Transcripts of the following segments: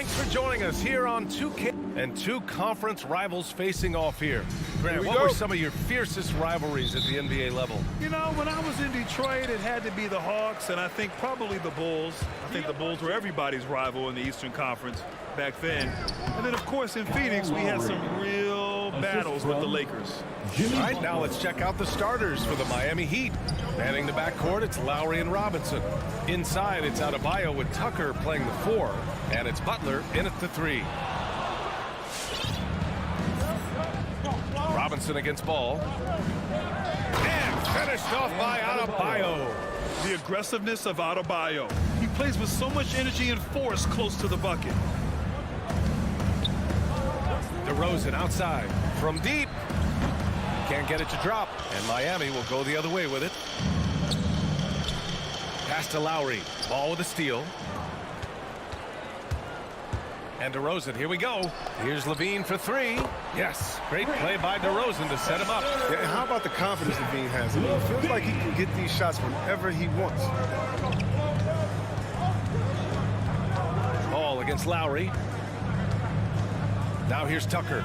Thanks for joining us here on 2K and two conference rivals facing off here. Grant, what were some of your fiercest rivalries at the NBA level? You know, when I was in Detroit, it had to be the Hawks, and I think probably the Bulls. I think the Bulls were everybody's rival in the Eastern Conference back then. And then, of course, in Phoenix, we had some real battles with the Lakers. All right, now let's check out the starters for the Miami Heat. Manning the backcourt, it's Lowry and Robinson. Inside, it's Adebayo with Tucker playing the 4, and it's Butler in at the 3. Robinson against Ball. And finished off by Adebayo. The aggressiveness of Adebayo. He plays with so much energy and force close to the bucket. DeRozan outside from deep. Can't get it to drop, and Miami will go the other way with it. Pass to Lowry. Ball with a steal. And DeRozan, here we go. Here's Levine for 3. Yes, great play by DeRozan to set him up. Yeah, and how about the confidence Levine has? I mean, it feels like he can get these shots whenever he wants. Ball against Lowry. Now here's Tucker.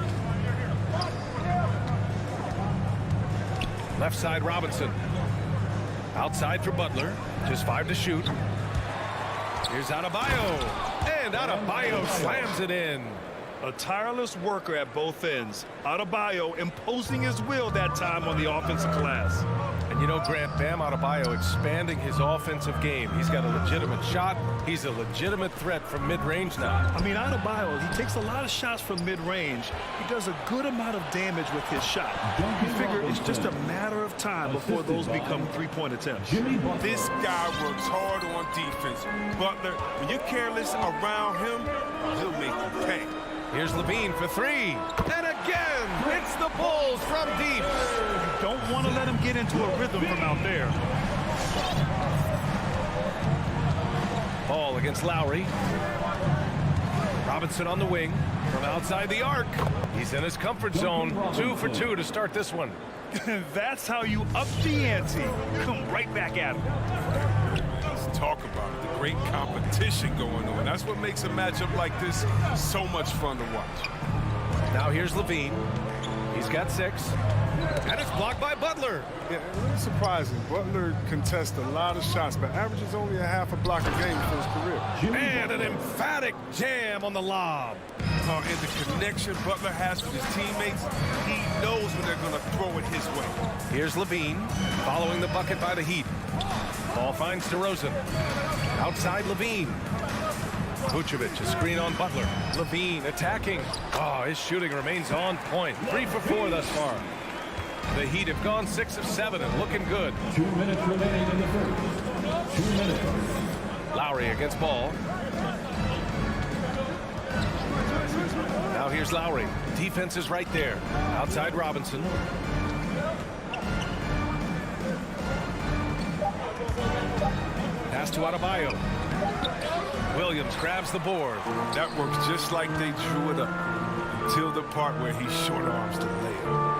Left side Robinson. Outside for Butler. Just 5 to shoot. Here's Adebayo. And Adebayo slams it in. A tireless worker at both ends. Adebayo imposing his will that time on the offensive glass. And you know, Grant, Bam Adebayo expanding his offensive game. He's got a legitimate shot. He's a legitimate threat from mid-range now. I mean, Adebayo, he takes a lot of shots from mid-range. He does a good amount of damage with his shot. You figure it's just a matter of time before those become three-point attempts. This guy works hard on defense. Butler, when you're careless around him, he'll make you pay. Here's Levine for 3. And again, it's the Bulls from deep. You don't want to let him get into a rhythm from out there. Ball against Lowry. Robinson on the wing from outside the arc. He's in his comfort zone. 2 for 2 to start this one. That's how you up the ante. Come right back at him. Let's talk about it. The great competition going on. That's what makes a matchup like this so much fun to watch. Now here's Levine. He's got 6. And it's blocked by Butler. Yeah, a little surprising. Butler contests a lot of shots, but averages only a half a block a game for his career. And an emphatic jam on the lob. And the connection Butler has with his teammates, he knows when they're going to throw it his way. Here's Levine following the bucket by the Heat. Ball finds DeRozan. Outside Levine. Vucevic, a screen on Butler. Levine attacking. Oh, his shooting remains on point. 3 for 4 thus far. The Heat have gone 6 of 7 and looking good. 2 minutes remaining in the first. 2 minutes. Lowry against Ball. Now here's Lowry. Defense is right there. Outside Robinson. Pass to Adebayo. Williams grabs the board. That works just like they drew it up until the part where he short arms the layup.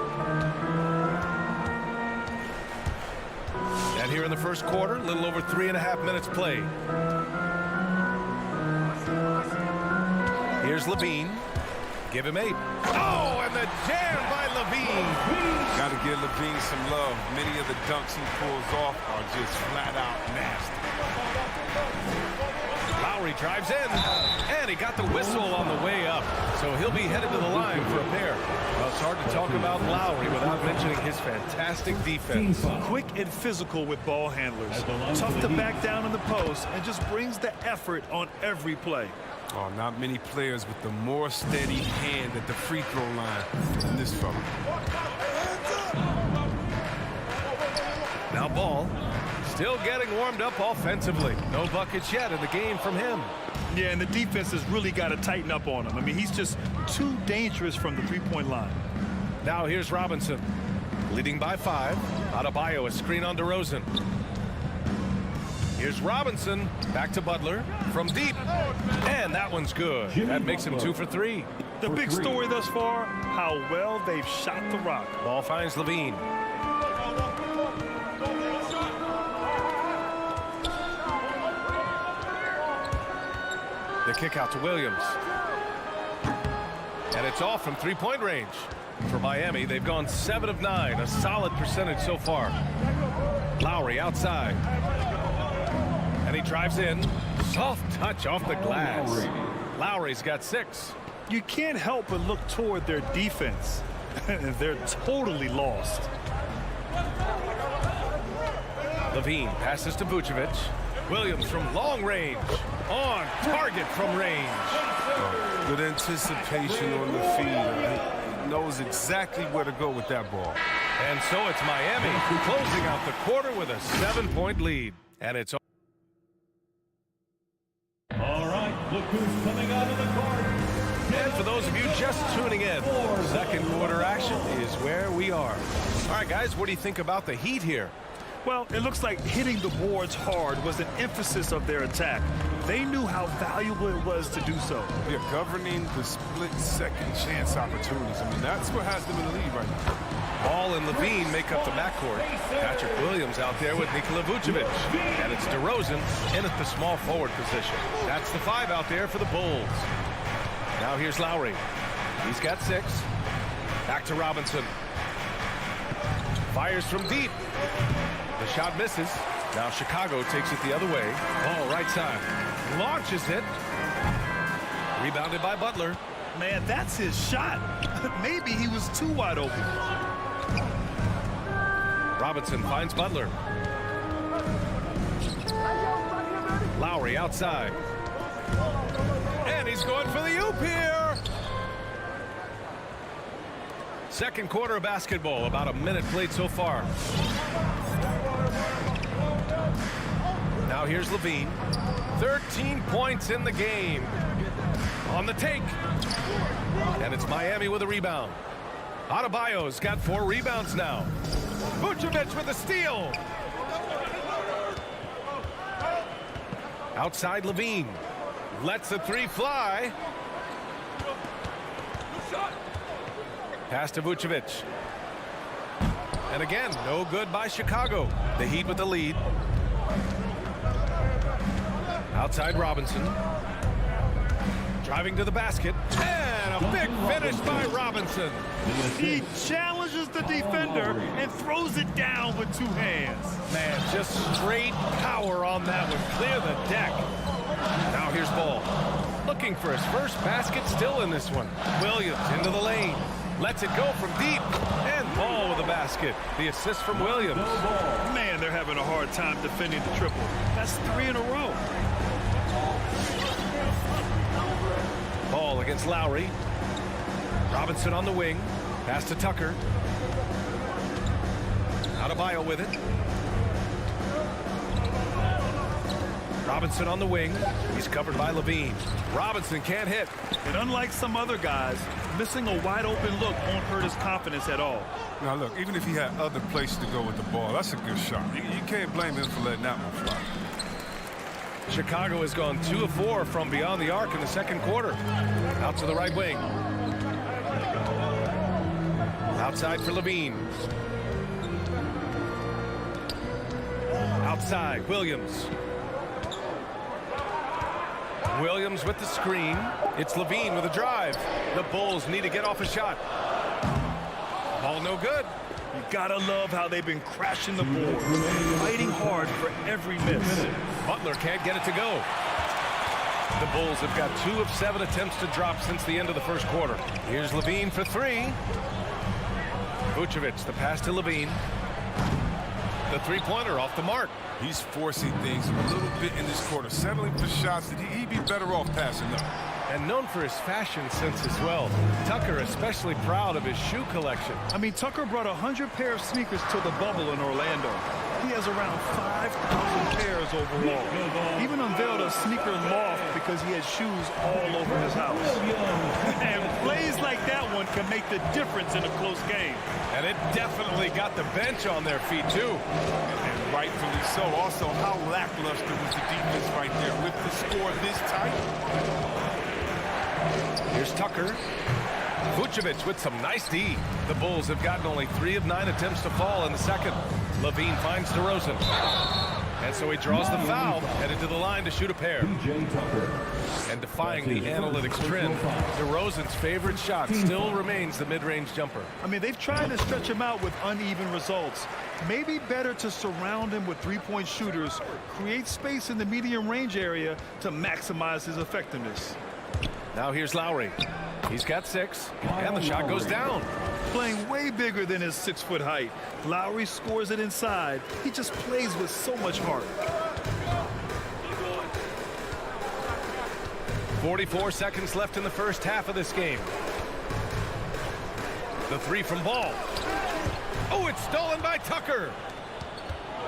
And here in the first quarter, a little over 3.5 minutes played. Here's Levine. Give him 8. Oh, and the jam by Levine. Got to give Levine some love. Many of the dunks he pulls off are just flat out nasty. Lowry drives in, and he got the whistle on the way up, so he'll be headed to the line for a pair. Well, it's hard to talk about Lowry without mentioning his fantastic defense. Quick and physical with ball handlers. Tough to back down in the post and just brings the effort on every play. Oh, not many players with the more steady hand at the free throw line than this fella. Now Ball. Still getting warmed up offensively. No buckets yet in the game from him. Yeah, and the defense has really got to tighten up on him. I mean, he's just too dangerous from the three-point line. Now here's Robinson. Leading by 5. Adebayo, a screen on DeRozan. Here's Robinson. Back to Butler. From deep. And that one's good. That makes him 2 for 3. The big story thus far, how well they've shot the rock. Ball finds Levine. The kick out to Williams. And it's off from three-point range. For Miami, they've gone 7 of 9, a solid percentage so far. Lowry outside. And he drives in. Soft touch off the glass. Lowry's got 6. You can't help but look toward their defense. They're totally lost. Levine passes to Vucevic. Williams from long range. On target from range. Good anticipation on the feed. He knows exactly where to go with that ball. And so it's Miami closing out the quarter with a 7-point lead. And it's All right, look who's coming out of the court. And for those of you just tuning in, second quarter action is where we are. All right, guys, what do you think about the Heat here? Well, it looks like hitting the boards hard was an emphasis of their attack. They knew how valuable it was to do so. Yeah, governing the split-second chance opportunities. I mean, that's what has them in the lead right now. Ball and Levine make up the backcourt. Patrick Williams out there with Nikola Vucevic. And it's DeRozan in at the small forward position. That's the 5 out there for the Bulls. Now here's Lowry. He's got 6. Back to Robinson. Fires from deep. The shot misses. Now Chicago takes it the other way. Ball right side. Launches it. Rebounded by Butler. Man, that's his shot. Maybe he was too wide open. Robinson finds Butler. Lowry outside. And he's going for the oop here. Second quarter of basketball. About a minute played so far. Now here's Levine. 13 points in the game. On the take. And it's Miami with a rebound. Adebayo's got 4 rebounds now. Vucevic with a steal. Outside Levine. Lets the 3 fly. Pass to Vucevic. And again, no good by Chicago. The Heat with the lead. Outside Robinson. Driving to the basket. And a big finish by Robinson. He challenges the defender and throws it down with 2 hands. Man, just straight power on that one. Clear the deck. Now here's Ball. Looking for his first basket still in this one. Williams into the lane. Lets it go from deep. And Ball with a basket. The assist from Williams. Man, they're having a hard time defending the triple. That's 3 in a row. Ball against Lowry. Robinson on the wing. Pass to Tucker. Adebayo with it. Robinson on the wing. He's covered by Levine. Robinson can't hit. And unlike some other guys, missing a wide open look won't hurt his confidence at all. Now, look, even if he had other places to go with the ball, that's a good shot. You can't blame him for letting that one fly. Chicago has gone 2 of 4 from beyond the arc in the second quarter. Out to the right wing. Outside for Levine. Outside, Williams. Williams with the screen. It's Levine with a drive. The Bulls need to get off a shot. Ball no good. You gotta love how they've been crashing the board, fighting hard for every miss. Butler can't get it to go. The Bulls have got 2 of 7 attempts to drop since the end of the first quarter. Here's Levine for 3. Vucevic, the pass to Levine. The 3-pointer off the mark. He's forcing things a little bit in this quarter, settling for shots that he'd be better off passing up. And known for his fashion sense as well. Tucker especially proud of his shoe collection. I mean, Tucker brought 100 pair of sneakers to the bubble in Orlando. He has around 5,000 pairs overall. Even unveiled a sneaker loft because he has shoes all over his house. And plays like that one can make the difference in a close game. And it definitely got the bench on their feet, too. And rightfully so. Also, how lackluster was the defense right there with the score this tight? Here's Tucker. Vucevic with some nice D. The Bulls have gotten only 3 of 9 attempts to fall in the second. Levine finds DeRozan. And so he draws the foul, headed to the line to shoot a pair. And defying the analytics trend, DeRozan's favorite shot still remains the mid-range jumper. I mean, they've tried to stretch him out with uneven results. Maybe better to surround him with three-point shooters, create space in the medium range area to maximize his effectiveness. Now here's Lowry. He's got 6, and the shot goes down. Playing way bigger than his 6-foot height. Lowry scores it inside. He just plays with so much heart. 44 seconds left in the first half of this game. The 3 from Ball. Oh, it's stolen by Tucker.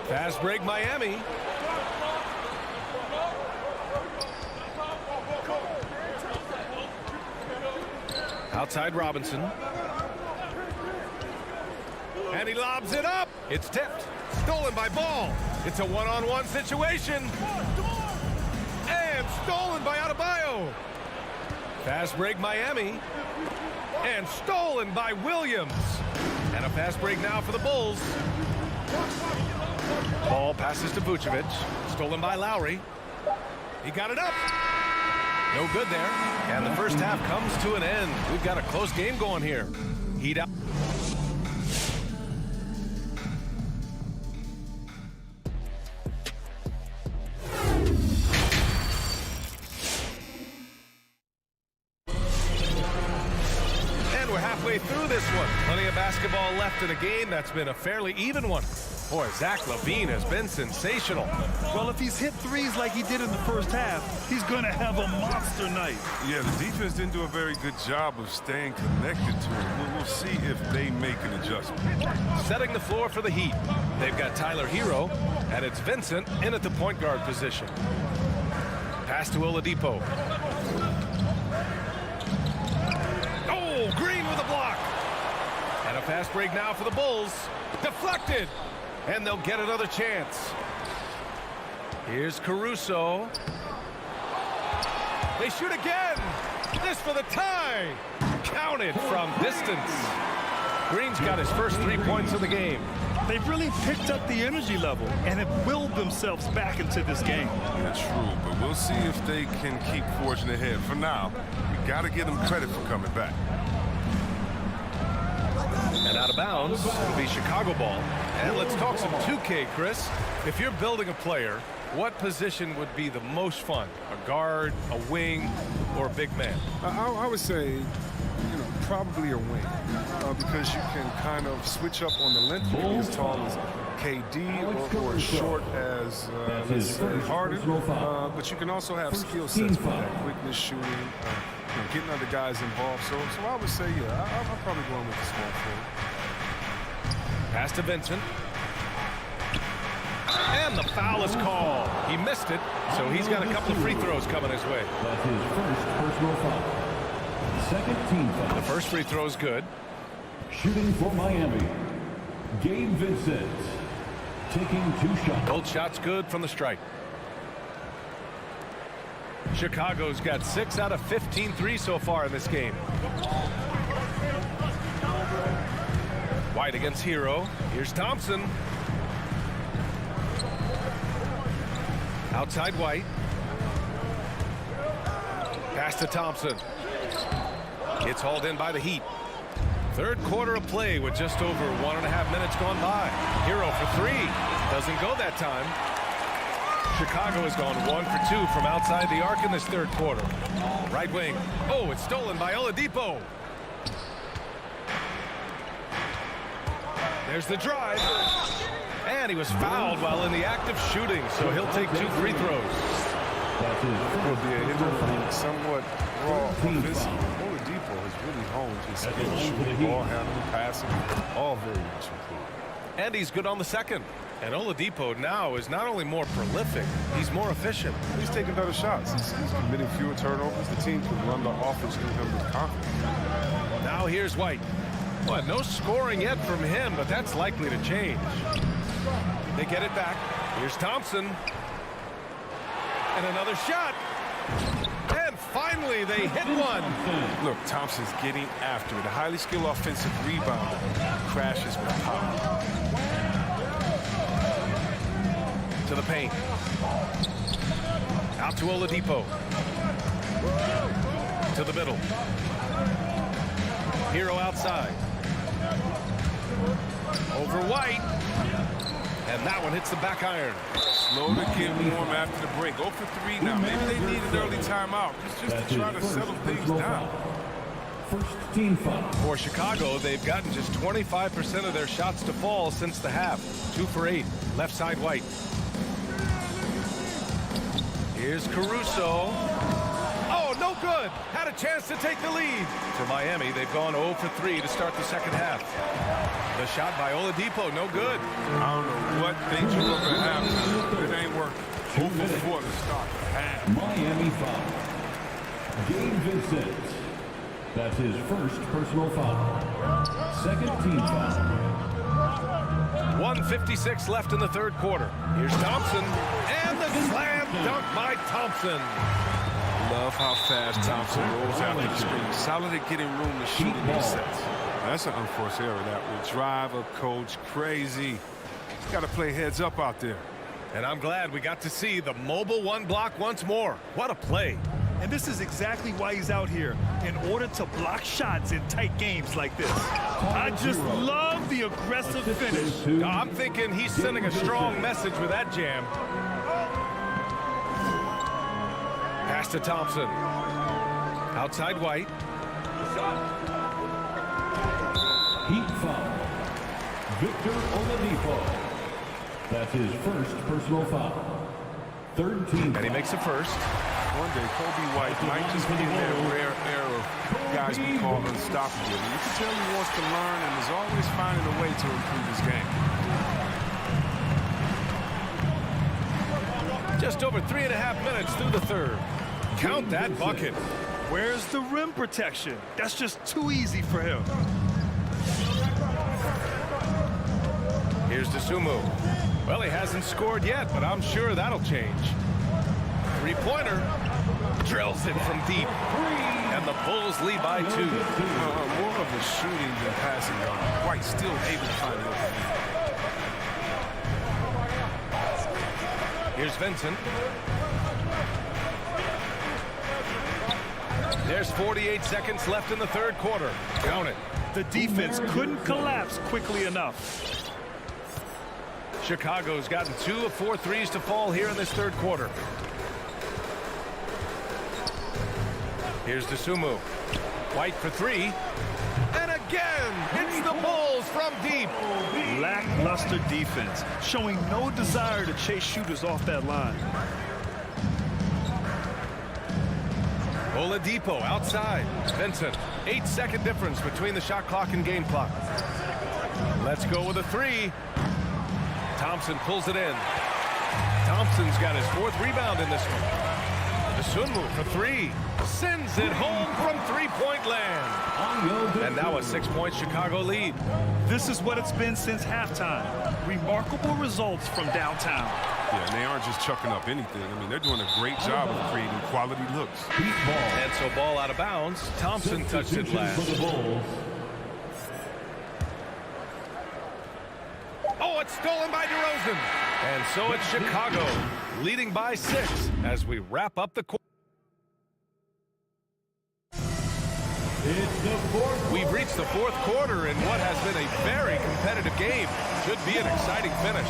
Fast break, Miami. Outside Robinson. And he lobs it up. It's tipped. Stolen by Ball. It's a one-on-one situation. And stolen by Adebayo. Fast break Miami. And stolen by Williams. And a fast break now for the Bulls. Ball passes to Vucevic. Stolen by Lowry. He got it up. No good there. And the first half comes to an end. We've got a close game going here. Heat out. And we're halfway through this one. Plenty of basketball left in a game that's been a fairly even one. Boy, Zach LaVine has been sensational. Well, if he's hit threes like he did in the first half, he's going to have a monster night. Yeah, the defense didn't do a very good job of staying connected to him. We'll see if they make an adjustment. Setting the floor for the Heat. They've got Tyler Hero, and it's Vincent in at the point guard position. Pass to Oladipo. Oh, Green with a block. And a fast break now for the Bulls. Deflected. And they'll get another chance. Here's Caruso. They shoot again. This for the tie. Counted from distance. Green's got his first 3 points of the game. They've really picked up the energy level and have willed themselves back into this game. Yeah, true, but we'll see if they can keep forging ahead. For now, we got to give them credit for coming back. And out of bounds will be Chicago ball. And let's talk some 2K, Chris. If you're building a player, what position would be the most fun? A guard, a wing, or a big man? I would say, probably a wing, because you can kind of switch up on the length. You can be as tall as KD or as short as, let's say, Harden. But you can also have skill sets for that, quickness, shooting, getting other guys involved. So I would say, yeah, I'm probably going with the small forward. Pass to Vincent. And the foul is called. He missed it, so he's got a couple of free throws coming his way. That's his first personal foul. Second team foul. The first free throw is good. Shooting for Miami, Gabe Vincent. Taking 2 shots. Both shots good from the strike. Chicago's got 6 out of 15 threes so far in this game. White against Hero. Here's Thompson. Outside White. Pass to Thompson. It's hauled in by the Heat. Third quarter of play with just over 1.5 minutes gone by. Hero for 3. Doesn't go that time. Chicago has gone 1 for 2 from outside the arc in this third quarter. Right wing. Oh, it's stolen by Oladipo. There's the drive. And he was fouled while in the act of shooting, so he'll take 2 free throws. That's his Will first be an personal somewhat raw offensive. Oladipo has really honed his skills, shooting, ball handling, passing, all very much improved. And he's good on the second. And Oladipo now is not only more prolific, he's more efficient. He's taking better shots. He's committing fewer turnovers. The team can run the offense through him with confidence. Now here's White. Well, no scoring yet from him, but that's likely to change. They get it back. Here's Thompson. And another shot. And finally, they hit one. Look, Thompson's getting after it. A highly skilled offensive rebounder crashes with power. To the paint. Out to Oladipo. To the middle. Hero outside. Over White. And that one hits the back iron. Slow to get warm after the break. 0 for 3 now. Maybe they need an early timeout. It's just to try to settle things down. First team foul. For Chicago, they've gotten just 25% of their shots to fall since the half. 2 for 8. Left side White. Here's Caruso. Oh, no good. Had a chance to take the lead. For Miami, they've gone 0 for 3 to start the second half. The shot by Oladipo, no good. I don't know what they drew up at halftime, but it ain't working. 2 for 4 to start the half. Miami foul. Gabe Vincent. That's his first personal foul. Second team foul. 1:56 left in the third quarter. Here's Thompson. And the slam dunk by Thompson. Love how fast Thompson rolls out the screen. Solid at getting room to shoot in these sets. That's an unforced error. That will drive a coach crazy. He's got to play heads up out there. And I'm glad we got to see the mobile one block once more. What a play. And this is exactly why he's out here, in order to block shots in tight games like this. I just love the aggressive finish. I'm thinking he's sending a strong message with that jam. Pass to Thompson. Outside White. Heat foul. Victor Oladipo. That's his first personal foul. Third team. And he makes a first. One day, Kobe White might just be that rare era of guys we call unstoppable. You can tell he wants to learn and is always finding a way to improve his game. Just over 3.5 minutes through the third. Count that bucket. Where's the rim protection? That's just too easy for him. Here's Dosunmu. Well, he hasn't scored yet, but I'm sure that'll change. Three-pointer. Drills it from deep. And the Bulls lead by 2. More of a shooting than passing guard. White still able to find it. Here's Vincent. There's 48 seconds left in the third quarter. Count it. The defense couldn't collapse quickly enough. Chicago's gotten 2 of 4 threes to fall here in this third quarter. Here's Dosunmu. White for 3. And again, hits the Bulls from deep. Lackluster defense, showing no desire to chase shooters off that line. Oladipo outside. Vincent. 8-second difference between the shot clock and game clock. Let's go with a 3. Thompson pulls it in. Thompson's got his 4th rebound in this one. Dosunmu for 3. Sends it home from three-point land. And now a 6-point Chicago lead. This is what it's been since halftime. Remarkable results from downtown. Yeah, and they aren't just chucking up anything. I mean, they're doing a great job of creating quality looks. And so ball out of bounds. Thompson touched it last. Oh, it's stolen by DeRozan. And so it's Chicago leading by 6 as we wrap up the quarter. We've reached the fourth quarter in what has been a very competitive game. Should be an exciting finish.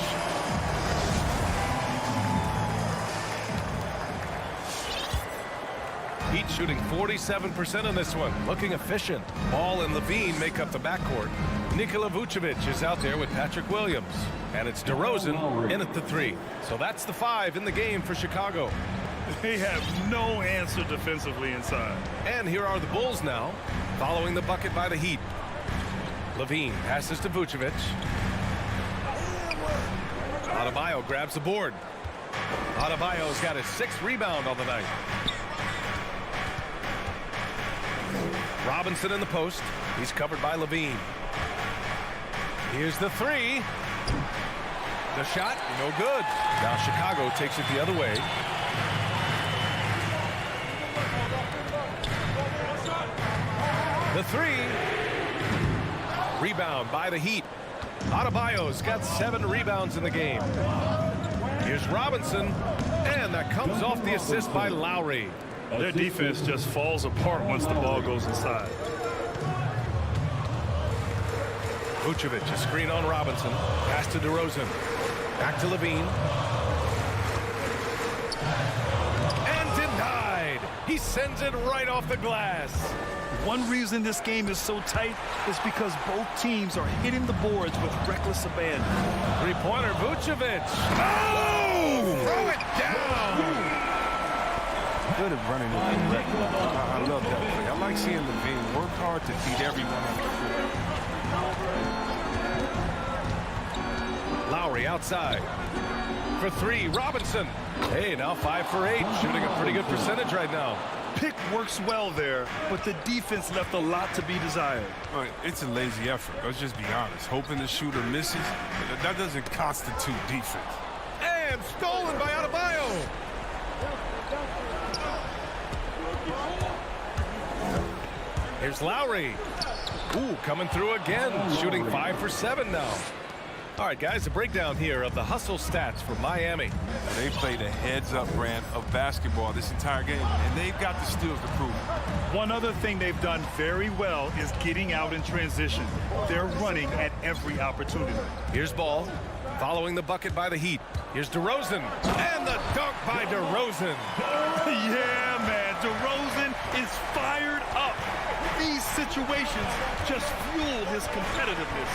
Heat shooting 47% in this one. Looking efficient. Ball and Levine make up the backcourt. Nikola Vucevic is out there with Patrick Williams. And it's DeRozan in at the 3. So that's the 5 in the game for Chicago. They have no answer defensively inside. And here are the Bulls now, following the bucket by the Heat. Levine passes to Vucevic. Adebayo grabs the board. Adebayo's got his 6th rebound on the night. Robinson in the post. He's covered by Levine. Here's the 3. The shot, no good. Now Chicago takes it the other way. The 3. Rebound by the Heat. Adebayo's got 7 rebounds in the game. Here's Robinson, and that comes off the assist by Lowry. Their defense just falls apart once the ball goes inside. Vucevic, a screen on Robinson. Pass to DeRozan. Back to Levine. And denied. He sends it right off the glass. One reason this game is so tight is because both teams are hitting the boards with reckless abandon. Three-pointer, Vucevic. Oh! Throw it down! Good at running with the record. I love that play. I like seeing Levine work hard to beat everyone on the court. Lowry outside. For three, Robinson. Hey, now 5 for 8. Shooting a pretty good percentage right now. Pick works well there, but the defense left a lot to be desired. All right, it's a lazy effort. Let's just be honest. Hoping the shooter misses, that doesn't constitute defense. And stolen by Adebayo. Here's Lowry. Ooh, coming through again. Shooting 5 for 7 now. All right, guys, a breakdown here of the hustle stats for Miami. They played a heads-up brand of basketball this entire game, and they've got the steals to prove it. One other thing they've done very well is getting out in transition. They're running at every opportunity. Here's Ball, following the bucket by the Heat. Here's DeRozan, and the dunk by DeRozan. Yeah, man, DeRozan is fired up. These situations just fuel his competitiveness.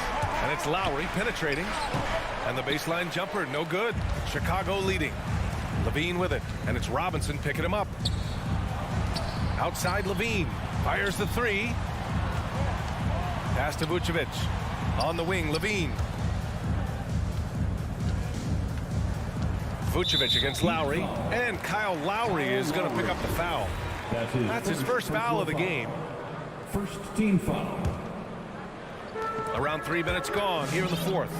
And it's Lowry penetrating. And the baseline jumper, no good. Chicago leading. Levine with it. And it's Robinson picking him up. Outside Levine. Fires the three. Pass to Vucevic. On the wing, Levine. Vucevic against Lowry. And Kyle Lowry is going to pick up the foul. That's his first foul of the game. First team foul. Around 3 minutes gone here in the fourth.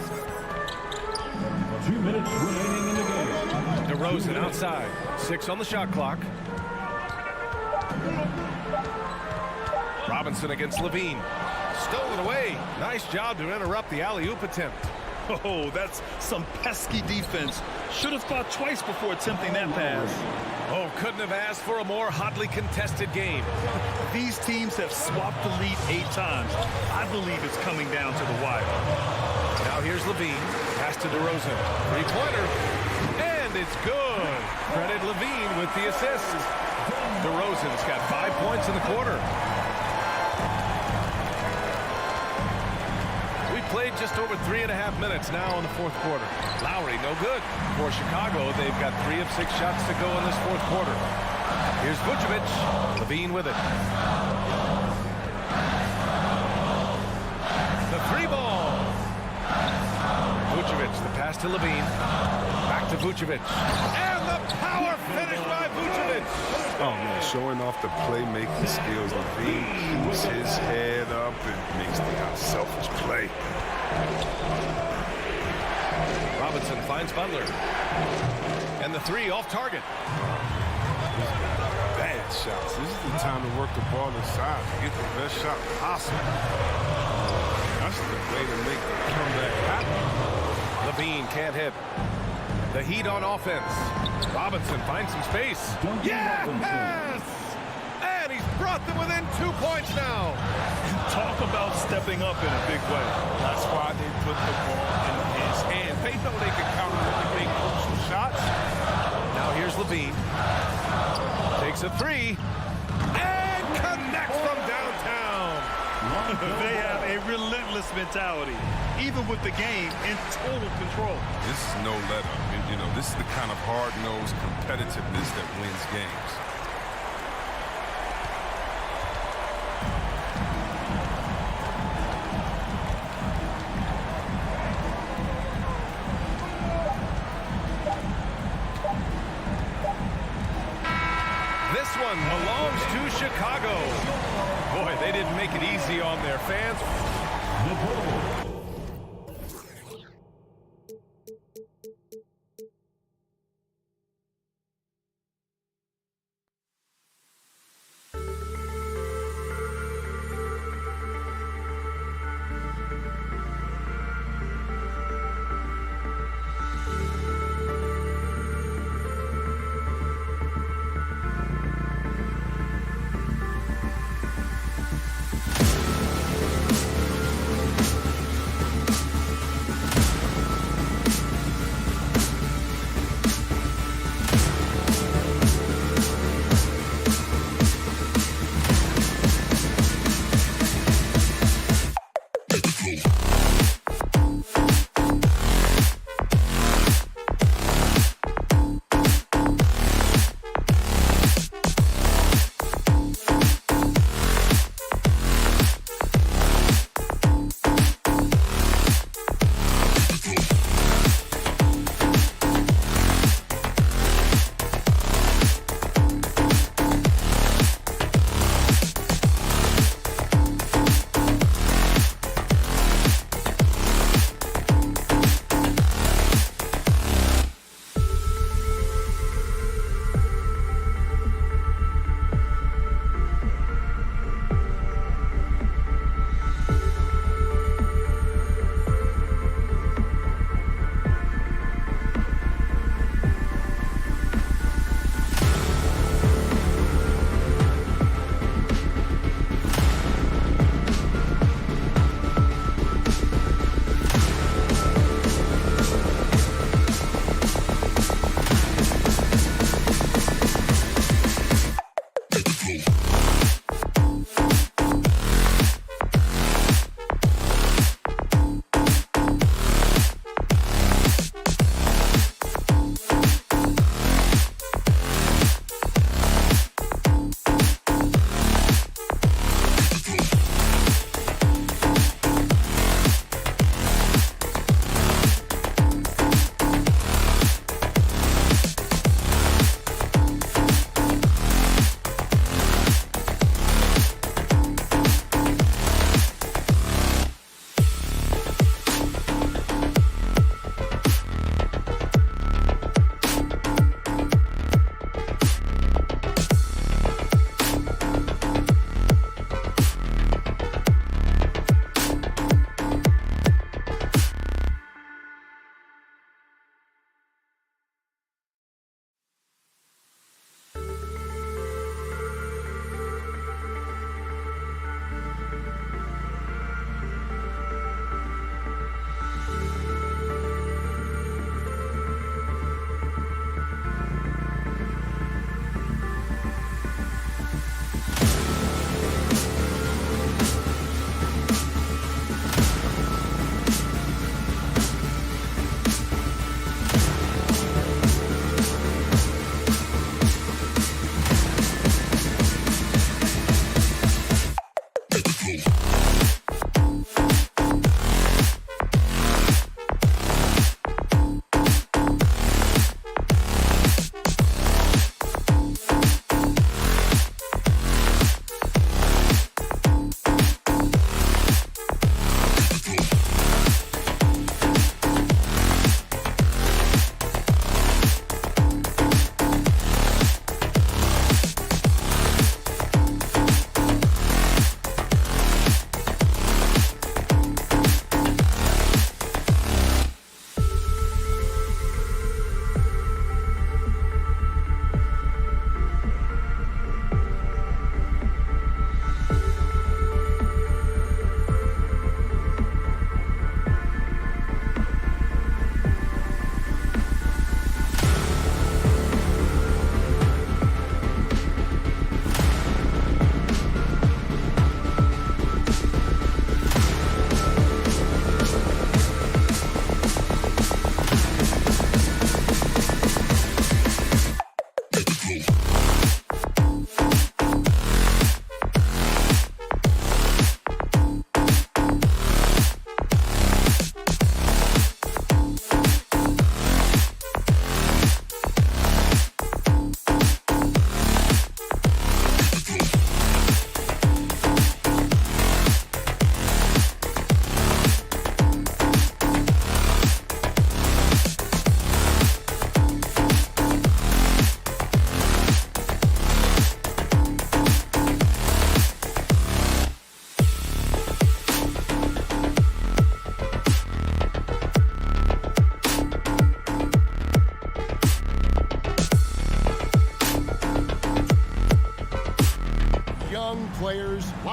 2 minutes remaining in the game. DeRozan outside. 6 on the shot clock. Robinson against Levine. Stolen away. Nice job to interrupt the alley-oop attempt. Oh, that's some pesky defense. Should have thought twice before attempting that pass. Oh, couldn't have asked for a more hotly contested game. These teams have swapped the lead 8 times. I believe it's coming down to the wire. Now here's Levine. Pass to DeRozan. Three-pointer. And it's good. Credit Levine with the assist. DeRozan's got 5 points in the quarter. Played just over 3.5 minutes now in the fourth quarter. Lowry, no good. For Chicago, they've got 3 of 6 shots to go in this fourth quarter. Here's Vucevic. Levine with it. The three ball. Vucevic, the pass to Levine. Back to Vucevic. And the power finish by Vucevic. Oh, man, showing off the playmaking skills. Levine keeps his head up and makes the unselfish play. Robinson finds Butler. And the three off target. Bad shots. This is the time to work the ball inside to get the best shot possible. That's the way to make the comeback happen. Levine can't hit. The Heat on offense. Robinson finds some space. Yes! And he's brought them within 2 points now. Talk about stepping up in a big way. That's why they put the ball in his hand. They know they can count on the big crucial shots. Now here's Levine. Takes a three. And connects from downtown. They have a relentless mentality, even with the game in total control. This is no let-up. You know, this is the kind of hard-nosed competitiveness that wins games. This one belongs to Chicago. Boy, they didn't make it easy on their fans.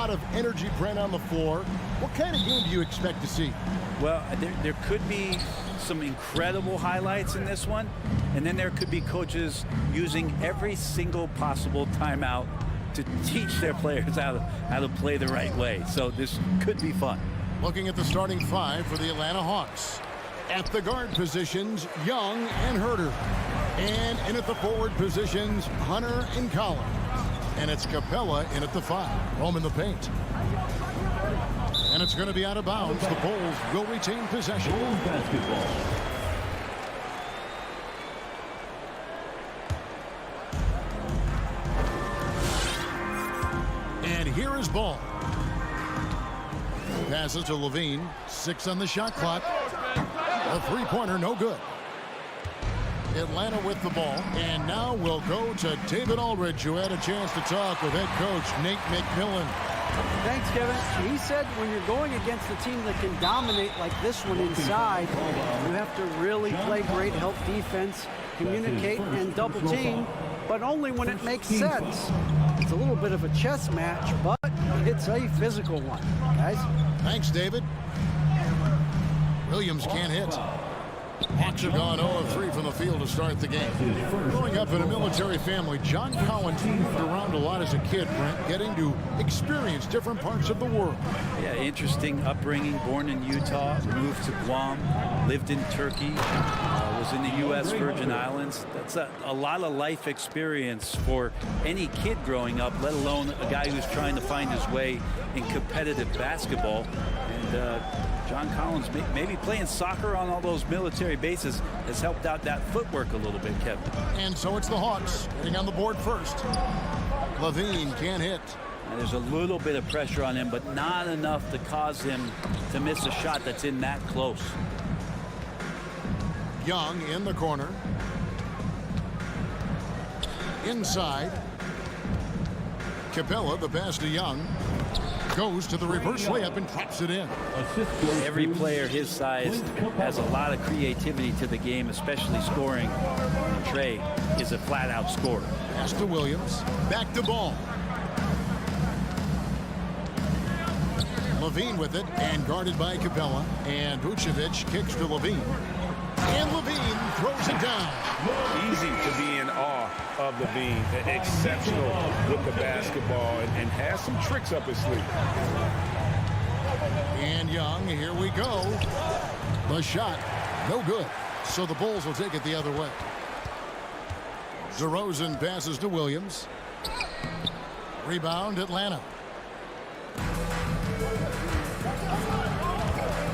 lot of energy, Brent, on the floor. What kind of game do you expect to see? Well, there could be some incredible highlights in this one, and then there could be coaches using every single possible timeout to teach their players how to play the right way. So this could be fun. Looking at the starting five for the Atlanta Hawks. At the guard positions, Young and Herter. And in at the forward positions, Hunter and Collins. And it's Capella in at the 5. Home in the paint. And it's going to be out of bounds. The Bulls will retain possession. Bulls basketball. And here is ball. Passes to Levine. 6 on the shot clock. A three-pointer, no good. Atlanta with the ball. And now we'll go to David Aldridge, who had a chance to talk with head coach Nate McMillan. Thanks, Kevin. He said when you're going against a team that can dominate like this one inside, you have to really play great help defense, communicate, and double team, but only when it makes sense. It's a little bit of a chess match, but it's a physical one, guys. Thanks, David. Williams can't hit. Hawks have gone 0-3 from the field to start the game. Growing up in a military family, John Collins moved around a lot as a kid, Brent, getting to experience different parts of the world. Yeah, interesting upbringing. Born in Utah, moved to Guam, lived in Turkey, was in the U.S. Virgin Islands. That's a lot of life experience for any kid growing up, let alone a guy who's trying to find his way in competitive basketball. And John Collins, maybe playing soccer on all those military bases, has helped out that footwork a little bit, Kevin. And so it's the Hawks getting on the board first. Levine can't hit. And there's a little bit of pressure on him, but not enough to cause him to miss a shot that's in that close. Young in the corner. Inside. Capella, the pass to Young. Goes to the reverse layup and drops it in. Every player his size has a lot of creativity to the game, especially scoring. And Trey is a flat-out scorer. Pass to Williams. Back to Ball. Levine with it and guarded by Capella. And Vucevic kicks to Levine. And Levine throws it down. Easy to be in awe of Levine. Exceptional with the basketball and has some tricks up his sleeve. And Young, here we go. The shot, no good. So the Bulls will take it the other way. DeRozan passes to Williams. Rebound, Atlanta.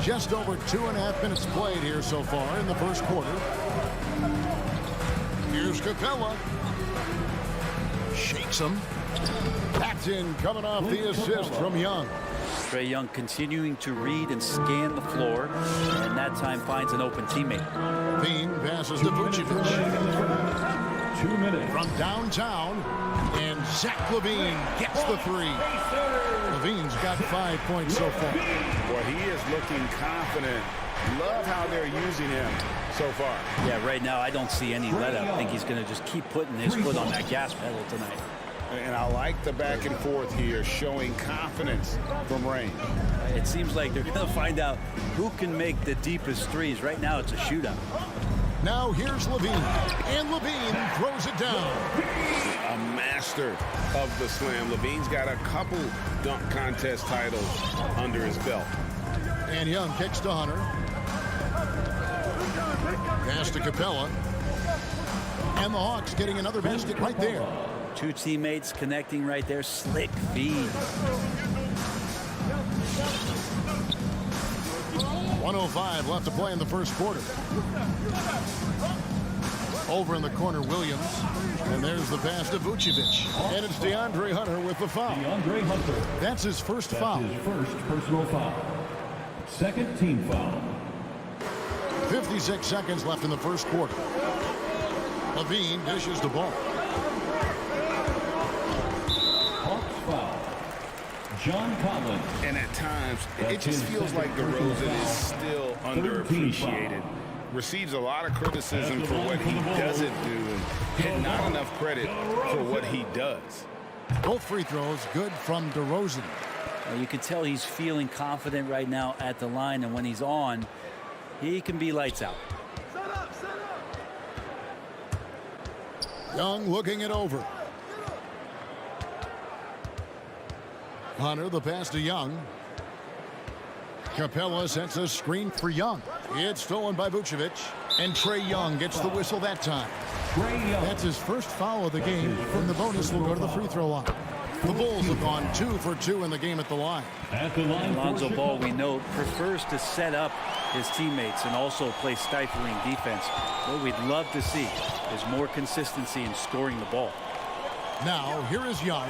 Just over 2.5 minutes played here so far in the first quarter. Here's Capella. Shakes him. That's in, coming off the assist from Young. Trey Young continuing to read and scan the floor, and that time finds an open teammate. Levine passes to Vucevic. 2 minutes. From downtown, and Zach Levine gets the 3. Levine's got 5 points so far. Well, he is looking confident. Love how they're using him so far. Yeah, right now I don't see any let up. I think he's going to just keep putting his foot on that gas pedal tonight. And I like the back and forth here, showing confidence from Rain. It seems like they're going to find out who can make the deepest threes. Right now it's a shootout. Now here's Levine, and Levine throws it down. A master of the slam. Levine's got a couple dunk contest titles under his belt. And Young kicks to Hunter. Pass to Capella. And the Hawks getting another basket right there. Two teammates connecting right there. Slick feed. 1:05 left to play in the first quarter. Over in the corner, Williams. And there's the pass to Vucevic. And it's DeAndre Hunter with the foul. DeAndre Hunter. That's his first foul. His first personal foul. Second team foul. 56 seconds left in the first quarter. Levine dishes the ball. Hawks foul. John Collins. And at times, it just feels like DeRozan is still underappreciated. Receives a lot of criticism for what he doesn't do and not enough credit for what he does. Both free throws good from DeRozan. You can tell he's feeling confident right now at the line, and when he's on, he can be lights out. Young looking it over. Hunter, the pass to Young. Capella sets a screen for Young. It's stolen by Vucevic. And Trae Young gets the whistle that time. That's his first foul of the game, and the bonus will go to the free throw line. The Bulls have gone 2 for 2 in the game at the line. Lonzo Ball, we know, prefers to set up his teammates and also play stifling defense. What we'd love to see is more consistency in scoring the ball. Now, here is Young.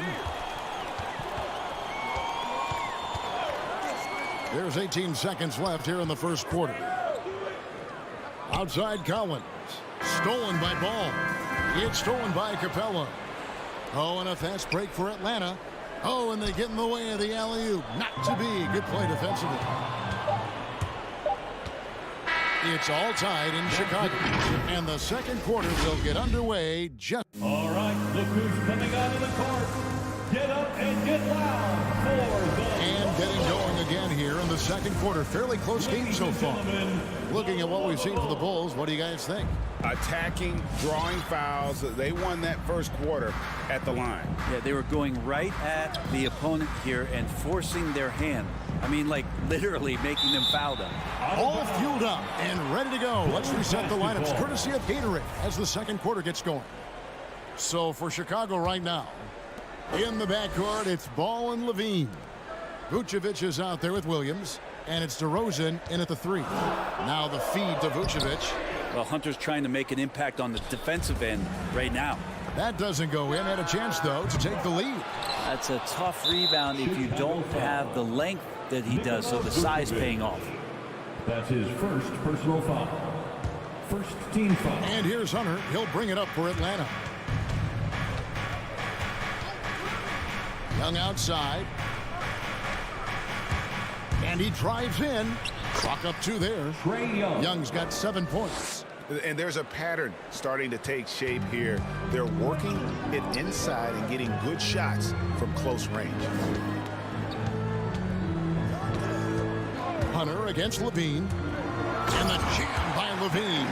There's 18 seconds left here in the first quarter. Outside Collins. Stolen by Ball. It's stolen by Capella. Oh, and a fast break for Atlanta. Oh, and they get in the way of the alley-oop. Not to be. Good play defensively. It's all tied in Chicago. And the second quarter will get underway just... All right, look who's coming out of the court. Get up and get loud for the... And getting going again here in the second quarter. Fairly close game so far. Looking at what we've seen for the Bulls, what do you guys think? Attacking, drawing fouls. They won that first quarter at the line. Yeah, they were going right at the opponent here and forcing their hand. I mean, like literally making them foul them. All fueled up and ready to go. Let's reset the lineups courtesy of Gatorade as the second quarter gets going. So for Chicago right now, in the backcourt, it's Ball and Levine. Vucevic is out there with Williams, and it's DeRozan in at the 3. Now the feed to Vucevic. Well, Hunter's trying to make an impact on the defensive end right now. That doesn't go in. Had a chance, though, to take the lead. That's a tough rebound if you don't have the length that he does, so the size paying off. That's his first personal foul. First team foul. And here's Hunter. He'll bring it up for Atlanta. Young outside. And he drives in. Clock up 2 there. Trae Young. Young's got 7 points. And there's a pattern starting to take shape here. They're working it inside and getting good shots from close range. Hunter against Levine. And the jam by Levine.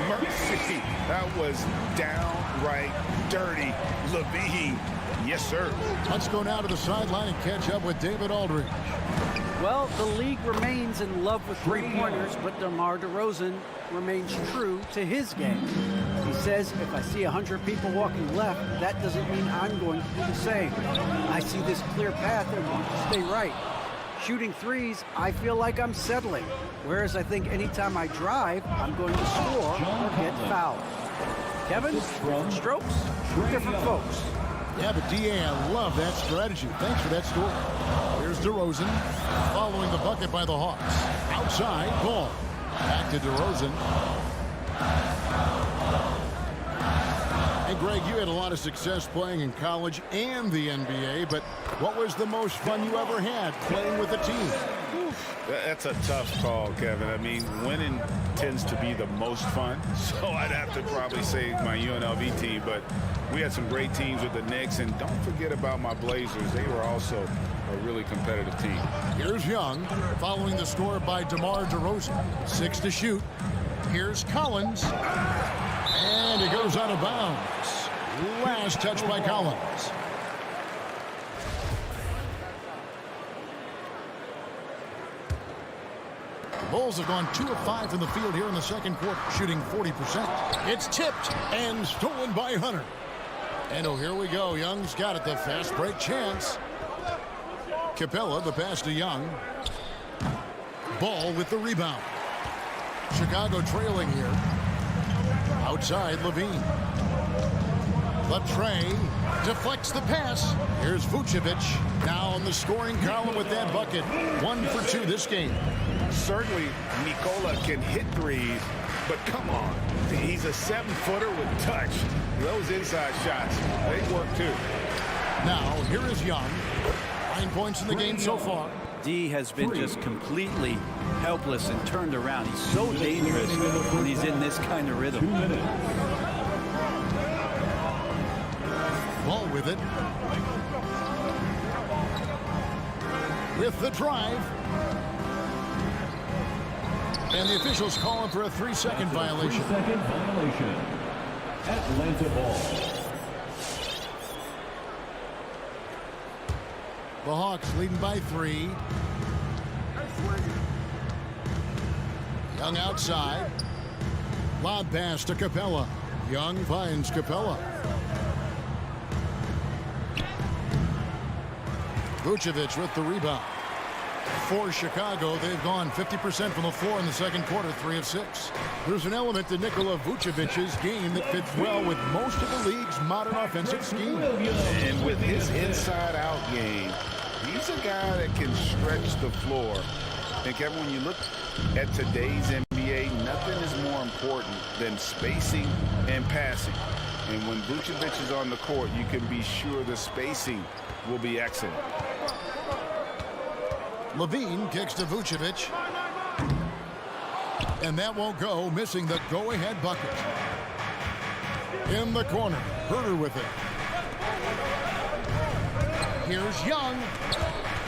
Mercy. That was downright dirty. Levine. Yes, sir. Let's go now to the sideline and catch up with David Aldridge. Well, the league remains in love with three-pointers, but DeMar DeRozan remains true to his game. He says, if I see 100 people walking left, that doesn't mean I'm going to do the same. I see this clear path and want to stay right. Shooting threes, I feel like I'm settling. Whereas I think anytime I drive, I'm going to score or get fouled. Kevin, different strokes, different folks. Yeah, but D.A., I love that strategy. Thanks for that story. Here's DeRozan following the bucket by the Hawks. Outside, Ball. Back to DeRozan. And Greg, you had a lot of success playing in college and the NBA, but what was the most fun you ever had playing with a team? That's a tough call, Kevin. I mean, winning tends to be the most fun, so I'd have to probably say my UNLV team, but we had some great teams with the Knicks, and don't forget about my Blazers. They were also a really competitive team. Here's Young following the score by DeMar DeRozan. 6 to shoot. Here's Collins. And it goes out of bounds. Last touch by Collins. The Bulls have gone 2 of 5 from the field here in the second quarter, shooting 40%. It's tipped and stolen by Hunter. And oh, here we go. Young's got it, the fast break chance. Capella, the pass to Young. Ball with the rebound. Chicago trailing here. Outside, Levine. Trae deflects the pass. Here's Vucevic now on the scoring column with that bucket. 1 for 2 this game. Certainly, Nikola can hit threes, but come on. He's a 7-footer with touch. Those inside shots, they work too. Now, here is Young. 9 points in the game so far. D has been just completely helpless and turned around. He's so dangerous when he's in this kind of rhythm. Ball with it. with the drive. And the officials calling for a 3-second violation. 3-second violation. Atlanta ball. The Hawks leading by 3. Young outside. Lob pass to Capella. Young finds Capella. Vucevic with the rebound. For Chicago, they've gone 50% from the floor in the second quarter, 3 of 6. There's an element to Nikola Vucevic's game that fits well with most of the league's modern offensive scheme. And with his inside-out game, he's a guy that can stretch the floor. And Kevin, when you look at today's NBA, nothing is more important than spacing and passing. And when Vucevic is on the court, you can be sure the spacing will be excellent. Levine kicks to Vucevic. And that won't go, missing the go-ahead bucket. In the corner, Herter with it. Here's Young.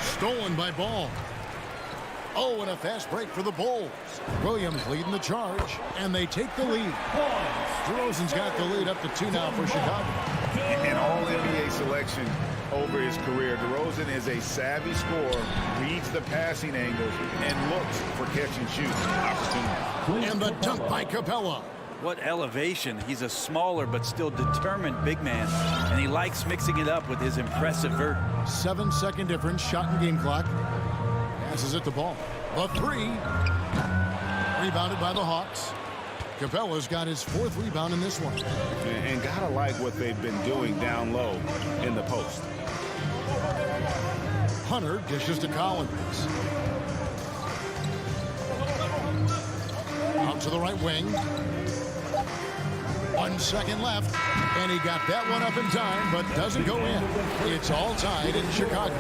Stolen by Ball. Oh, and a fast break for the Bulls. Williams leading the charge, and they take the lead. DeRozan's got the lead up to 2 now for Chicago. An all-NBA selection over his career. DeRozan is a savvy scorer, reads the passing angles, and looks for catch-and-shoot opportunities. And the dunk by Capella. What elevation. He's a smaller but still determined big man, and he likes mixing it up with his impressive vert. 7-second difference, shot and game clock. Passes it to Ball. The 3. Rebounded by the Hawks. Capella's got his 4th rebound in this one. And gotta like what they've been doing down low in the post. Hunter dishes to Collins. Out to the right wing. 1 second left. And he got that one up in time, but doesn't go in. It's all tied in Chicago.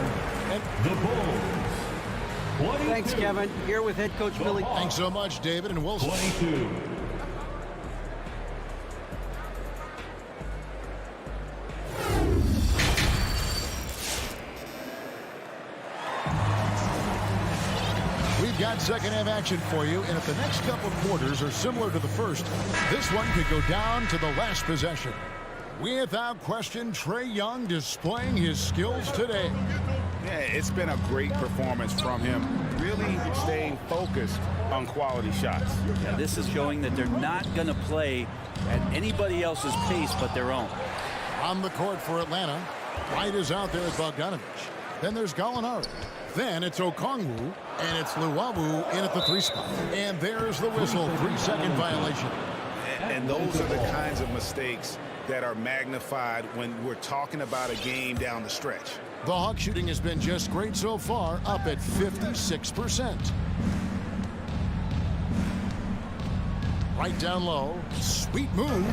And The Bulls. Thanks, Kevin. Here with head coach Billy. Thanks so much, David and Wilson. 22. We've got second half action for you, and if the next couple of quarters are similar to the first, this one could go down to the last possession. Without question, Trae Young displaying his skills today. Yeah, it's been a great performance from him, really staying focused on quality shots. Yeah, this is showing that they're not going to play at anybody else's pace but their own. On the court for Atlanta, White is out there at Bogdanovich. Then there's Gallinari. Then it's Okongwu, and it's Luwawu in at the 3 spot. And there's the whistle, 3-second violation. And those are the kinds of mistakes that are magnified when we're talking about a game down the stretch. The Hawk shooting has been just great so far, up at 56%. Right down low, sweet move.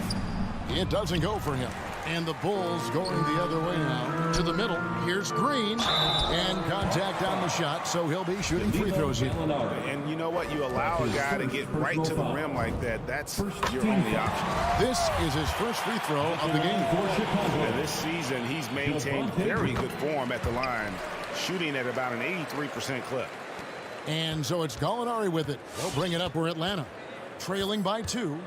It doesn't go for him. And the Bulls going the other way now. To the middle, here's Green. And contact on the shot, so he'll be shooting free throws here. And you know what? You allow a guy to get right to the rim like that, that's your only option. This is his first free throw of the game. And this season, he's maintained very good form at the line, shooting at about an 83% clip. And so it's Gallinari with it. They'll bring it up for Atlanta. Trailing by 2.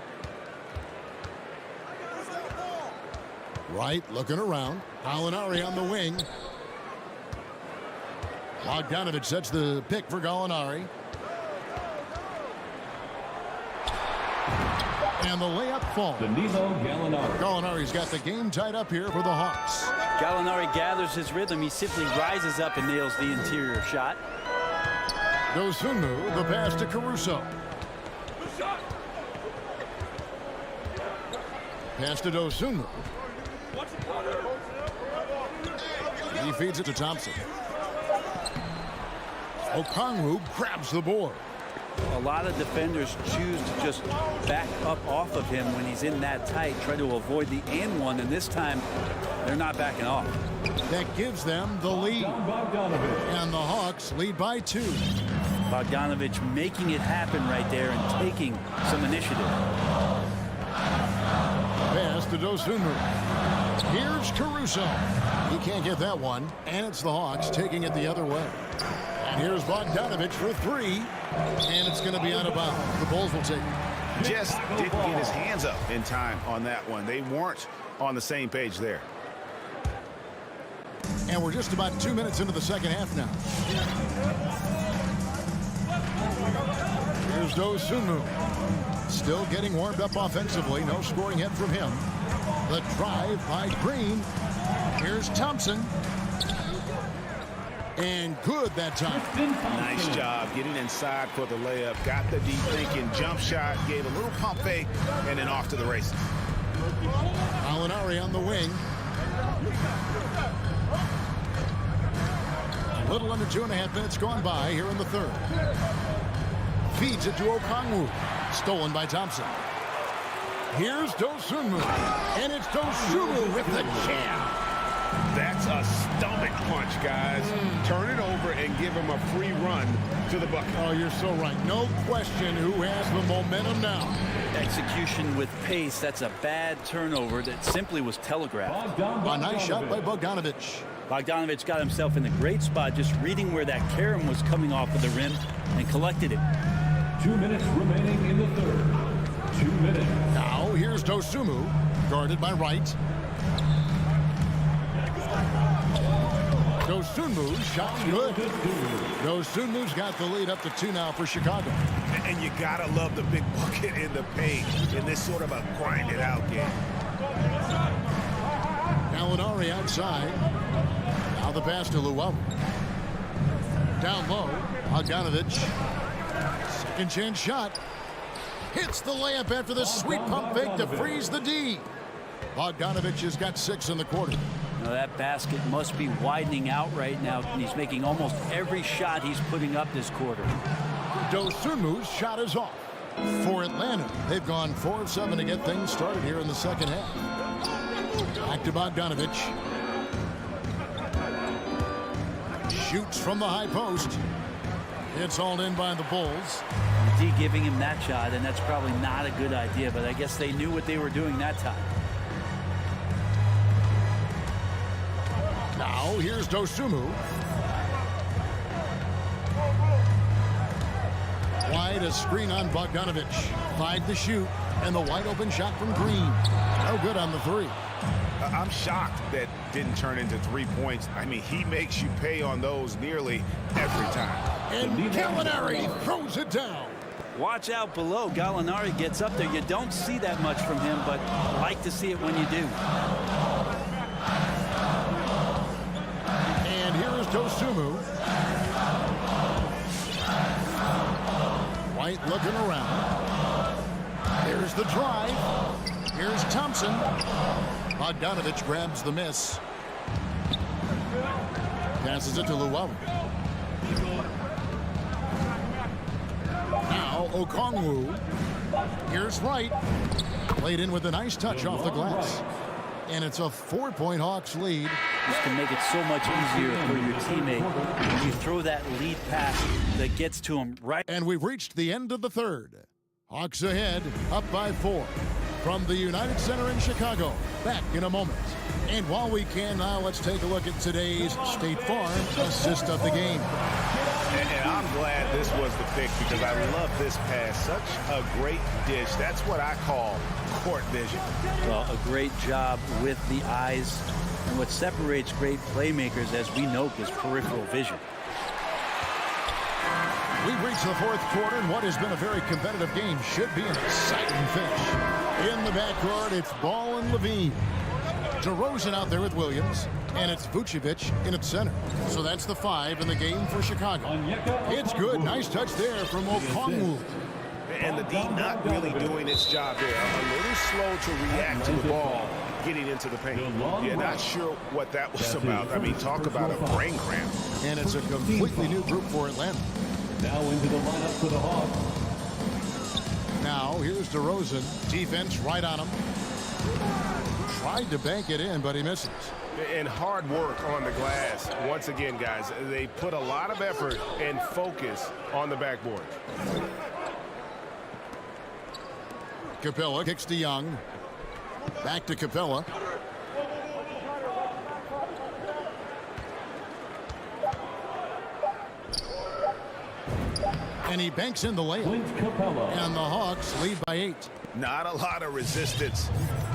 Right, looking around. Gallinari on the wing. Bogdanovich sets the pick for Gallinari. And the layup falls. Danilo Gallinari. Gallinari's got the game tied up here for the Hawks. Gallinari gathers his rhythm. He simply rises up and nails the interior shot. Dosunmu, the pass to Caruso. Pass to Dosunmu. He feeds it to Thompson. Okongwu grabs the board. A lot of defenders choose to just back up off of him when he's in that tight, try to avoid the and one, and this time they're not backing off. That gives them the lead. And the Hawks lead by 2. Bogdanovich making it happen right there and taking some initiative. Pass to Dosunmu. Here's Caruso. He can't get that one, and it's the Hawks taking it the other way. Here's Bogdanovich for three, and it's going to be out of bounds. The Bulls will take it. Just didn't get his hands up in time on that one. They weren't on the same page there. And we're just about 2 minutes into the second half now. Here's Dosunmu. Still getting warmed up offensively. No scoring hit from him. The drive by Green. Here's Thompson. And good that time. Nice job getting inside for the layup. Got the deep thinking jump shot. Gave a little pump fake. And then off to the races. Gallinari on the wing. A little under 2.5 minutes gone by here in the third. Feeds it to Okongwu. Stolen by Thompson. Here's Dosunmu. And it's Dosunmu with the jam. That's a stomach punch, guys. Turn it over and give him a free run to the bucket. Oh, you're so right. No question who has the momentum now. Execution with pace. That's a bad turnover that simply was telegraphed. A nice shot by Bogdanovich. Bogdanovich got himself in a great spot, just reading where that carom was coming off of the rim and collected it. 2 minutes remaining in the third. 2 minutes. Now here's Dosunmu, guarded by Wright. Dosunmu's shot's good. Dosunmu's got the lead up to 2 now for Chicago. And you gotta love the big bucket in the paint in this sort of a grind-it-out game. Gallinari outside. Now the pass to Luau. Down low, Bogdanovich. Second chance shot. Hits the layup after the sweet pump fake to freeze the D. Bogdanovich has got 6 in the quarter. Now that basket must be widening out right now. He's making almost every shot he's putting up this quarter. Dosunmu's shot is off. For Atlanta, they've gone 4 of 7 to get things started here in the second half. Back to Bogdanovich. Shoots from the high post. It's hauled in by the Bulls. D giving him that shot, and that's probably not a good idea, but I guess they knew what they were doing that time. Now, here's Dosunmu. Wide, a screen on Bogdanovich. 5 to shoot, and the wide open shot from Green. No good on the 3. I'm shocked that didn't turn into 3 points. I mean, he makes you pay on those nearly every time. And Gallinari throws it down. Watch out below. Gallinari gets up there. You don't see that much from him, but I like to see it when you do. And here is Dosunmu. White looking around. Here's the drive. Here's Thompson. Bogdanovich grabs the miss. Passes it to Luau. Now Okongwu. Here's Wright. Played in with a nice touch off the glass. And it's a 4-point Hawks lead. Just to make it so much easier for your teammate when you throw that lead pass that gets to him right. And we've reached the end of the third. Hawks ahead, up by 4. From the United Center in Chicago. Back in a moment. And while we can now, let's take a look at today's State Farm assist of the game. And I'm glad this was the pick because I love this pass. Such a great dish. That's what I call court vision. Well, a great job with the eyes. And what separates great playmakers, as we know, is peripheral vision. We've reached the fourth quarter, and what has been a very competitive game should be an exciting finish. In the backcourt, it's Ball and Levine. DeRozan out there with Williams, and it's Vucevic in its center. So that's the 5 in the game for Chicago. It's good. Nice touch there from Okongwu. And the D not really doing its job there. A little slow to react to the ball getting into the paint. Yeah, not sure what that was about. I mean, talk about a brain cramp. And it's a completely new group for Atlanta. Now into the lineup for the Hawks. Now, here's DeRozan. Defense right on him. Tried to bank it in, but he misses. And hard work on the glass. Once again, guys, they put a lot of effort and focus on the backboard. Capella kicks to Young. Back to Capella. And he banks in the layup. And the Hawks lead by 8. Not a lot of resistance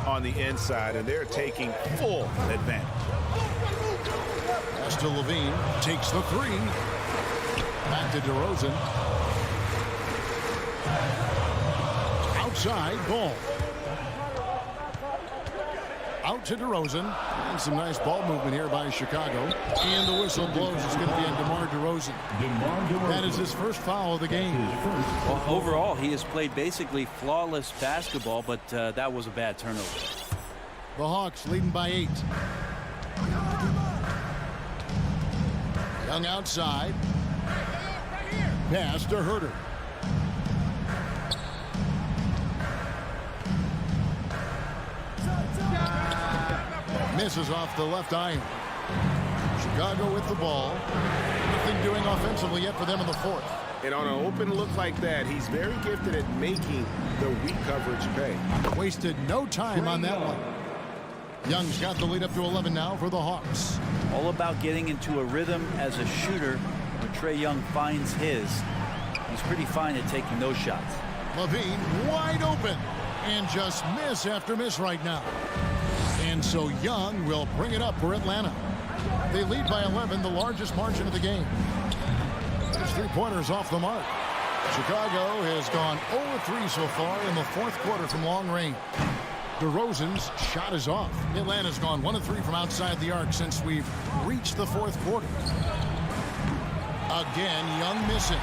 on the inside, and they're taking full advantage. Pass to Levine. Takes the 3. Back to DeRozan. Outside, ball. Out to DeRozan. And some nice ball movement here by Chicago. And the whistle blows. It's going to be on DeMar DeRozan. That is his first foul of the game. Well, overall, he has played basically flawless basketball, but that was a bad turnover. The Hawks leading by 8. Young outside. Pass to Herter. Misses off the left iron. Chicago with the ball. Nothing doing offensively yet for them in the fourth. And on an open look like that, he's very gifted at making the weak coverage pay. Wasted no time on that one. Young's got the lead up to 11 now for the Hawks. All about getting into a rhythm as a shooter. When Trae Young finds his, he's pretty fine at taking those shots. Levine wide open and just miss after miss right now. And so Young will bring it up for Atlanta. They lead by 11, the largest margin of the game. There's 3-pointers off the mark. Chicago has gone 0-3 so far in the fourth quarter from long range. DeRozan's shot is off. Atlanta's gone 1-3 from outside the arc since we've reached the fourth quarter. Again, Young missing.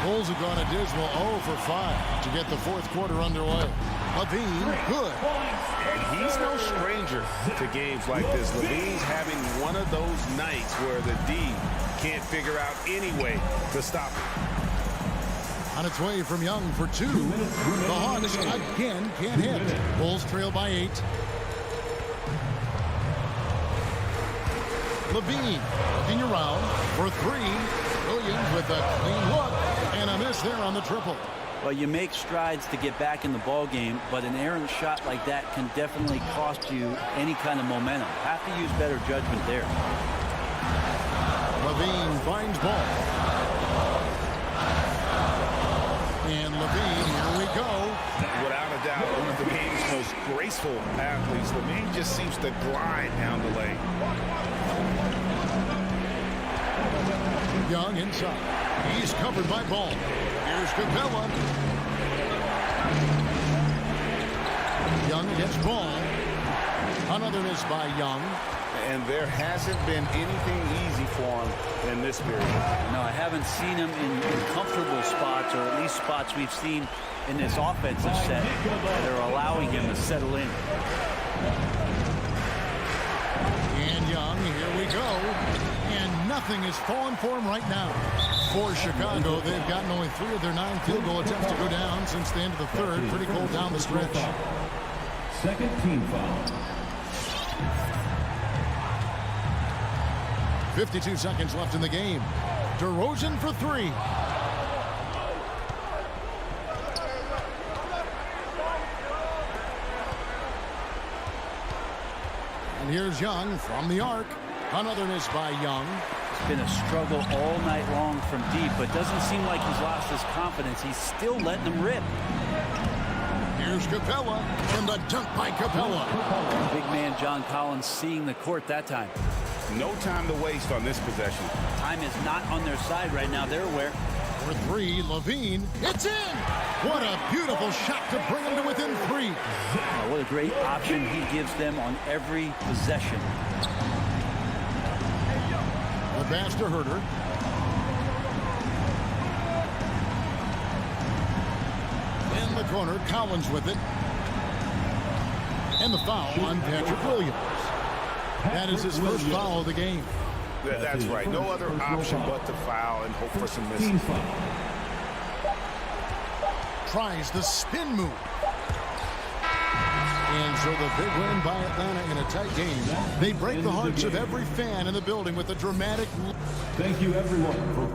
Bulls have gone a dismal 0 for 5 to get the fourth quarter underway. Levine, good. And he's no stranger to games like this. Levine's having one of those nights where the D can't figure out any way to stop it. On its way from Young for 2. The Hawks again can't hit. Bulls trail by 8. Levine looking around for 3. Williams with a clean look and a miss there on the triple. Well, you make strides to get back in the ball game, but an errant shot like that can definitely cost you any kind of momentum. Have to use better judgment there. Levine finds ball. And Levine, here we go. Without a doubt, one of the game's most graceful athletes. Levine just seems to glide down the lane. Young inside. He's covered by Ball. Here's Capella. Young against Ball. Another miss by Young. And there hasn't been anything easy for him in this period. No, I haven't seen him in comfortable spots, or at least spots we've seen in this offensive set that are allowing him to settle in. And Young, here we go. And nothing is falling for him right now. For Chicago, they've gotten only 3 of their 9 field goal attempts to go down since the end of the third. Pretty cold down the stretch. Second team foul. 52 seconds left in the game. DeRozan for 3. And here's Young from the arc. Another miss by Young. It's been a struggle all night long from deep, but doesn't seem like he's lost his confidence. He's still letting them rip. Here's Capella, and the dunk by Capella. Big man John Collins seeing the court that time. No time to waste on this possession. Time is not on their side right now. They're aware. For 3, Levine. It's in! What a beautiful shot to bring them to within 3. What a great option he gives them on every possession. The pass to Herter. In the corner, Collins with it. And the foul on Patrick Williams. That is his first foul of the game. That's right. No other option but to foul and hope for some misses. Tries the spin move. And so the big win by Atlanta in a tight game. They break the hearts of every fan in the building with a dramatic... Thank you, everyone, for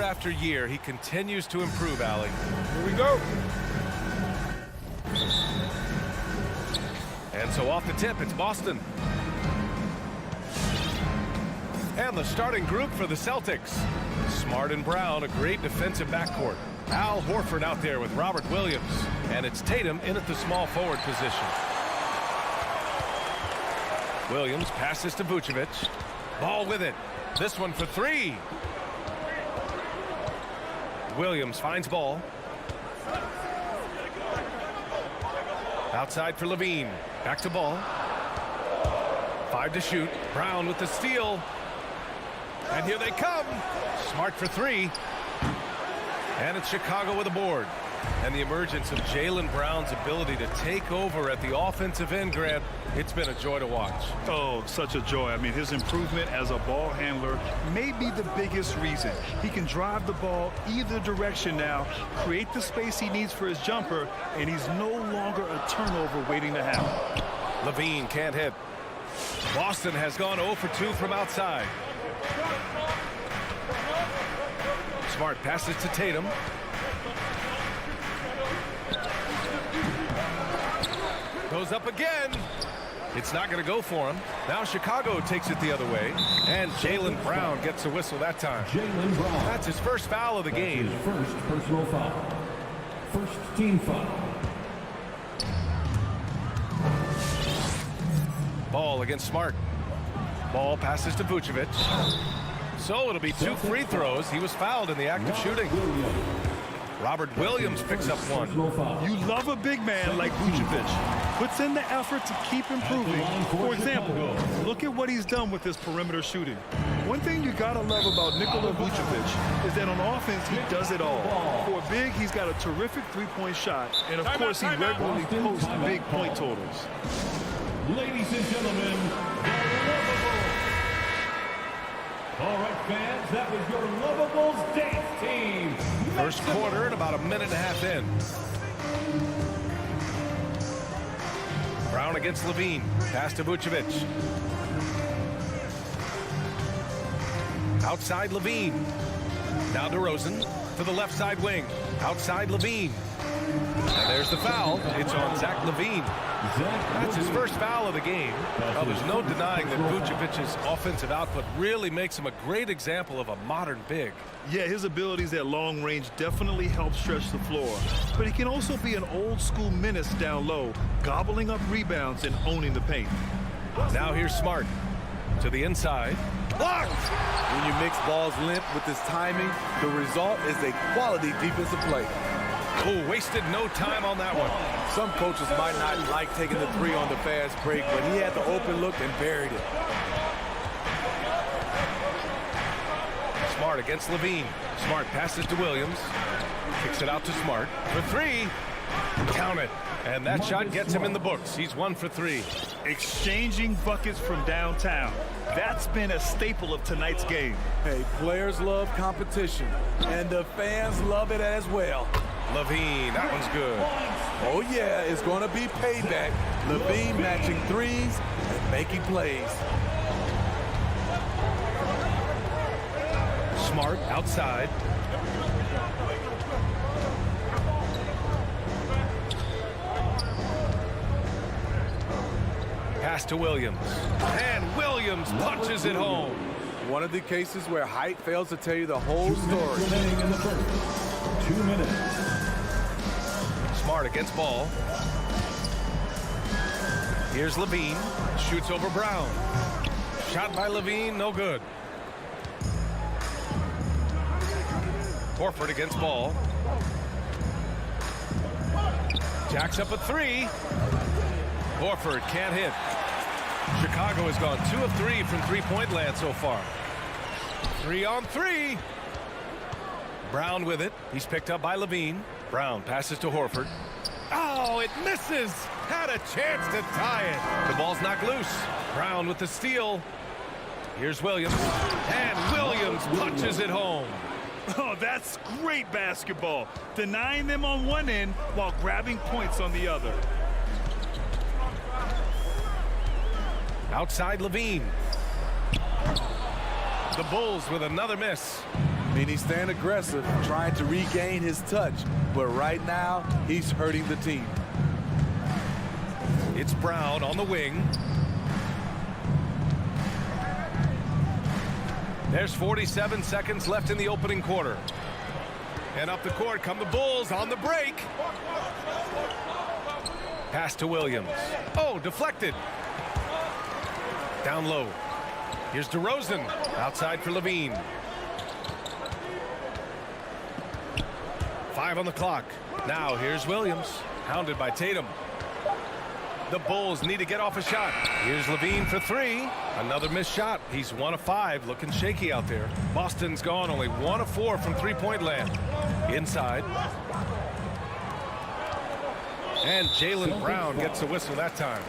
after year, he continues to improve, Allie. Here we go. And so off the tip, it's Boston. And the starting group for the Celtics. Smart and Brown, a great defensive backcourt. Al Horford out there with Robert Williams. And it's Tatum in at the small forward position. Williams passes to Vucevic. Ball with it. This one for three. Williams finds Ball. Outside for Levine. Back to Ball. 5 to shoot. Brown with the steal. And here they come. Smart for three. And it's Chicago with a board. And the emergence of Jaylen Brown's ability to take over at the offensive end, Grant, it's been a joy to watch. Oh, such a joy. I mean, his improvement as a ball handler may be the biggest reason. He can drive the ball either direction now, create the space he needs for his jumper, and he's no longer a turnover waiting to happen. Levine can't hit. Boston has gone 0 for 2 from outside. Smart passes to Tatum. Goes up again. It's not going to go for him. Now Chicago takes it the other way. And Jaylen Brown gets a whistle that time. Jaylen Brown. That's his first foul of the game. His first personal foul. First team foul. Ball against Smart. Ball passes to Vucevic. So it'll be 2 free throws. He was fouled in the act of shooting. Robert Williams picks up one. You love a big man like Vucevic. Puts in the effort to keep improving. For example, look at what he's done with his perimeter shooting. One thing you gotta love about Nikola Vucevic is that on offense, he does it all. For a big, he's got a terrific three-point shot. And of course, he regularly posts big point totals. Ladies and gentlemen, the Lovables. All right, fans, that was your Lovables dance team. First quarter and about a minute and a half in. Brown against Levine. Pass to Vucevic. Outside Levine. Now DeRozan for the left side wing. Outside Levine. And there's the foul. It's on Zach Levine. That's his first foul of the game. Well, there's no denying that Vucevic's offensive output really makes him a great example of a modern big. Yeah, his abilities at long range definitely help stretch the floor. But he can also be an old school menace down low, gobbling up rebounds and owning the paint. Now here's Smart to the inside. Blocked! When you mix balls limp with his timing, the result is a quality defensive play. Oh, wasted no time on that one. Some coaches might not like taking the three on the fast break, but he had the open look and buried it. Smart against Levine. Smart passes to Williams. Kicks it out to Smart for three. Count it. And that shot gets him in the books. He's 1 for 3. Exchanging buckets from downtown. That's been a staple of tonight's game. Hey, players love competition, and the fans love it as well. Levine, that one's good. Oh, yeah, it's going to be payback. Levine matching threes and making plays. Smart outside. Pass to Williams. And Williams punches it home. One of the cases where height fails to tell you the whole story. In the first. 2 minutes. Smart against Ball. Here's Levine. Shoots over Brown. Shot by Levine, no good. Horford against Ball. Jacks up a 3. Horford can't hit. Chicago has gone 2 of 3 from three-point land so far. 3 on 3. Brown with it. He's picked up by Levine. Brown passes to Horford. Oh, it misses. Had a chance to tie it. The ball's knocked loose. Brown with the steal. Here's Williams. And Williams punches it home. Oh, that's great basketball. Denying them on one end while grabbing points on the other. Outside Levine. The Bulls with another miss. I mean, he's staying aggressive, trying to regain his touch. But right now, he's hurting the team. It's Brown on the wing. There's 47 seconds left in the opening quarter. And up the court come the Bulls on the break. Pass to Williams. Oh, deflected. Down low. Here's DeRozan. Outside for Levine. 5 on the clock. Now here's Williams. Hounded by Tatum. The Bulls need to get off a shot. Here's Levine for 3. Another missed shot. He's 1 of 5. Looking shaky out there. Boston's gone only 1 of 4 from three-point land. Inside. And Jaylen Brown gets a whistle that time.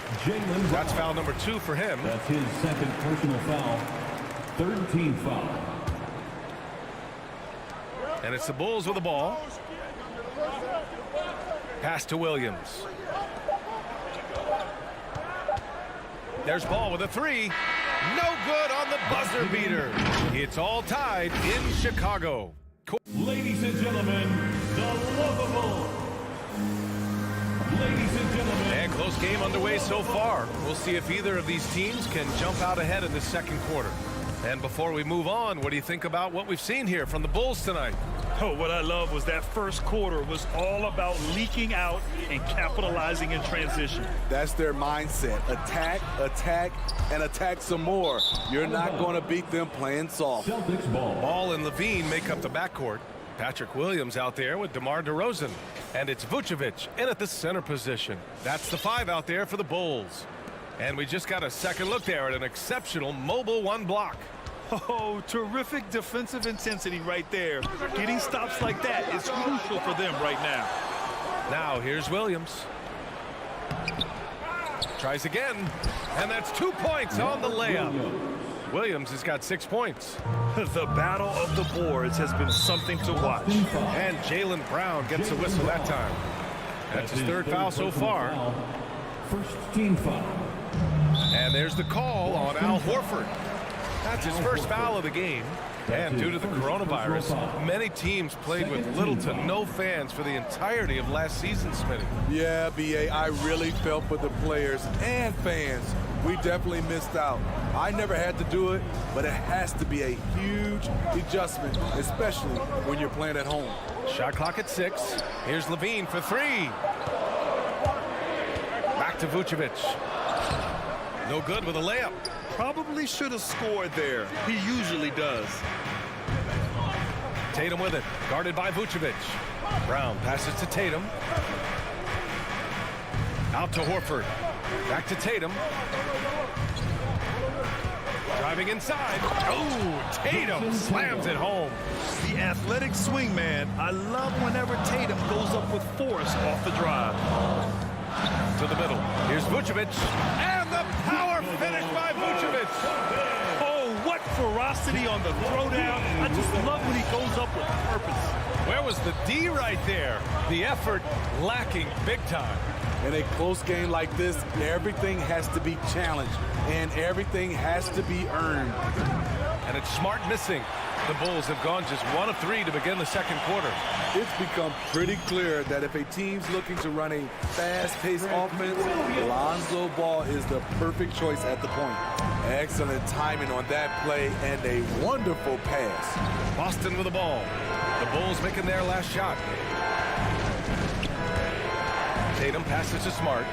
That's foul number 2 for him. That's his second personal foul. Third team foul. And it's the Bulls with the ball. Pass to Williams. There's Ball with a 3. No good on the buzzer beater. It's all tied in Chicago. Ladies and gentlemen, the lovable. Ladies and gentlemen. And close game underway so far. We'll see if either of these teams can jump out ahead in the second quarter. And before we move on, what do you think about what we've seen here from the Bulls tonight? Oh, what I love was that first quarter was all about leaking out and capitalizing in transition. That's their mindset. Attack, attack, and attack some more. You're not going to beat them playing soft. Celtics ball. Ball and Levine make up the backcourt. Patrick Williams out there with DeMar DeRozan. And it's Vucevic in at the center position. That's the 5 out there for the Bulls. And we just got a second look there at an exceptional mobile 1 block. Oh, terrific defensive intensity right there. Getting stops like that is crucial for them right now. Now here's Williams. Tries again. And that's 2 points on the layup. Williams has got 6 points. The battle of the boards has been something to watch. And Jaylen Brown gets a whistle that time. That's his third foul so far. First team foul. And there's the call on Al Horford. That's his first foul of the game. And due to the coronavirus, many teams played with little to no fans for the entirety of last season, Smitty. Yeah, B.A., I really felt for the players and fans. We definitely missed out. I never had to do it, but it has to be a huge adjustment, especially when you're playing at home. Shot clock at 6. Here's Levine for 3. Back to Vucevic. No good with a layup. Probably should have scored there. He usually does. Tatum with it. Guarded by Vucevic. Brown passes to Tatum. Out to Horford. Back to Tatum. Driving inside. Oh, Tatum slams it home. The athletic swingman. I love whenever Tatum goes up with force off the drive. To the middle. Here's Vucevic. And the power finish by Vucevic. Oh, what ferocity on the throwdown. I just love when he goes up with purpose. Where was the D right there? The effort lacking big time. In a close game like this, everything has to be challenged, and everything has to be earned. And it's Smart missing. The Bulls have gone just 1 of 3 to begin the second quarter. It's become pretty clear that if a team's looking to run a fast-paced offense, Lonzo Ball is the perfect choice at the point. Excellent timing on that play and a wonderful pass. Boston with the ball. The Bulls making their last shot. Tatum passes to Smart.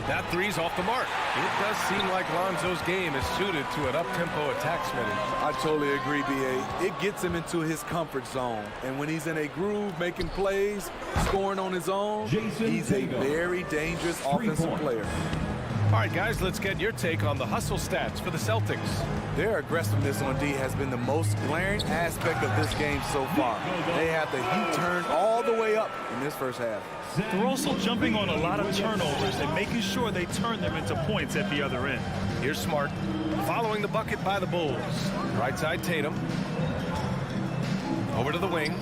That 3's off the mark. It does seem like Lonzo's game is suited to an up-tempo attack, Smitty. I totally agree, B.A. It gets him into his comfort zone. And when he's in a groove, making plays, scoring on his own, he's a very dangerous offensive player. All right, guys, let's get your take on the hustle stats for the Celtics. Their aggressiveness on D has been the most glaring aspect of this game so far. They have the heat turned all the way up in this first half. They're also jumping on a lot of turnovers and making sure they turn them into points at the other end. Here's Smart, following the bucket by the Bulls. Right side, Tatum. Over to the wing.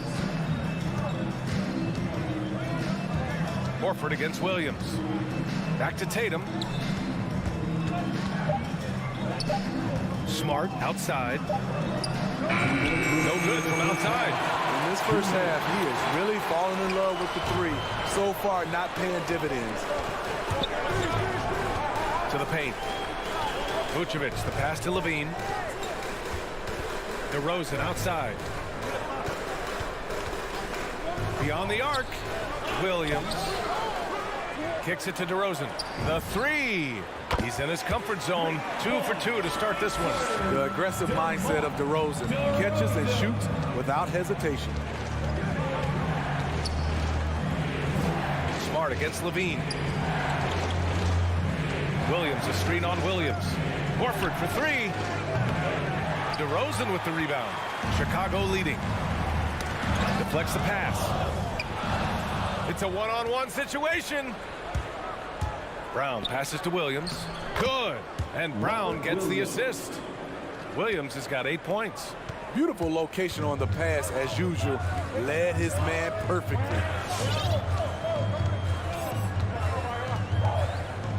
Horford against Williams. Back to Tatum. Smart outside. No good from outside. In this first half, he is really falling in love with the three. So far, not paying dividends. To the paint. Vucevic, the pass to Levine. DeRozan outside. Beyond the arc. Williams. Kicks it to DeRozan. The three. He's in his comfort zone. 2 for 2 to start this one. The aggressive mindset of DeRozan. Catches and shoots without hesitation. Smart against Levine. Williams, a screen on Williams. Horford for three. DeRozan with the rebound. Chicago leading. Deflects the pass. It's a one-on-one situation. Brown passes to Williams. Good. And Brown gets the assist. Williams has got 8 points. Beautiful location on the pass as usual. Led his man perfectly.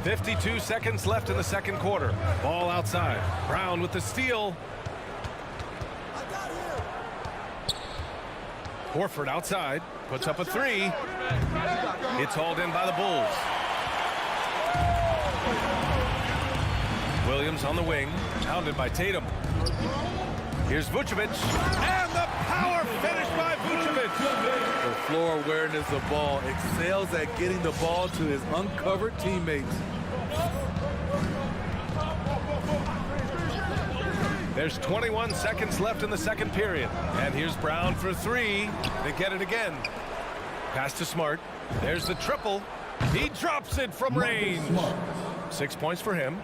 52 seconds left in the second quarter. Ball outside. Brown with the steal. Horford outside. Puts up a three. It's hauled in by the Bulls. Williams on the wing. Pounded by Tatum. Here's Vucevic. And the power finish by Vucevic. The floor awareness of ball. Excels at getting the ball to his uncovered teammates. There's 21 seconds left in the second period. And here's Brown for three. They get it again. Pass to Smart. There's the triple. He drops it from range. 6 points for him.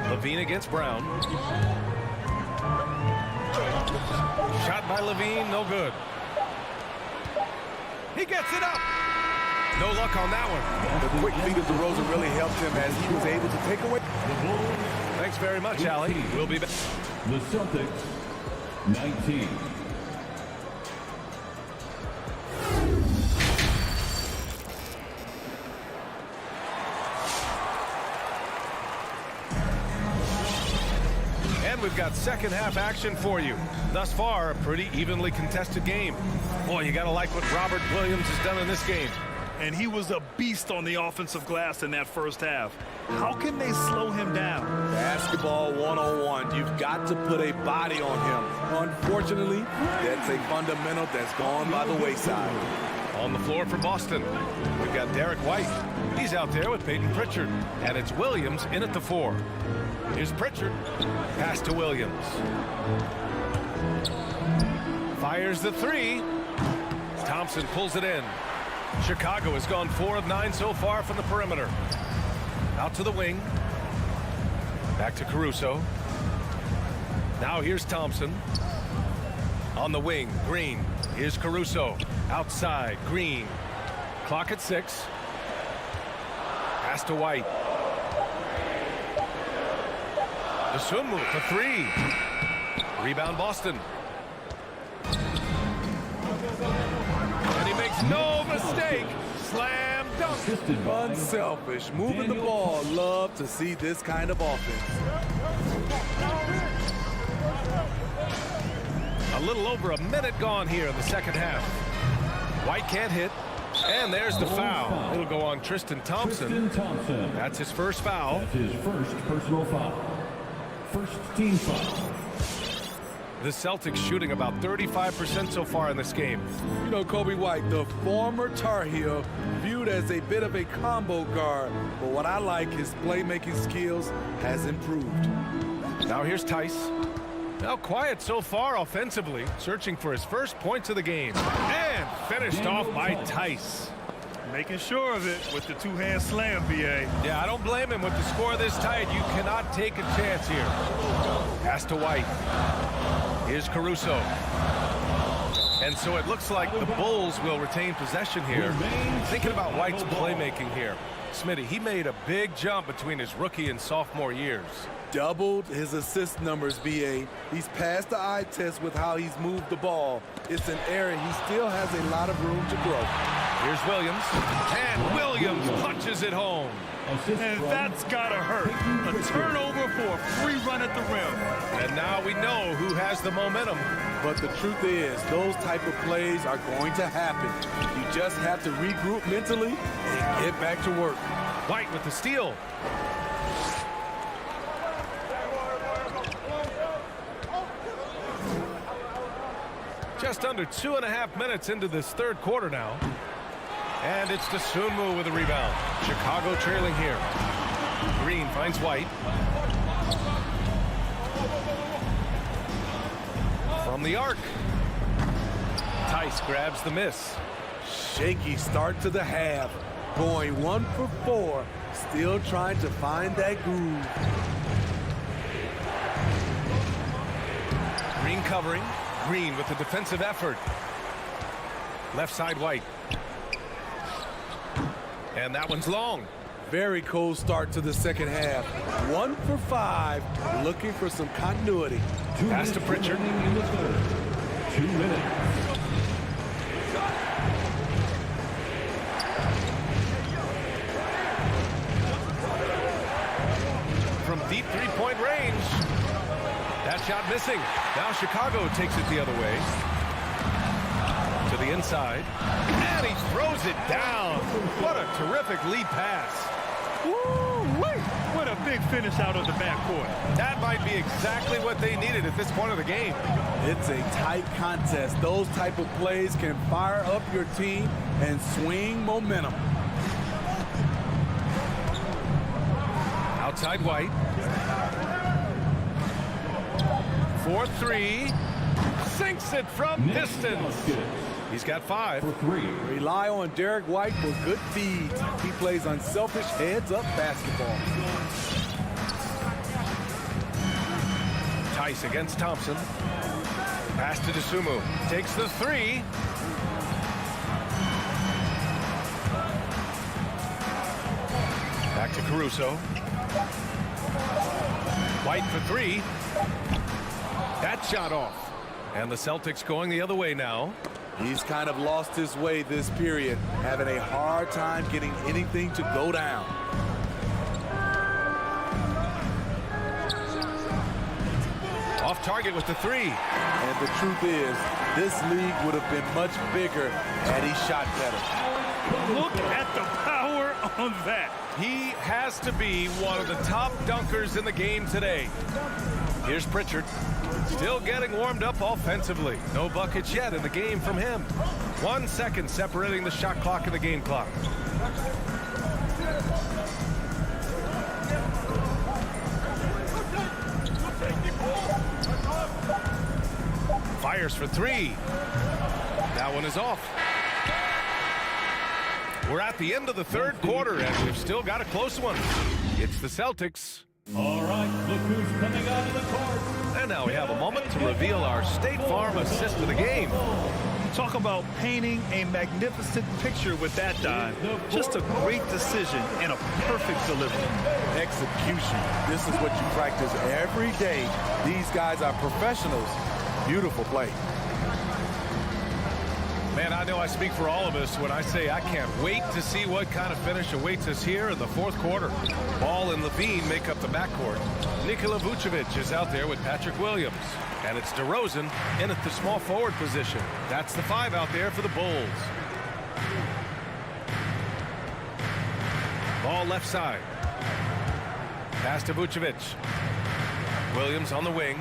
Levine against Brown. Shot by Levine, no good. He gets it up. No luck on that one. The quick feet of DeRozan really helped him as he was able to take away. Thanks very much, Allie. We'll be back. The Celtics, 19. And we've got second half action for you. Thus far, a pretty evenly contested game. Boy, you got to like what Robert Williams has done in this game. And he was a beast on the offensive glass in that first half. How can they slow him down? Basketball 101. You've got to put a body on him. Unfortunately, that's a fundamental that's gone by the wayside. On the floor for Boston, we've got Derek White. He's out there with Peyton Pritchard. And it's Williams in at the 4. Here's Pritchard. Pass to Williams. Fires the 3. Thompson pulls it in. Chicago has gone 4 of 9 so far from the perimeter. Out to the wing. Back to Caruso. Now here's Thompson. On the wing, Green. Here's Caruso. Outside, Green. Clock at 6. Pass to White. Dosunmu for 3. Rebound Boston. And he makes no mistake. Slam dunk. Unselfish. Moving the ball. Love to see this kind of offense. A little over a minute gone here in the second half. White can't hit. And there's the foul. It'll go on Tristan Thompson. That's his first foul. That's his first personal foul. First team foul. The Celtics shooting about 35% so far in this game. You know, Kobe White, the former Tar Heel, viewed as a bit of a combo guard. But what I like, his playmaking skills has improved. Now here's Tice. Now quiet so far offensively, searching for his first points of the game. And finished off by Tice. Making sure of it with the two-hand slam, BA. Yeah, I don't blame him with the score this tight. You cannot take a chance here. Pass to White. Here's Caruso. And so it looks like the Bulls will retain possession here. Thinking about White's playmaking here. Smitty, he made a big jump between his rookie and sophomore years. Doubled his assist numbers, BA. He's passed the eye test with how he's moved the ball. It's an area he still has a lot of room to grow. Here's Williams. And Williams punches it home. And that's got to hurt. A turnover for a free run at the rim. And now we know who has the momentum. But the truth is, those type of plays are going to happen. You just have to regroup mentally and get back to work. White with the steal. Just under 2.5 minutes into this third quarter now. And it's Dosunmu with a rebound. Chicago trailing here. Green finds White. From the arc. Tice grabs the miss. Shaky start to the half. Going 1 for 4. Still trying to find that groove. Green covering. Green with the defensive effort. Left side White. And that one's long. Very cold start to the second half. 1 for 5. Looking for some continuity. Pass to Pritchard. In the third. 2 minutes. From deep three-point range. That shot missing. Now Chicago takes it the other way. To the inside. And he throws it down. What a terrific lead pass. Woo-wee! What a big finish out of the backcourt. That might be exactly what they needed at this point of the game. It's a tight contest. Those type of plays can fire up your team and swing momentum. Outside White. 4-3. Sinks it from distance. He's got 5. For 3. Rely on Derek White for good feeds. He plays unselfish heads-up basketball. Tice against Thompson. Pass to Dosunmu. Takes the 3. Back to Caruso. White for 3. That shot off. And the Celtics going the other way now. He's kind of lost his way this period, having a hard time getting anything to go down. Off target with the 3. And the truth is, this league would have been much bigger had he shot better. Look at the power on that. He has to be one of the top dunkers in the game today. Here's Pritchard. Still getting warmed up offensively. No buckets yet in the game from him. 1 second separating the shot clock and the game clock. Fires for 3. That one is off. We're at the end of the third quarter, and we've still got a close one. It's the Celtics. All right, look who's coming onto the court. And now we have a moment to reveal our State Farm assist of the game. Talk about painting a magnificent picture with that dive. Just a great decision and a perfect delivery. Execution. This is what you practice every day. These guys are professionals. Beautiful play. Man, I know I speak for all of us when I say I can't wait to see what kind of finish awaits us here in the fourth quarter. Ball and Levine make up the backcourt. Nikola Vucevic is out there with Patrick Williams. And it's DeRozan in at the small forward position. That's the 5 out there for the Bulls. Ball left side. Pass to Vucevic. Williams on the wing.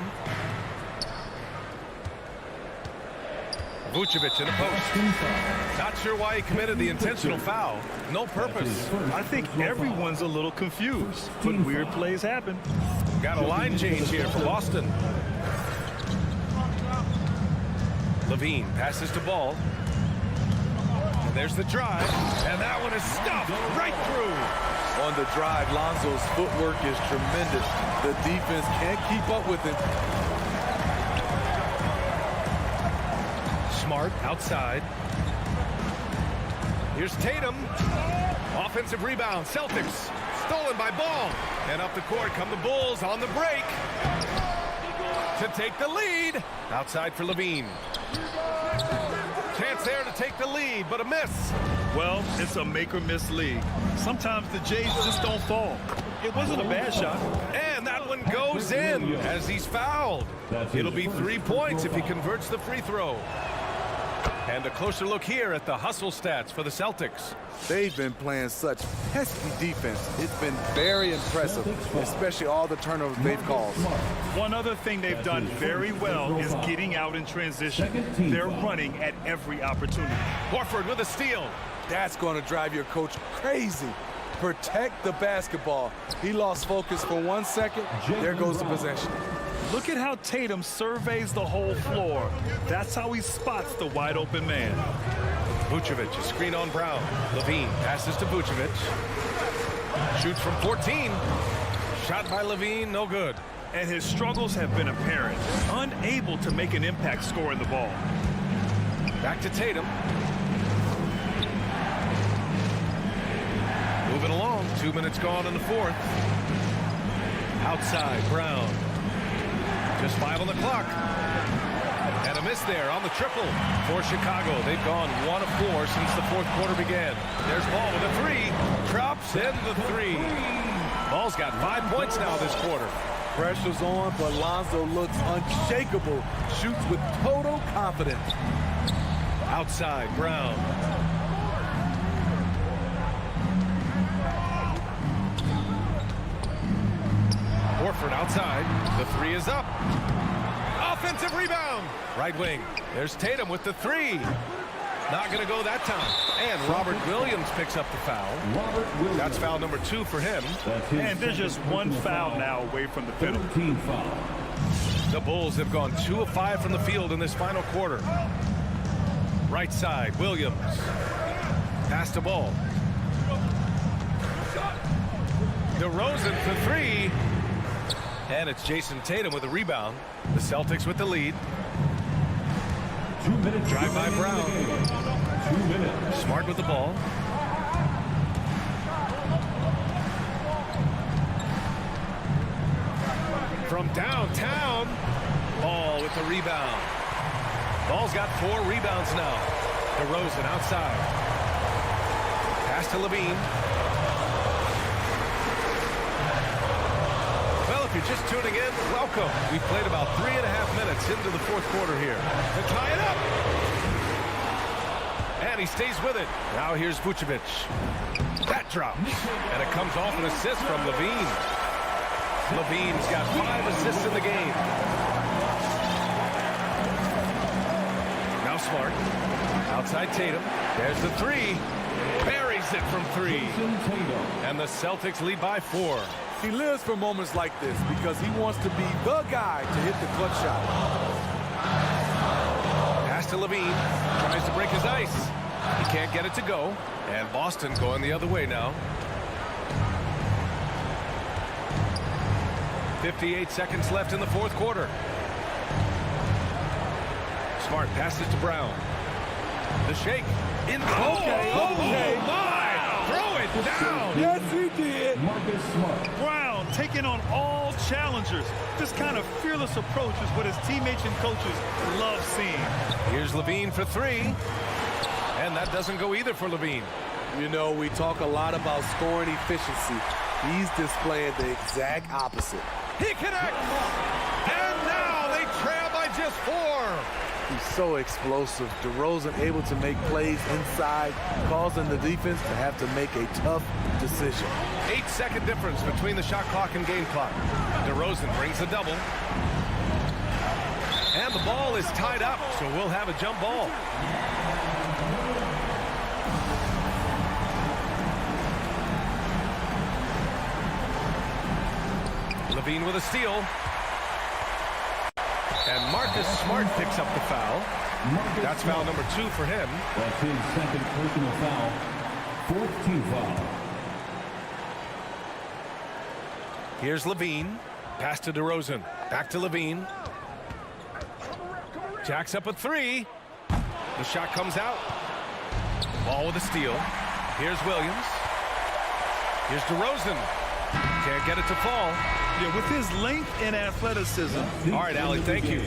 Vucevic in the post. Not sure why he committed the intentional foul. No purpose. I think everyone's a little confused, but weird plays happen. Got a line change here for Boston. Levine passes to Ball. And there's the drive. And that one is stuffed right through. On the drive, Lonzo's footwork is tremendous. The defense can't keep up with him. Smart outside. Here's Tatum. Offensive rebound. Celtics. Stolen by Ball. And up the court come the Bulls on the break. To take the lead. Outside for Levine. Chance there to take the lead, but a miss. Well, it's a make-or-miss league. Sometimes the Jays just don't fall. It wasn't a bad shot. And that one goes in as he's fouled. It'll be 3 points if he converts the free throw. And a closer look here at the hustle stats for the Celtics. They've been playing such pesky defense. It's been very impressive, especially all the turnovers they've caused. One other thing they've done very well is getting out in transition. They're running at every opportunity. Horford with a steal. That's going to drive your coach crazy. Protect the basketball. He lost focus for 1 second. There goes the possession. Look at how Tatum surveys the whole floor. That's how he spots the wide open man. Vucevic, a screen on Brown. Levine passes to Vucevic. Shoots from 14. Shot by Levine, no good. And his struggles have been apparent. Unable to make an impact scoring the ball. Back to Tatum. Moving along, 2 minutes gone in the fourth. Outside, Brown. Just 5 on the clock. And a miss there on the triple for Chicago. They've gone 1 of 4 since the fourth quarter began. There's Ball with a 3. Drops in the 3. Ball's got 5 points now this quarter. Pressure's on, but Lonzo looks unshakable. Shoots with total confidence. Outside, Brown. Horford outside. The 3 is up. Offensive rebound. Right wing. There's Tatum with the 3. Not going to go that time. And Robert Williams picks up the foul. That's foul number 2 for him. And there's just 1 foul now away from the penalty. The Bulls have gone 2 of 5 from the field in this final quarter. Right side, Williams. Pass to Ball. DeRozan for 3. And it's Jason Tatum with a rebound. The Celtics with the lead. 2 minutes. Drive by Brown. 2 minutes. Smart with the ball. From downtown. Ball with the rebound. Ball's got 4 rebounds now. DeRozan outside. Pass to Levine. Well, if you're just tuning in, welcome. We've played about 3.5 minutes into the fourth quarter here. To tie it up. And he stays with it. Now here's Vucevic. That drops. And it comes off an assist from Levine. Levine's got 5 assists in the game. Now Smart. Outside Tatum. There's the 3. Buries it from 3. And the Celtics lead by 4. He lives for moments like this because he wants to be the guy to hit the clutch shot. Pass to Levine. Tries to break his ice. He can't get it to go. And Boston going the other way now. 58 seconds left in the fourth quarter. Smart passes to Brown. The shake. In. Okay. Oh my! Throw it down! Yes, he did. Marcus Smart. Brown taking on all challengers. This kind of fearless approach is what his teammates and coaches love seeing. Here's Levine for 3. And that doesn't go either for Levine. You know, we talk a lot about scoring efficiency. He's displaying the exact opposite. He connects! And now they trail by just 4. He's so explosive. DeRozan able to make plays inside, causing the defense to have to make a tough decision. 8-second difference between the shot clock and game clock. DeRozan brings a double. And the ball is tied up, so we'll have a jump ball. Levine with a steal. And Marcus Smart picks up the foul. That's foul number 2 for him. That's his second personal foul. 4th team foul. Here's Levine. Pass to DeRozan. Back to Levine. Jacks up a 3. The shot comes out. Ball with a steal. Here's Williams. Here's DeRozan. Can't get it to fall. Yeah, with his length and athleticism. All right, Allie, thank you.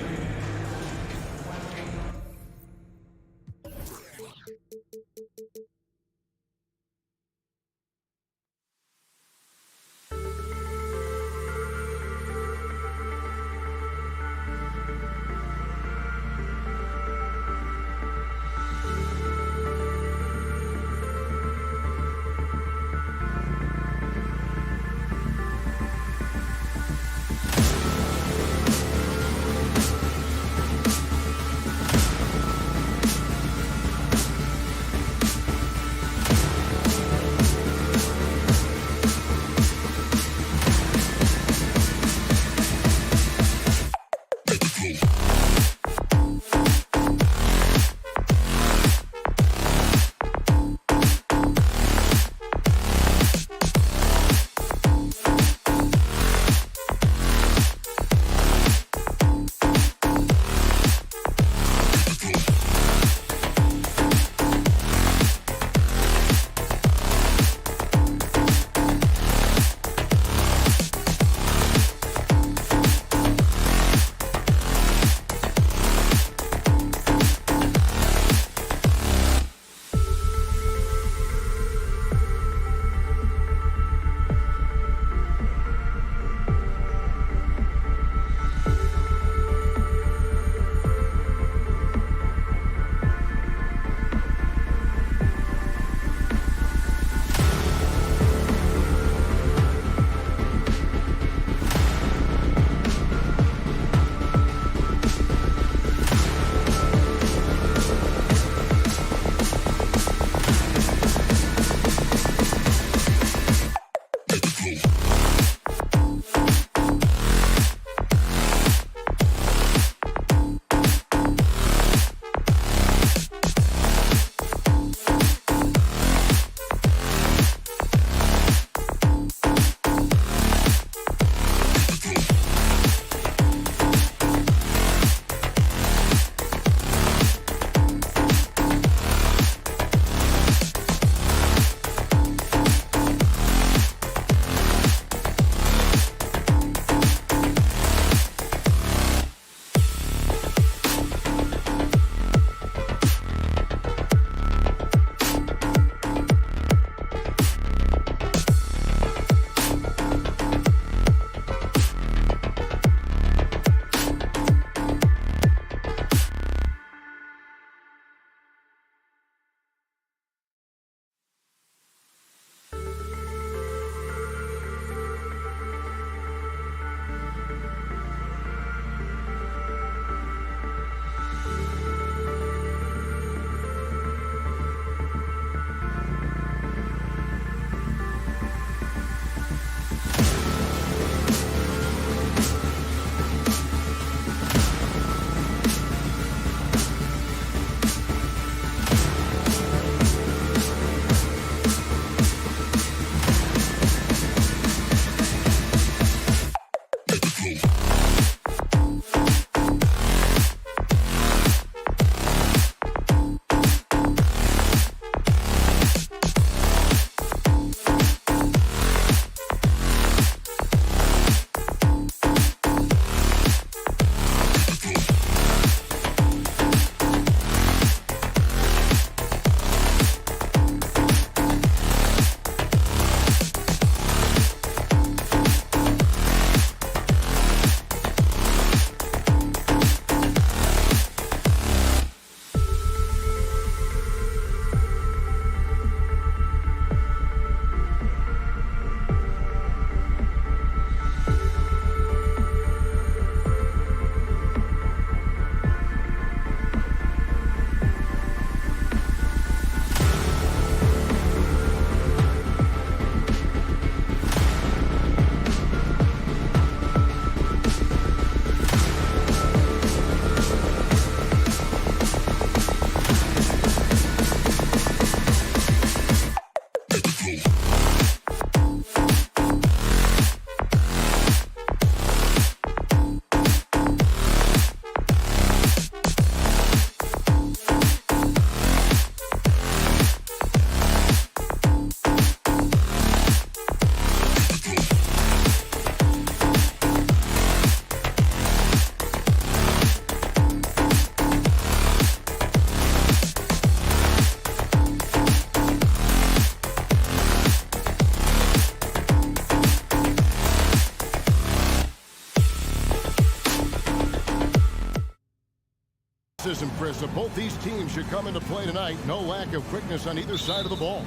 athleticism, Chris, of both these teams should come into play tonight. No lack of quickness on either side of the ball.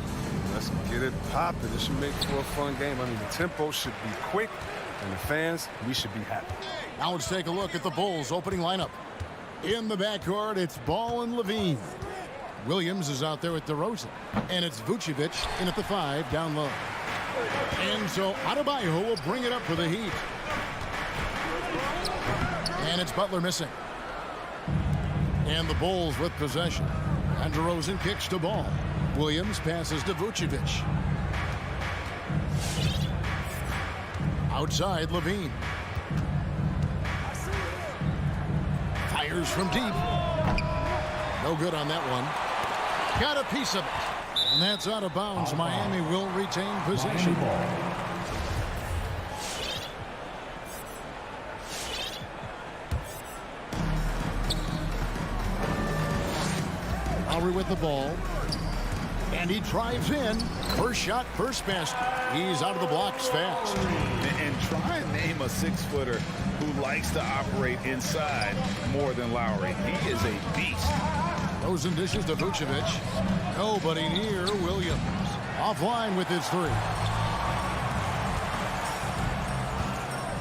Let's get it popping. This should make for a fun game. I mean, the tempo should be quick, and the fans, we should be happy. Now let's take a look at the Bulls' opening lineup. In the backcourt, it's Ball and Levine. Williams is out there with DeRozan. And it's Vucevic in at the 5 down low. And so Adebayo will bring it up for the Heat. And it's Butler missing. And the Bulls with possession. And DeRozan kicks to Ball. Williams passes to Vucevic. Outside, Levine. Fires from deep. No good on that one. Got a piece of it. And that's out of bounds. Miami will retain possession. Lowry with the ball. And he drives in. First shot, first basket. He's out of the blocks fast. And try and name a 6-footer who likes to operate inside more than Lowry. He is a beast. Rosen dishes to Vucevic. Nobody near Williams. Offline with his 3.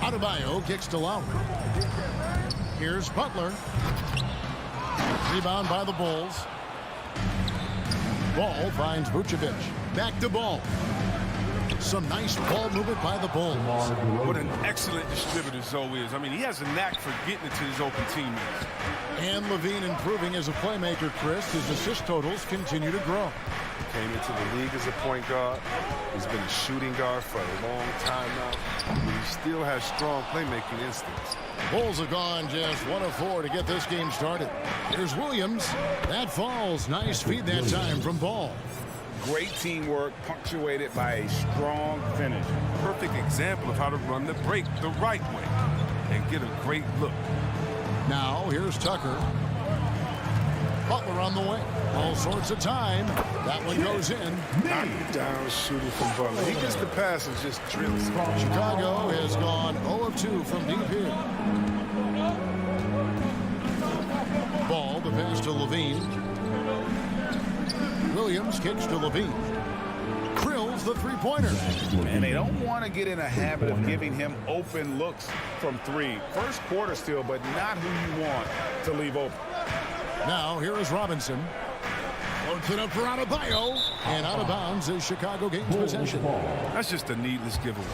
Adebayo kicks to Lowry. Here's Butler. Rebound by the Bulls. Ball finds Vucevic. Back to Ball. Some nice ball movement by the Bulls. What an excellent distributor Zoe is. I mean, he has a knack for getting it to his open teammates. And Levine improving as a playmaker, Chris. His assist totals continue to grow. Came into the league as a point guard. He's been a shooting guard for a long time now. He still has strong playmaking instincts. Bulls have gone just 1 of 4 to get this game started. Here's Williams. That falls. Nice feed that time from Ball. Great teamwork punctuated by a strong finish. Perfect example of how to run the break the right way and get a great look. Now here's Tucker. Butler on the way. All sorts of time. That one goes in. Knocked down shooting from Butler. He gets the pass and just drills it. Chicago has gone 0 of 2 from deep here. Ball, the pass to Levine. Williams kicks to Levine. Krills the 3-pointer. And they don't want to get in a habit of giving him open looks from 3. First quarter still, but not who you want to leave open. Now here is Robinson. Loads it up for Adebayo. And out of bounds as Chicago gains possession. That's just a needless giveaway.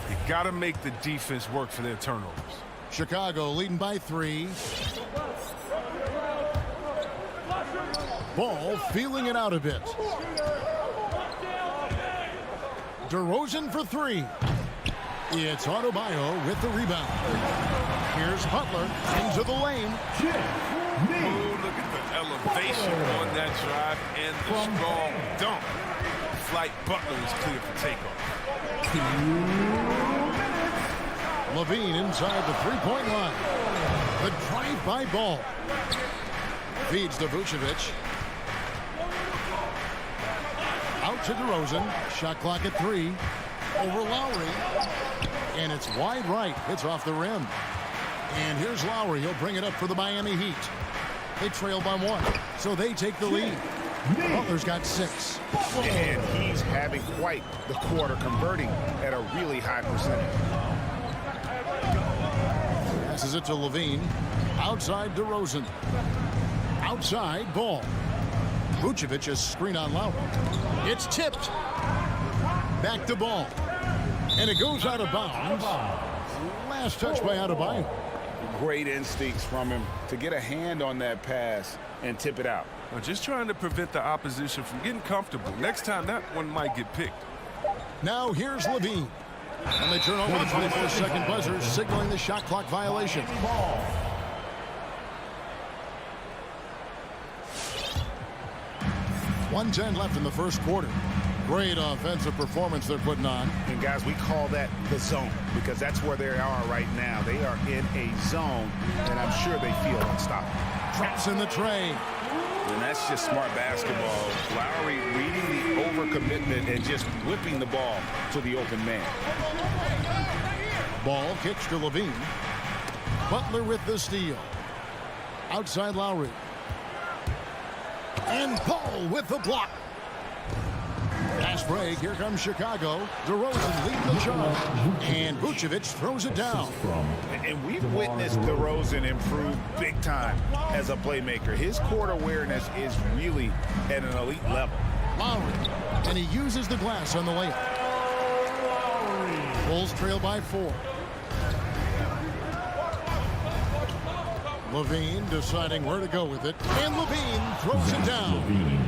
You got to make the defense work for their turnovers. Chicago leading by 3. Ball feeling it out a bit. DeRozan for 3. It's Adebayo with the rebound. Here's Butler into the lane. Oh, look at the elevation on that drive and the strong dunk. Flight Butler is clear for takeoff. Levine inside the 3-point line. The drive by Ball. Feeds to Vucevic. Out to DeRozan. Shot clock at 3. Over Lowry. And it's wide right. It's off the rim. And here's Lowry. He'll bring it up for the Miami Heat. They trail by 1, so they take the lead. Butler's got 6. And he's having quite the quarter, converting at a really high percentage. Passes it to Levine. Outside DeRozan. Outside Ball. Vucevic is screen on Lowry. It's tipped. Back to Ball. And it goes out of bounds. Last touch by Adebayo. Great instincts from him to get a hand on that pass and tip it out. Just trying to prevent the opposition from getting comfortable. Next time, that one might get picked. Now here's Levine. And they turn over the 24-second buzzer, signaling the shot clock violation. 1:10 left in the first quarter. Great offensive performance they're putting on. And guys, we call that the zone because that's where they are right now. They are in a zone, and I'm sure they feel unstoppable. Traps in the tray. And that's just smart basketball. Lowry reading the overcommitment and just whipping the ball to the open man. Ball kicks to Levine. Butler with the steal. Outside Lowry. And Ball with the block. Fast break. Here comes Chicago. DeRozan leading the charge. And Vucevic throws it down. And we've witnessed DeRozan improve big time as a playmaker. His court awareness is really at an elite level. Lowry. And he uses the glass on the layup. Bulls trail by 4. Levine deciding where to go with it. And Levine throws it down.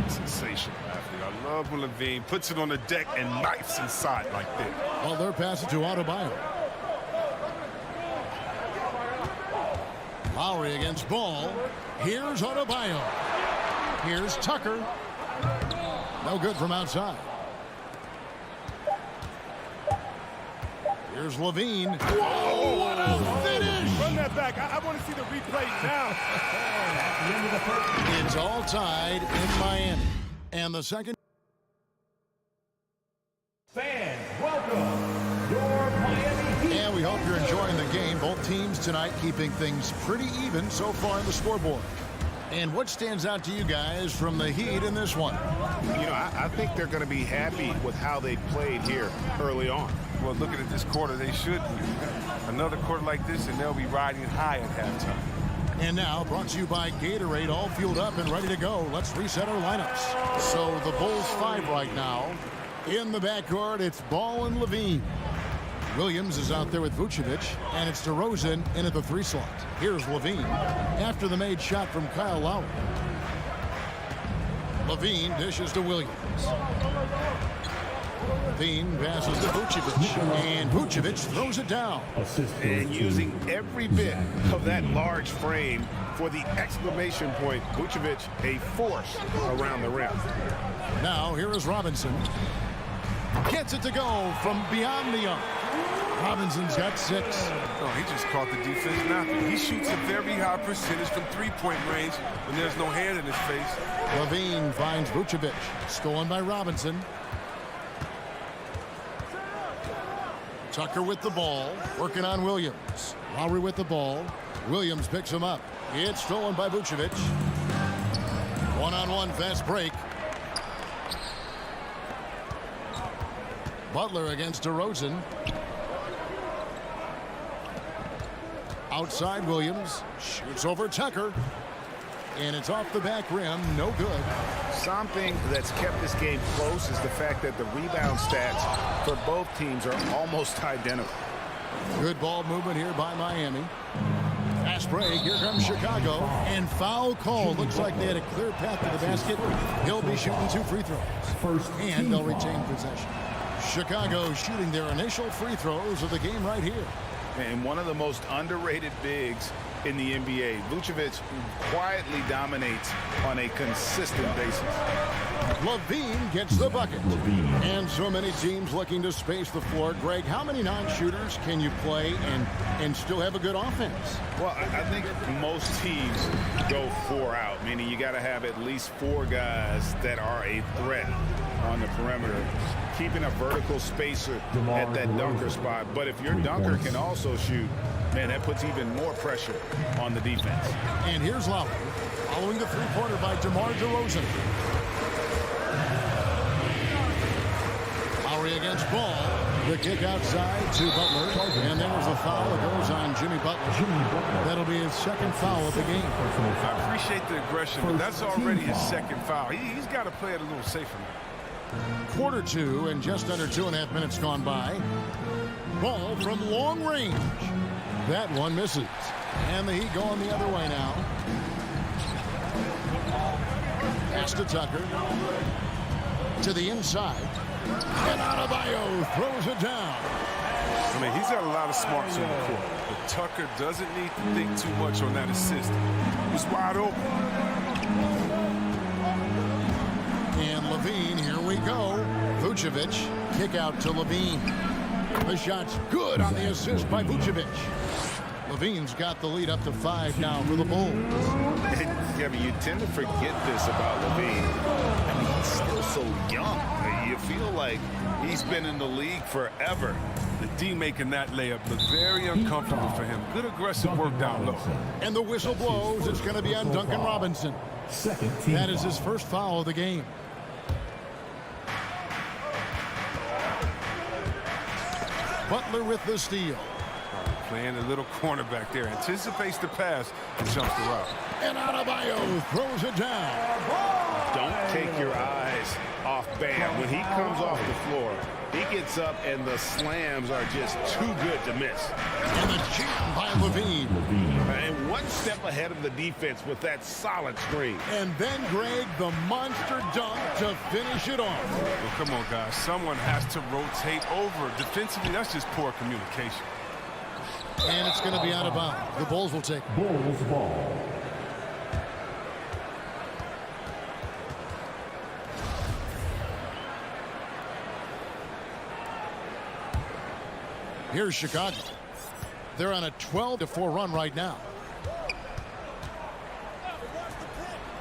Sensational athlete. I love when Levine puts it on the deck and knifes inside like that. Well, they're passing to Adebayo. Lowry against Ball. Here's Adebayo. Here's Tucker. No good from outside. Here's Levine. Whoa, what a finish! Run that back. I want to see the replay now. It's all tied in Miami. And the second. Fans, welcome your Miami Heat. And we hope you're enjoying the game. Both teams tonight keeping things pretty even so far in the scoreboard. And what stands out to you guys from the Heat in this one? You know, I think they're going to be happy with how they played here early on. Well, looking at this quarter, they should be. Another quarter like this, and they'll be riding high at halftime. And now, brought to you by Gatorade, all fueled up and ready to go. Let's reset our lineups. So the Bulls 5 right now. In the backcourt, it's Ball and Levine. Williams is out there with Vucevic, and it's DeRozan in at the 3 slot. Here's Levine after the made shot from Kyle Lowry. Levine dishes to Williams. Levine passes to Vucevic, and Vucevic throws it down. And using every bit of that large frame for the exclamation point, Vucevic a force around the rim. Now here is Robinson. Gets it to go from beyond the arc. Robinson's got 6. Oh, he just caught the defense napping. He shoots a very high percentage from three-point range when there's no hand in his face. Levine finds Vucevic. Stolen by Robinson. Tucker with the ball. Working on Williams. Lowry with the ball. Williams picks him up. It's stolen by Vucevic. One-on-one fast break. Butler against DeRozan. Outside Williams. Shoots over Tucker. And it's off the back rim. No good. Something that's kept this game close is the fact that the rebound stats for both teams are almost identical. Good ball movement here by Miami. Fast break. Here comes Chicago. And foul call. Looks like they had a clear path to the basket. He'll be shooting 2 free throws. And they'll retain possession. Chicago shooting their initial free throws of the game right here. And one of the most underrated bigs in the NBA. Vucevic quietly dominates on a consistent basis. Levine gets the bucket. And so many teams looking to space the floor. Greg, how many non-shooters can you play and still have a good offense? Well, I think most teams go 4 out, meaning you got to have at least 4 guys that are a threat on the perimeter, keeping a vertical spacer at that dunker spot. But if your dunker can also shoot, man, that puts even more pressure on the defense. And here's Lowry, following the three-pointer by DeMar DeRozan. Lowry against Ball. The kick outside to Butler. And there's a foul that goes on Jimmy Butler. That'll be his 2nd foul of the game. I appreciate the aggression, but that's already his 2nd foul. He's got to play it a little safer now. Quarter 2 and just under 2.5 minutes gone by. Ball from long range. That one misses. And the Heat going the other way now. Pass to Tucker. To the inside. And Adebayo throws it down. I mean, he's got a lot of smarts on the court. But Tucker doesn't need to think too much on that assist. He was wide open. And Levine, here we go. Vucevic, kick out to Levine. The shot's good on the assist by Vucevic. Levine's got the lead up to 5 now for the Bulls. Kevin, you tend to forget this about Levine. I mean, he's still so young. You feel like he's been in the league forever. The D making that layup look very uncomfortable for him. Good aggressive work down low. And the whistle blows. It's going to be on Duncan Robinson. Second team That is foul. his first foul of the game. Butler with the steal. Playing a little cornerback there. Anticipates the pass and jumps the route. And Adebayo throws it down. Don't take your eyes off Bam. When he comes off the floor, he gets up and the slams are just too good to miss. And the jam by Levine. And one step ahead of the defense with that solid screen. And then, Greg, the monster dunk to finish it off. Well, come on, guys. Someone has to rotate over. Defensively, that's just poor communication. And it's going to be out of bounds. The Bulls will take it. Bulls ball. Here's Chicago. They're on a 12-4 run right now.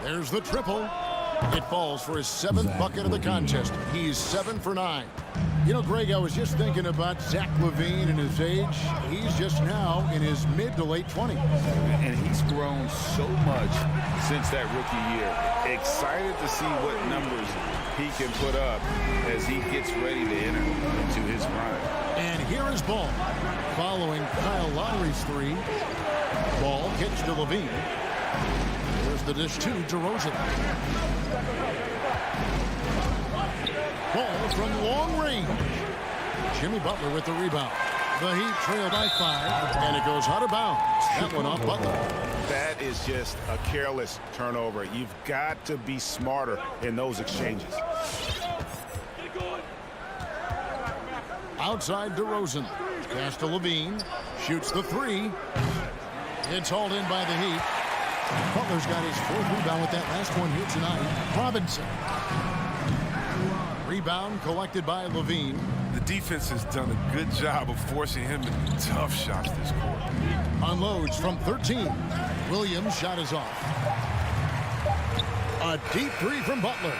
There's the triple. It falls for his 7th bucket of the contest. He's 7 for 9. You know, Greg, I was just thinking about Zach LaVine and his age. He's just now in his mid to late 20s. And he's grown so much since that rookie year. Excited to see what numbers he can put up as he gets ready to enter into his prime. And here is Ball following Kyle Lowry's 3. Ball gets to Levine. There's the dish to DeRozan. Ball from long range. Jimmy Butler with the rebound. The Heat trail by 5, and it goes out of bounds. That one off Butler. That is just a careless turnover. You've got to be smarter in those exchanges. Outside DeRozan. Pass to Levine. Shoots the 3. It's hauled in by the Heat. Butler's got his 4th rebound with that last one here tonight. Robinson. Rebound collected by Levine. The defense has done a good job of forcing him into tough shots this quarter. Unloads from 13. Williams' shot is off. A deep 3 from Butler.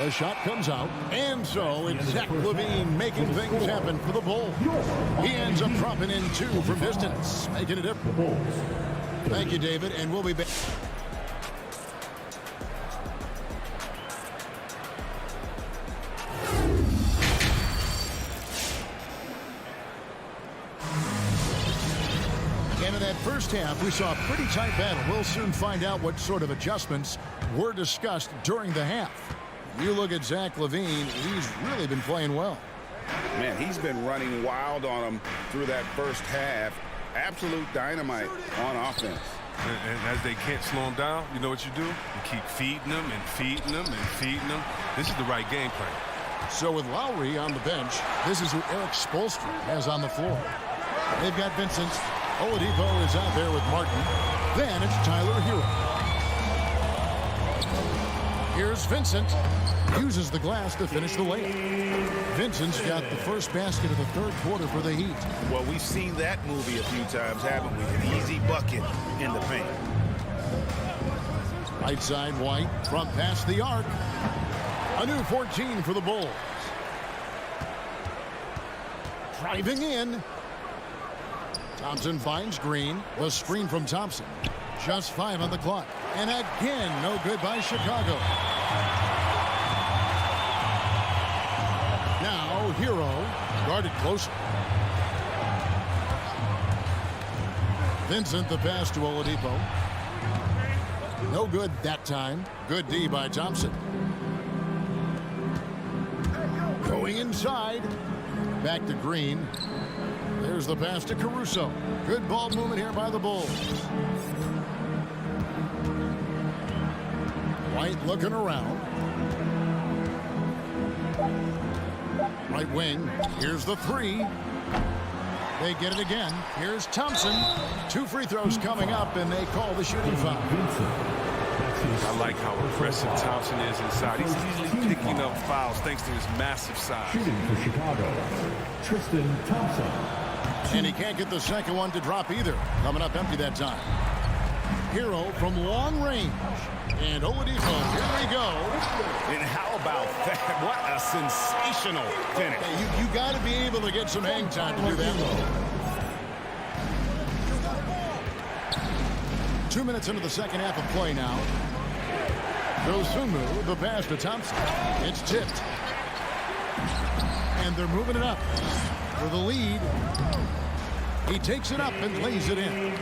The shot comes out. And so it's Zach LaVine making things happen for the Bulls. He ends up dropping in 2 from distance, making a difference. Thank you, David, and we'll be back. And in that first half, we saw a pretty tight battle. We'll soon find out what sort of adjustments were discussed during the half. You look at Zach LaVine, he's really been playing well. Man, he's been running wild on him through that first half. Absolute dynamite on offense. And as they can't slow him down, you know what you do? You keep feeding them and feeding them and feeding them. This is the right game plan. So with Lowry on the bench, this is who Eric Spoelstra has on the floor. They've got Vincent. Oladipo is out there with Martin. Then it's Tyler Hero. Here's Vincent. Uses the glass to finish the layup. Vincent's got the first basket of the 3rd quarter for the Heat. Well, we've seen that movie a few times, haven't we? An easy bucket in the paint. Right side, White from past the arc. A new 14 for the Bulls. Driving in. Thompson finds Green. The screen from Thompson. Just 5 on the clock. And again, no good by Chicago. Now, Hero guarded closer. Vincent, the pass to Oladipo. No good that time. Good D by Thompson. Going inside. Back to Green. There's the pass to Caruso. Good ball movement here by the Bulls. White looking around. Right wing. Here's the 3. They get it again. Here's Thompson. 2 free throws coming up, and they call the shooting foul. I like how aggressive Thompson is inside. He's easily picking up fouls thanks to his massive size. Shooting for Chicago, Tristan Thompson. And he can't get the second one to drop either. Coming up empty that time. Hero from long range. And Oladipo, here we go. And how about that? What a sensational finish. Hey, you got to be able to get some hang time to do that. 2 minutes into the second half of play now. Dosunmu, the pass to Thompson. It's tipped. And they're moving it up for the lead. He takes it up and lays it in.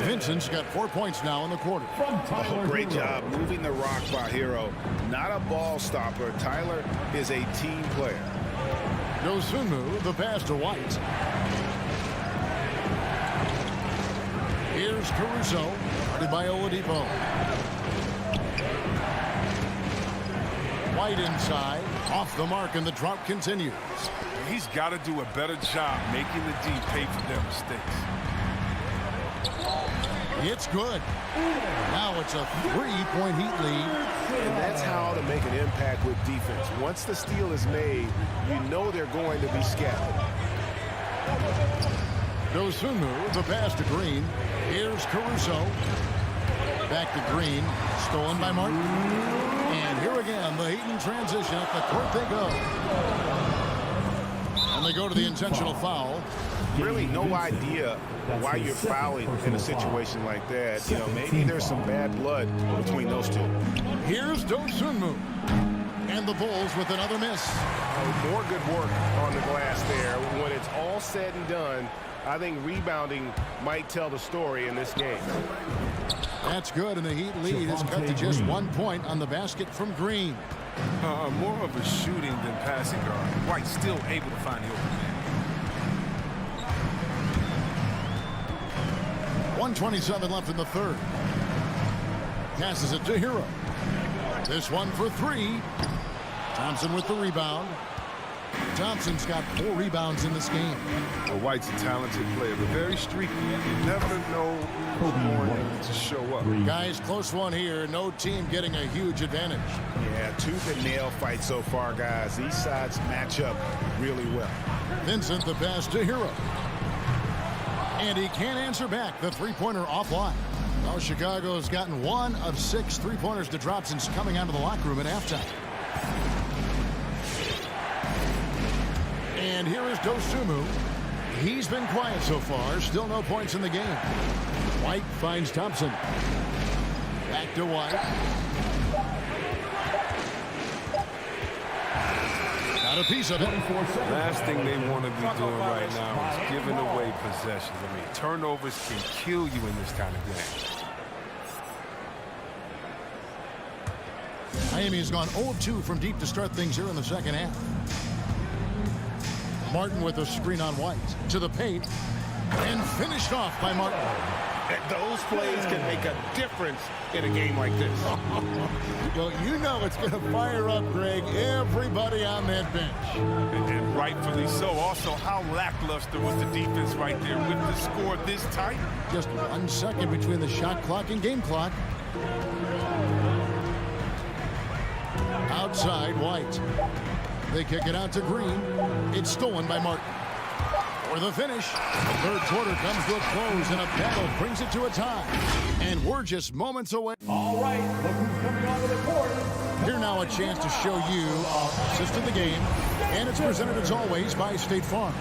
Vincent's got 4 points now in the quarter. Oh, great job moving the rock by Hero. Not a ball stopper. Tyler is a team player. Dosunmu, the pass to White. Here's Caruso, guarded by Oladipo. White inside, off the mark, and the drought continues. He's got to do a better job making the D pay for their mistakes. It's good. Now it's a 3-point Heat lead. And that's how to make an impact with defense. Once the steal is made, you know they're going to be scattered. Dosunmu, the pass to Green. Here's Caruso. Back to Green. Stolen by Martin. And here again, the Heat in transition. Up the court they go. And they go to the intentional foul. Really no idea why you're fouling in a situation like that. You know, maybe there's some bad blood between those two. Here's Dosunmu. And the Bulls with another miss. More good work on the glass there. When it's all said and done, I think rebounding might tell the story in this game. That's good, and the Heat lead is cut to just 1 point on the basket from Green. More of a shooting than passing guard. White still able to find the open man. 1:27 left in the third. Passes it to Hero. This one for three. Thompson with the rebound. Thompson's got 4 rebounds in this game. Well, White's a talented player, but very streaky. You never know who's going to show up. Guys, close one here. No team getting a huge advantage. Yeah, tooth and nail fight so far, guys. These sides match up really well. Vincent, the pass to Hero. And he can't answer back. The three-pointer offline. Now Chicago's gotten 1 of 6 three-pointers to drop since coming out of the locker room at halftime. And here is Dosunmu. He's been quiet so far. Still no points in the game. White finds Thompson. Back to White. Got a piece of it. Last thing they want to be doing right now is giving away possessions. I mean, turnovers can kill you in this kind of game. Miami has gone 0 of 2 from deep to start things here in the second half. Martin with a screen on White to the paint and finished off by Martin. Those plays can make a difference in a game like this. Well, you know it's going to fire up, Greg, everybody on that bench. And rightfully so. Also, how lackluster was the defense right there with the score this tight? Just 1 second between the shot clock and game clock. Outside, White. They kick it out to Green. It's stolen by Martin. For the finish, the third quarter comes to a close, and a battle brings it to a tie. And we're just moments away. All right, look who's coming onto the court. Here now a chance to show you our assist of the game. And it's presented as always by State Farm.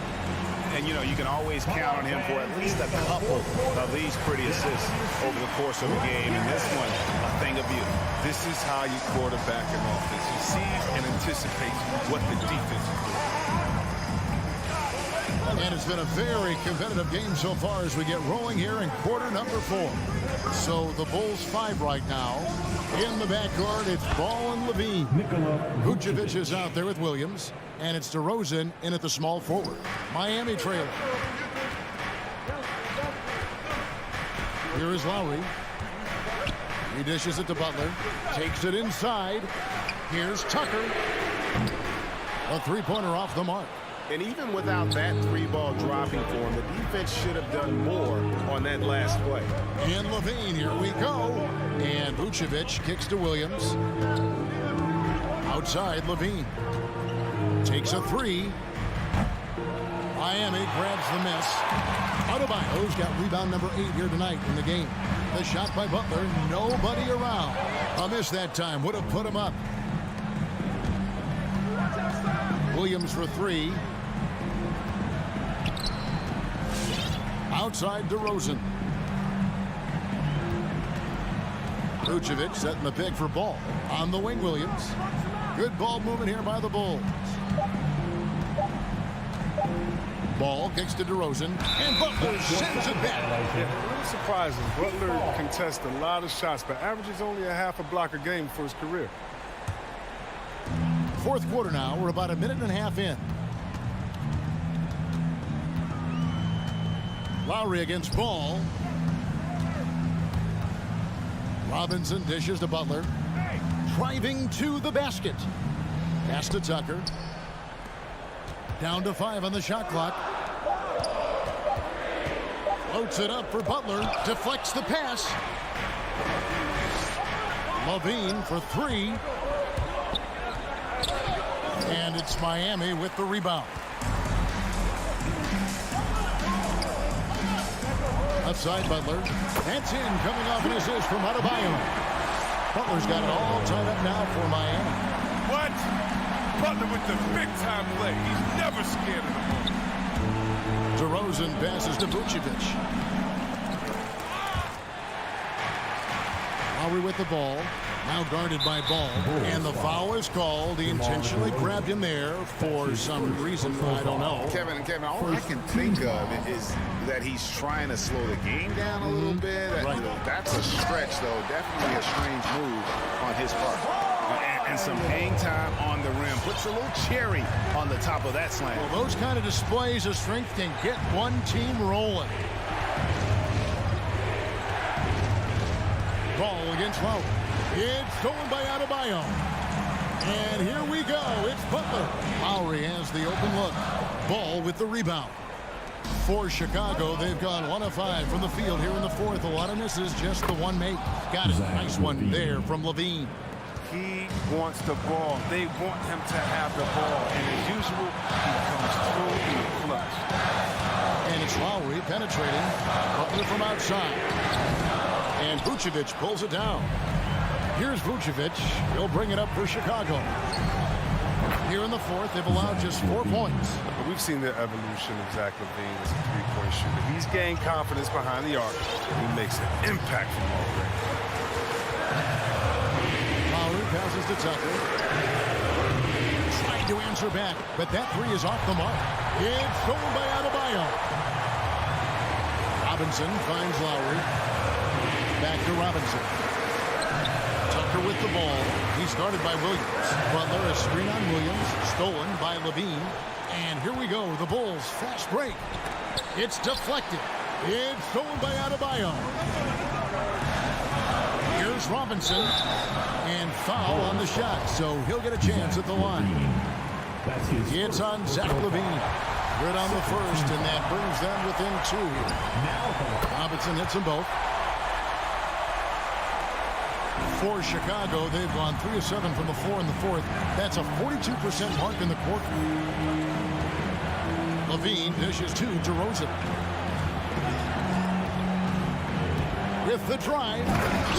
And, you know, you can always count on him for at least a couple of these pretty assists over the course of a game. And this one, a thing of beauty. This is how you quarterback an offense. You see and anticipate what the defense is doing. And it's been a very competitive game so far as we get rolling here in quarter number 4. So the Bulls 5 right now. In the backcourt, it's Ball and Levine. Vucevic is out there with Williams. And it's DeRozan in at the small forward. Miami trailing. Here is Lowry. He dishes it to Butler. Takes it inside. Here's Tucker. A three-pointer off the mark. And even without that 3-ball dropping for him, the defense should have done more on that last play. And Levine, here we go. And Vucevic kicks to Williams. Outside, Levine. Takes a 3. Miami grabs the miss. Adebayo's got rebound number 8 here tonight in the game. The shot by Butler, nobody around. A miss that time, would have put him up. Williams for 3. Outside DeRozan. Vucevic setting the pick for Ball. On the wing, Williams. Good ball movement here by the Bulls. Ball kicks to DeRozan, and Butler sends it back. Yeah, a little surprising. Butler contests a lot of shots, but averages only a half a block a game for his career. Fourth quarter now. We're about a minute and a half in. Lowry against Ball. Robinson dishes to Butler. Driving to the basket. Pass to Tucker. Down to 5 on the shot clock. Floats it up for Butler. Deflects the pass. Levine for 3. And it's Miami with the rebound. Outside Butler. That's in, coming off an assist from Adebayo. Butler's got it all tied up now for Miami. What? Butler with the big-time play. He's never scared of the ball. DeRozan passes to Vucevic. Lowry with the ball. Now guarded by Ball. And the foul is called. He intentionally grabbed him there for some reason. I don't know. Kevin, all I can think of is that he's trying to slow the game down a little bit. Right. That's a stretch, though. Definitely a strange move on his part. And some hang time on the rim. Puts a little cherry on the top of that slam. Well, those kind of displays of strength can get one team rolling. Ball against Lowry. It's stolen by Adebayo. And here we go. It's Butler. Lowry has the open look. Ball with the rebound. For Chicago, they've gone 1 of 5 from the field here in the fourth. A lot of misses, just the one make. Got it. Nice one there from Levine. He wants the ball. They want him to have the ball. And as usual, he comes through in the clutch. And it's Lowry penetrating. Butler from outside. And Vucevic pulls it down. Here's Vucevic. He'll bring it up for Chicago. Here in the fourth, they've allowed just 4 points. We've seen the evolution of Zach LaVine as a three-point shooter. He's gained confidence behind the arc. He makes an impact from already. Lowry passes to Tucker. Trying to answer back, but that 3 is off the mark. It's stolen by Adebayo. Robinson finds Lowry. Back to Robinson. Tucker with the ball. He's guarded by Williams. Butler, a screen on Williams. Stolen by Levine. And here we go. The Bulls fast break. It's deflected. It's stolen by Adebayo. Here's Robinson. And foul on the shot. So he'll get a chance at the line. It's on Zach LaVine. Good on the first. And that brings them within 2. Robinson hits them both. For Chicago, they've gone 3 of 7 from the floor in the fourth. That's a 42% mark in the quarter. Levine dishes to DeRozan. With the drive.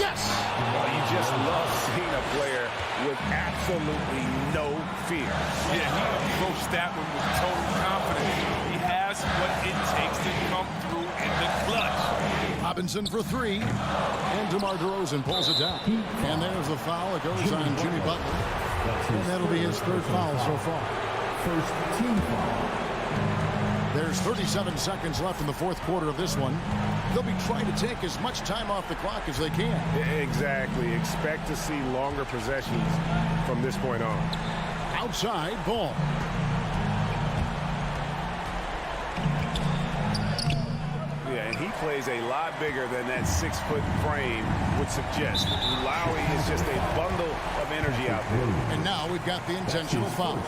Yes! Well, you just love seeing a player with absolutely no fear. Yeah, he approached that one with total confidence. He has what it takes to come through in the clutch. Robinson for 3. And DeMar DeRozan pulls it down. And there's the foul. It goes on Jimmy Butler. And that'll be his 3rd foul so far. First team foul. There's 37 seconds left in the fourth quarter of this one. They'll be trying to take as much time off the clock as they can. Exactly. Expect to see longer possessions from this point on. Outside, Ball. Yeah, and he plays a lot bigger than that 6-foot frame would suggest. Lowry is just a bundle of energy out there. And now we've got the intentional foul.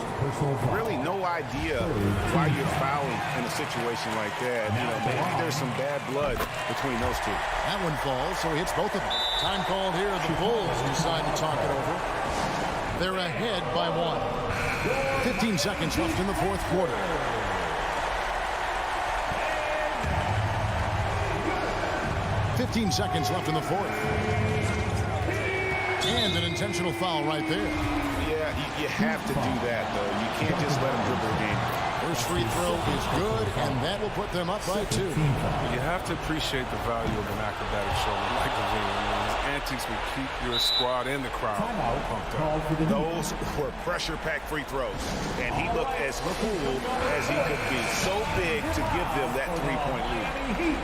Really no idea why you're fouling in a situation like that. You know, maybe there's some bad blood between those two. That one falls, so he hits both of them. Time called here. The Bulls decide to talk it over. They're ahead by 1. 15 seconds left in the fourth quarter. Seconds left in the fourth. And an intentional foul right there. Yeah, you have to do that, though. You can't just let him dribble the game. First free throw is good, and that will put them up by 2. You have to appreciate the value of an acrobatic shoulder like Levine. I mean, his antics will keep your squad and the crowd pumped up. Those were pressure-packed free throws, and he looked as cool as he could be. So big to give them that three-point lead.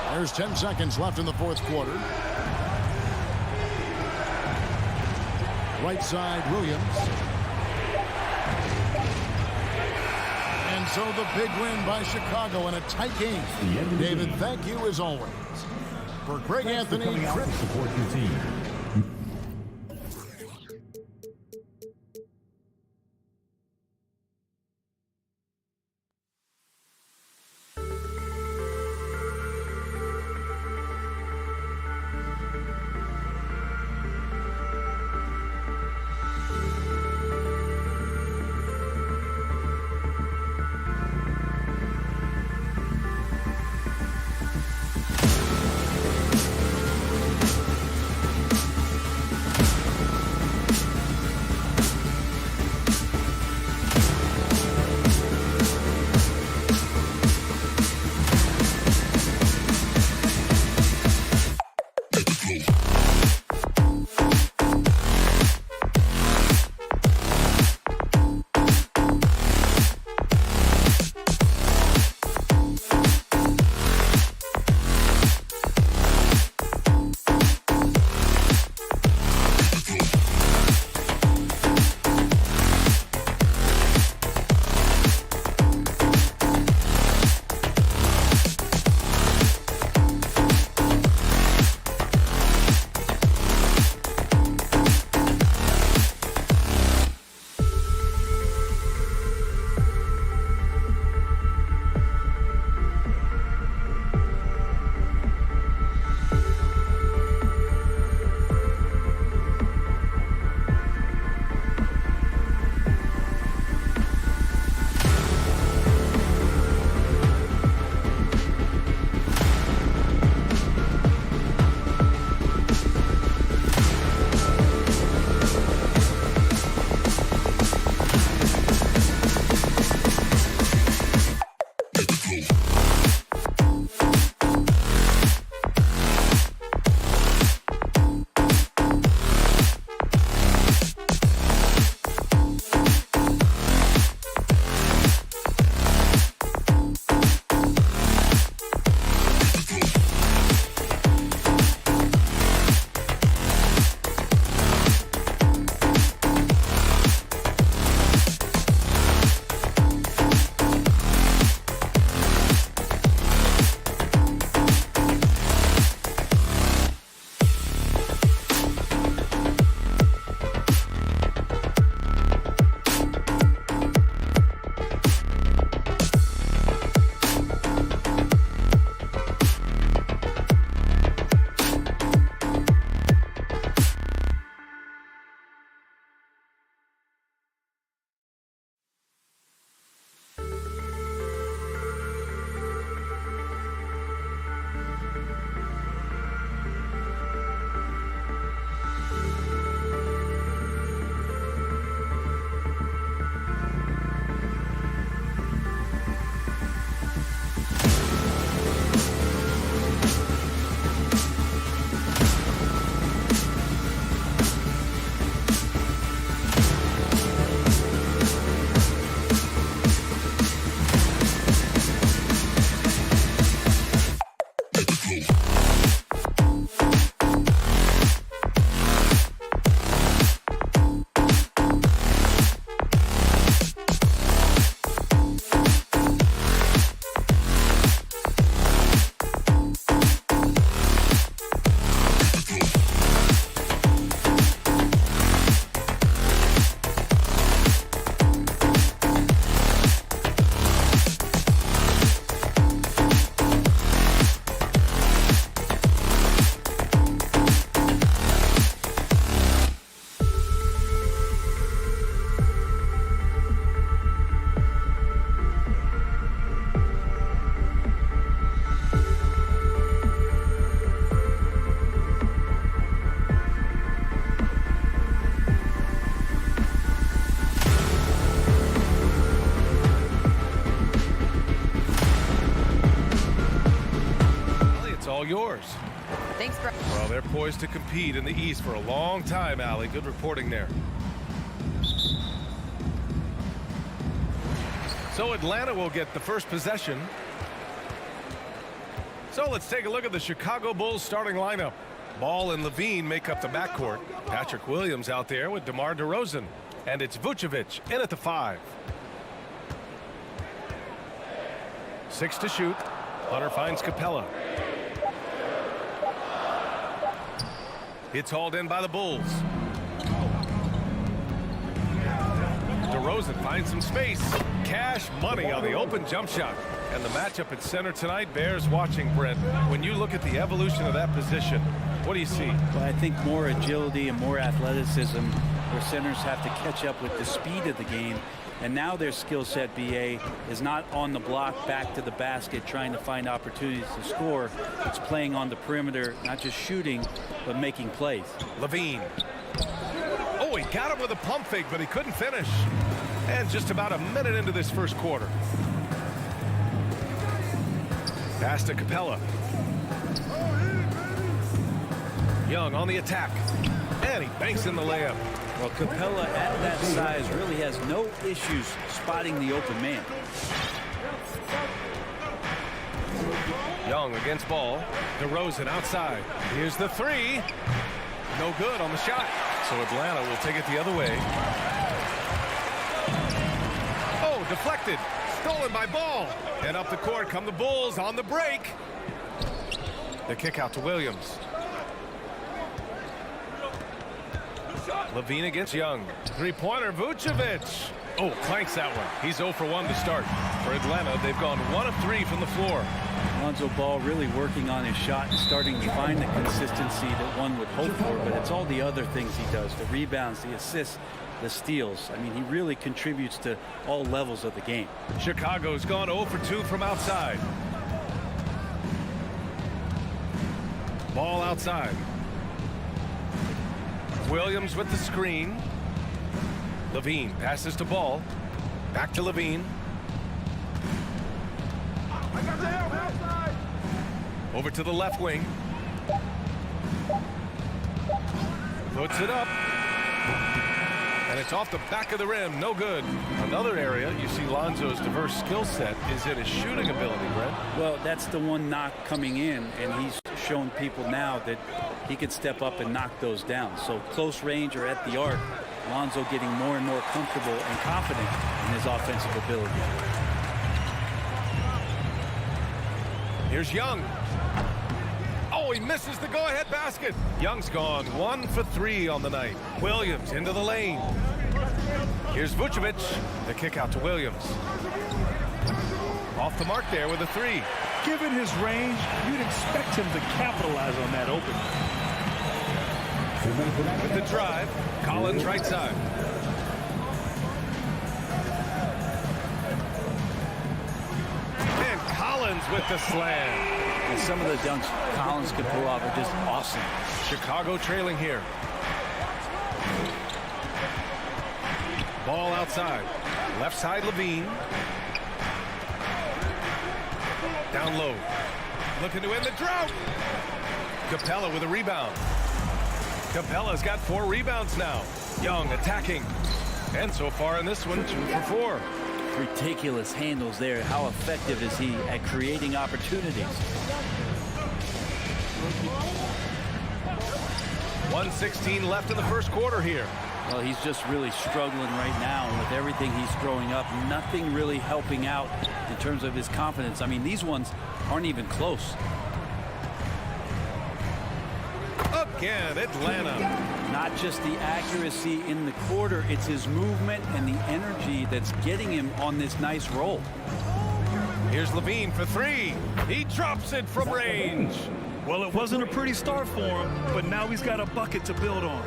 There's 10 seconds left in the fourth quarter. Right side, Williams. And so the big win by Chicago in a tight game. David, thank you as always. For Greg Anthony, Support your team. Warriors. Thanks, bro. Well, they're poised to compete in the East for a long time, Allie. Good reporting there. So Atlanta will get the first possession. So let's take a look at the Chicago Bulls starting lineup. Ball and Levine make up the backcourt. Patrick Williams out there with DeMar DeRozan. And it's Vucevic in at the 5. 6 to shoot. Hunter finds Capella. It's hauled in by the Bulls. DeRozan finds some space. Cash money on the open jump shot. And the matchup at center tonight bears watching, Brent. When you look at the evolution of that position, what do you see? Well, I think more agility and more athleticism where centers have to catch up with the speed of the game. And now their skill set, BA, is not on the block back to the basket trying to find opportunities to score. It's playing on the perimeter, not just shooting, but making plays. Levine. Oh, he got him with a pump fake, but he couldn't finish. And just about a minute into this first quarter. Pass to Capella. Young on the attack. And he banks in the layup. Well, Capella at that size really has no issues spotting the open man. Young against Ball. DeRozan outside. Here's the 3. No good on the shot. So Atlanta will take it the other way. Oh, deflected. Stolen by Ball. And up the court come the Bulls on the break. The kick out to Williams. Levine against Young. Three-pointer, Vucevic. Oh, clanks that one. He's 0 for 1 to start. For Atlanta, they've gone 1 of 3 from the floor. Lonzo Ball really working on his shot and starting to find the consistency that one would hope for, but it's all the other things he does, the rebounds, the assists, the steals. I mean, he really contributes to all levels of the game. Chicago's gone 0 for 2 from outside. Ball outside. Williams with the screen. Levine passes to Ball. Back to Levine. Over to the left wing. Puts it up. And it's off the back of the rim. No good. Another area you see Lonzo's diverse skill set is in his shooting ability, Brent. Well, that's the one knock coming in, and he's shown people now that he could step up and knock those down. So close range or at the arc, Lonzo getting more and more comfortable and confident in his offensive ability. Here's Young. Oh, he misses the go-ahead basket. Young's gone 1 for 3 on the night. Williams into the lane. Here's Vucevic. The kick out to Williams. Off the mark there with a 3. Given his range, you'd expect him to capitalize on that opening. With the drive, Collins right side. And Collins with the slam. And some of the dunks Collins could pull off are just awesome. Chicago trailing here. Ball outside. Left side Levine. Down low. Looking to end the drought. Capella with a rebound. Capella's got 4 rebounds now. Young attacking. And so far in this one, 2 for 4. Ridiculous handles there. How effective is he at creating opportunities? 1:16 left in the first quarter here. Well, he's just really struggling right now. And with everything he's throwing up, nothing really helping out in terms of his confidence. I mean, these ones aren't even close. Again, Atlanta. Not just the accuracy in the quarter, it's his movement and the energy that's getting him on this nice roll. Here's Levine for 3. He drops it from range. Well, it wasn't a pretty start for him, but now he's got a bucket to build on.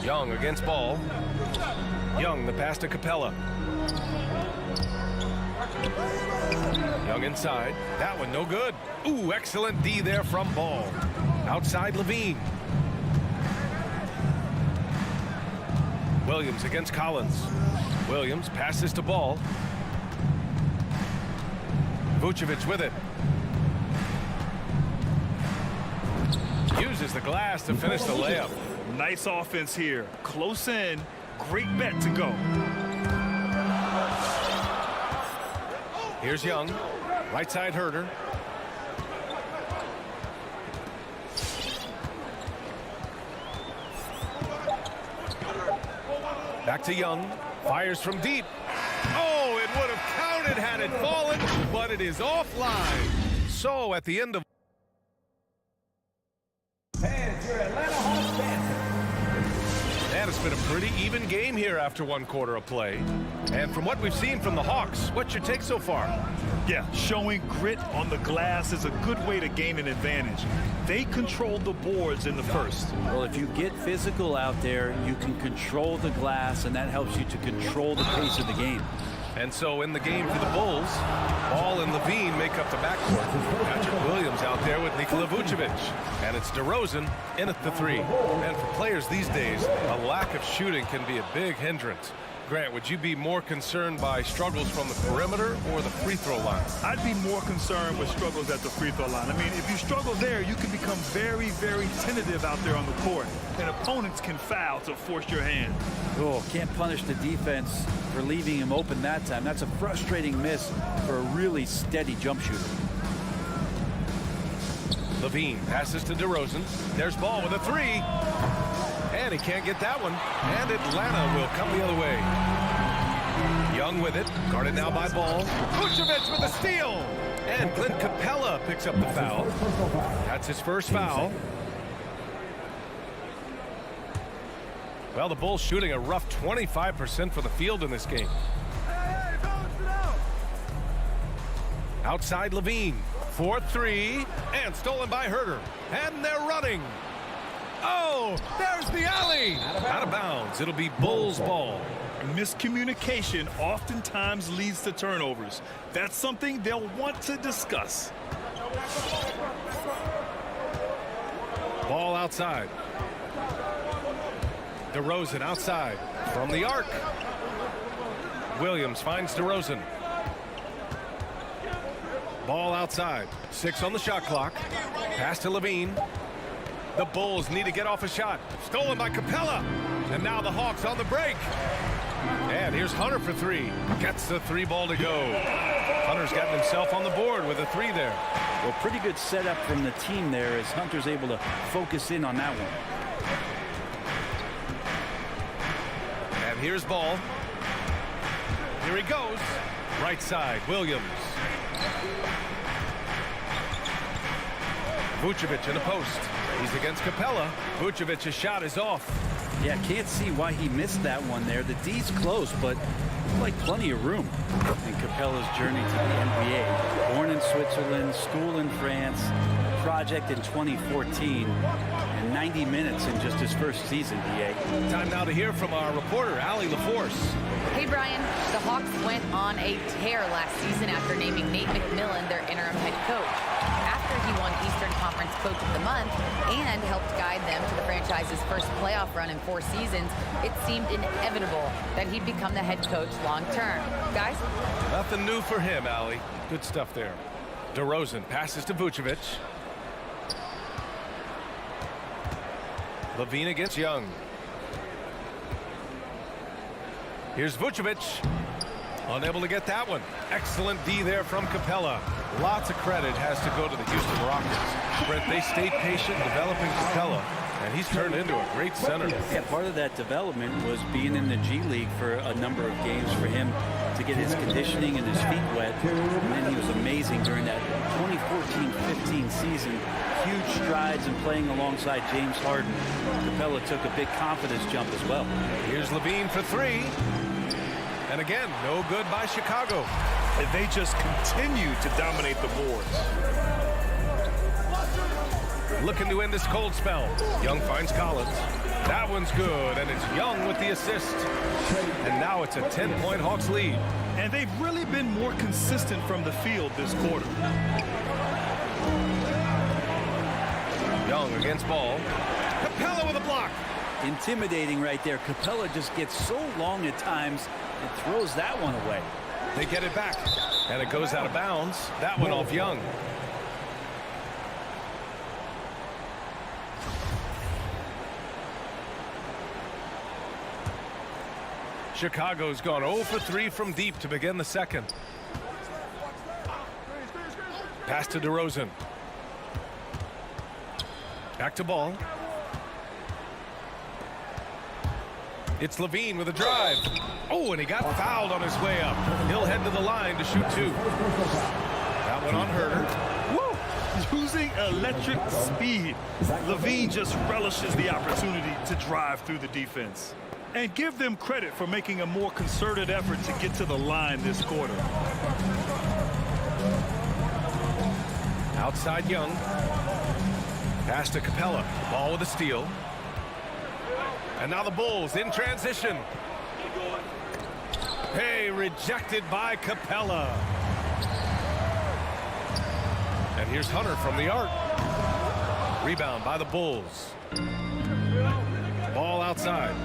Young against Ball. Young, the pass to Capella. Young inside. That one no good. Ooh, excellent D there from Ball. Outside Levine. Williams against Collins. Williams passes to Ball. Vucevic with it. Uses the glass to finish the layup. Nice offense here. Close in. Great bet to go. Here's Young. Right side Herder. Back to Young. Fires from deep. Oh, it would have counted had it fallen, but it is offline. So at the end of and it's been a pretty even game here after one quarter of play. And from what we've seen from the Hawks, what's your take so far? Yeah, showing grit on the glass is a good way to gain an advantage. They controlled the boards in the first. Well, if you get physical out there, you can control the glass, and that helps you to control the pace of the game. And so in the game for the Bulls, Ball and Levine make up the backcourt. Patrick Williams out there with Nikola Vucevic. And it's DeRozan in at the three. And for players these days, a lack of shooting can be a big hindrance. Grant, would you be more concerned by struggles from the perimeter or the free throw line? I'd be more concerned with struggles at the free throw line. I mean, if you struggle there, you can become very, very tentative out there on the court. And opponents can foul to force your hand. Oh, can't punish the defense for leaving him open that time. That's a frustrating miss for a really steady jump shooter. Levine passes to DeRozan. There's Ball with a three. And he can't get that one. And Atlanta will come the other way. Young with it. Guarded now by Ball. Vucevic with a steal. And Clint Capella picks up the foul. That's his first foul. Well, the Bulls shooting a rough 25% for the field in this game. Outside Levine. 4-3. And stolen by Herder. And they're running. Oh, there's the alley. Out of bounds. It'll be Bulls ball. Miscommunication oftentimes leads to turnovers. That's something they'll want to discuss. Ball outside. DeRozan outside from the arc. Williams finds DeRozan. Ball outside. 6 on the shot clock. Pass to Levine. The Bulls need to get off a shot. Stolen by Capella. And now the Hawks on the break. And here's Hunter for three. Gets the three ball to go. Hunter's gotten himself on the board with a three there. Well, pretty good setup from the team there as Hunter's able to focus in on that one. And here's Ball. Here he goes. Right side, Williams. Vucevic in the post. He's against Capella. Vucevic's shot is off. Yeah, can't see why he missed that one there. The D's close, but like plenty of room. And Capella's journey to the NBA. Born in Switzerland, school in France, project in 2014, and 90 minutes in just his first season, DA. Time now to hear from our reporter, Allie LaForce. Hey, Brian. The Hawks went on a tear last season after naming Nate McMillan their interim head coach. He won Eastern Conference Coach of the Month and helped guide them to the franchise's first playoff run in 4 seasons. It seemed inevitable that he'd become the head coach long term. Guys? Nothing new for him, Allie. Good stuff there. DeRozan passes to Vucevic. Levine against Young. Here's Vucevic. Unable to get that one. Excellent D there from Capella. Lots of credit has to go to the Houston Rockets. Brent, they stayed patient developing Capella, and he's turned into a great center. Yeah, part of that development was being in the G League for a number of games for him to get his conditioning and his feet wet. And then he was amazing during that 2014-15 season. Huge strides in playing alongside James Harden. Capella took a big confidence jump as well. Here's Levine for three. And again, no good by Chicago. And they just continue to dominate the boards. Looking to end this cold spell. Young finds Collins. That one's good, and it's Young with the assist. And now it's a 10-point Hawks lead. And they've really been more consistent from the field this quarter. Young against Ball. Capella with a block. Intimidating right there. Capella just gets so long at times and throws that one away. They get it back. And it goes out of bounds. That one off Young. Chicago's gone 0 for 3 from deep to begin the second. Pass to DeRozan. Back to Ball. It's Levine with a drive. Oh, and he got fouled on his way up. He'll head to the line to shoot 2. That one on Herter. Woo! Using electric speed. Levine just relishes the opportunity to drive through the defense. And give them credit for making a more concerted effort to get to the line this quarter. Outside Young. Pass to Capella. Ball with a steal. And now the Bulls in transition. Hey, rejected by Capella. And here's Hunter from the arc. Rebound by the Bulls. Ball outside.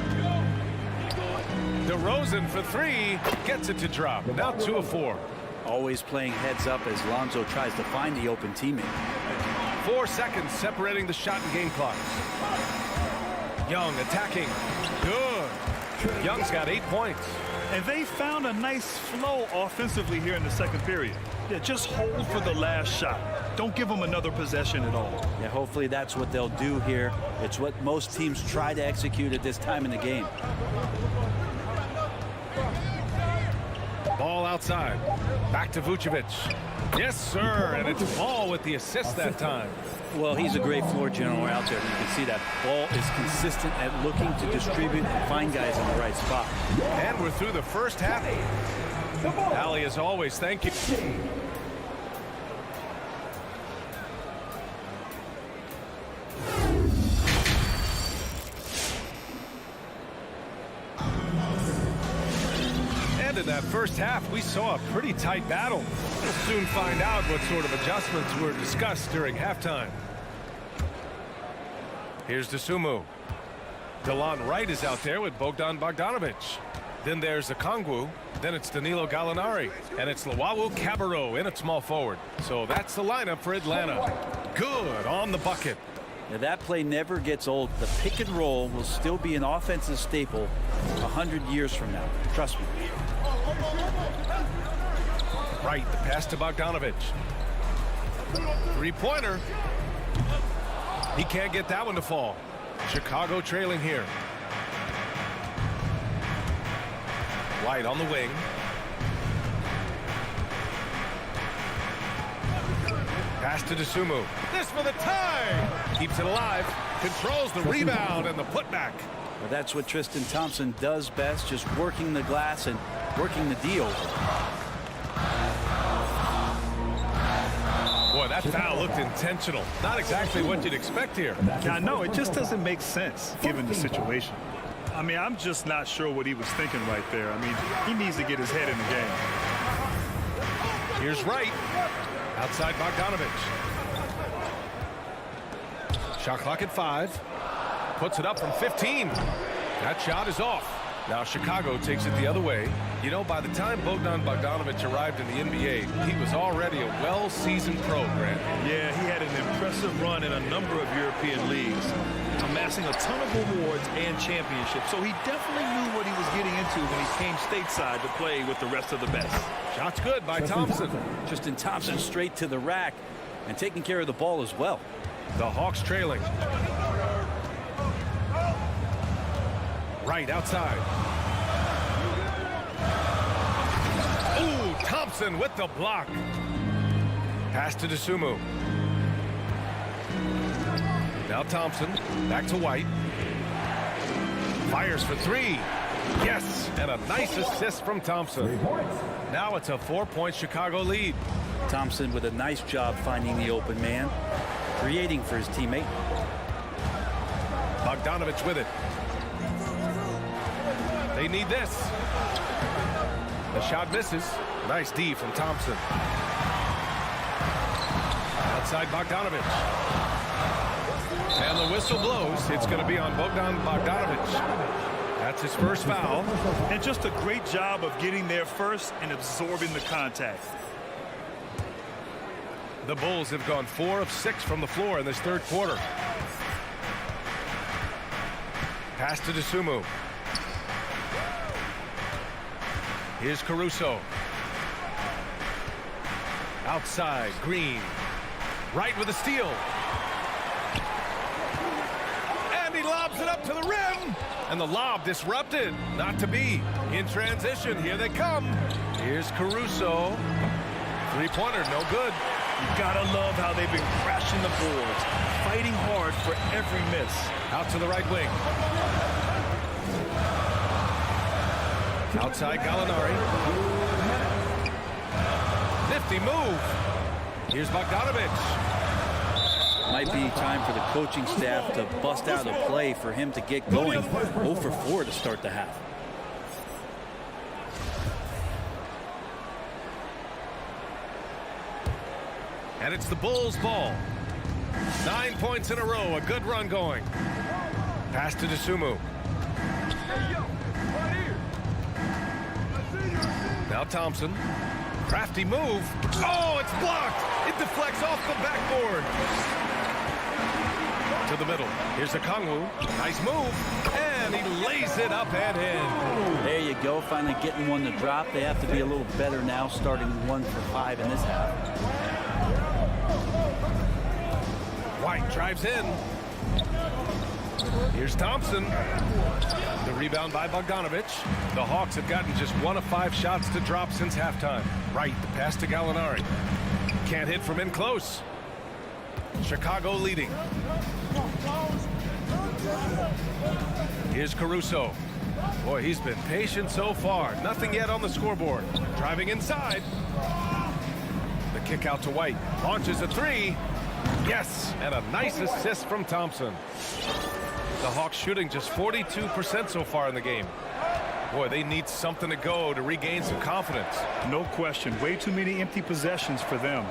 DeRozan for 3. Gets it to drop. Now 2 of 4. Always playing heads up as Lonzo tries to find the open teammate. 4 seconds separating the shot and game clock. Young attacking. Good. Young's got 8 points. And they found a nice flow offensively here in the second period. Yeah, just hold for the last shot. Don't give them another possession at all. Yeah, hopefully that's what they'll do here. It's what most teams try to execute at this time in the game. Ball outside. Back to Vucevic. Yes, sir. And it's Ball with the assist that time. Well, he's a great floor general out there. You can see that Ball is consistent at looking to distribute and find guys in the right spot. And we're through the first half. Allie, as always, thank you. And in that first half, we saw a pretty tight battle. We'll soon find out what sort of adjustments were discussed during halftime. Here's Dosunmu. DeLon Wright is out there with Bogdan Bogdanovic. Then there's Okongwu. Then it's Danilo Gallinari. And it's Luwawu Cabarrot in at small forward. So that's the lineup for Atlanta. Good on the bucket. Now that play never gets old. The pick and roll will still be an offensive staple 100 years from now. Trust me. Right, the pass to Bogdanovic. Three-pointer. He can't get that one to fall. Chicago trailing here. White on the wing. Pass to Dosunmu. This for the tie. Keeps it alive. Controls the rebound and the putback. Well, that's what Tristan Thompson does best, just working the glass and working the D over. Boy, that foul looked intentional. Not exactly what you'd expect here. I know, it just doesn't make sense given the situation. I mean, I'm just not sure what he was thinking right there. I mean, he needs to get his head in the game. Here's Wright. Outside Bogdanovic. Shot clock at 5. Puts it up from 15. That shot is off. Now Chicago takes it the other way. You know, by the time Bogdan Bogdanovic arrived in the NBA, he was already a well-seasoned pro, Grant. Yeah, he had an impressive run in a number of European leagues, amassing a ton of awards and championships. So he definitely knew what he was getting into when he came stateside to play with the rest of the best. Shots good by Thompson. Tristan Thompson straight to the rack and taking care of the ball as well. The Hawks trailing. Right outside. Ooh, Thompson with the block. Pass to Dosunmu. Now Thompson back to White. Fires for 3. Yes, and a nice assist from Thompson. Now it's a 4-point Chicago lead. Thompson with a nice job finding the open man, creating for his teammate. Bogdanovic with it. They need this. The shot misses. Nice D from Thompson. Outside Bogdanovic. And the whistle blows. It's going to be on Bogdan Bogdanovic. That's his first foul. And just a great job of getting there first and absorbing the contact. The Bulls have gone 4 of 6 from the floor in this third quarter. Pass to DeSumo. Here's Caruso. Outside, Green. Right with a steal. And he lobs it up to the rim. And the lob disrupted. Not to be. In transition, here they come. Here's Caruso. Three-pointer, no good. You gotta love how they've been crashing the boards, fighting hard for every miss. Out to the right wing. Outside Gallinari. Nifty move. Here's Bogdanovich. Might be time for the coaching staff to bust out a play for him to get going. 0 for 4 to start the half. And it's the Bulls' ball. 9 points in a row. A good run going. Pass to DeSumo. Now Thompson. Crafty move. Oh, it's blocked. It deflects off the backboard. To the middle. Here's Okongwu. Nice move. And he lays it up and in. There you go. Finally getting one to drop. They have to be a little better now, starting 1 for 5 in this half. White drives in. Here's Thompson. The rebound by Bogdanovich. The Hawks have gotten just 1 of 5 shots to drop since halftime. Right, the pass to Gallinari. Can't hit from in close. Chicago leading. Here's Caruso. Boy, he's been patient so far. Nothing yet on the scoreboard. Driving inside. The kick out to White. Launches a 3. Yes, and a nice assist from Thompson. The Hawks shooting just 42% so far in the game. Boy, they need something to go to regain some confidence. No question. Way too many empty possessions for them.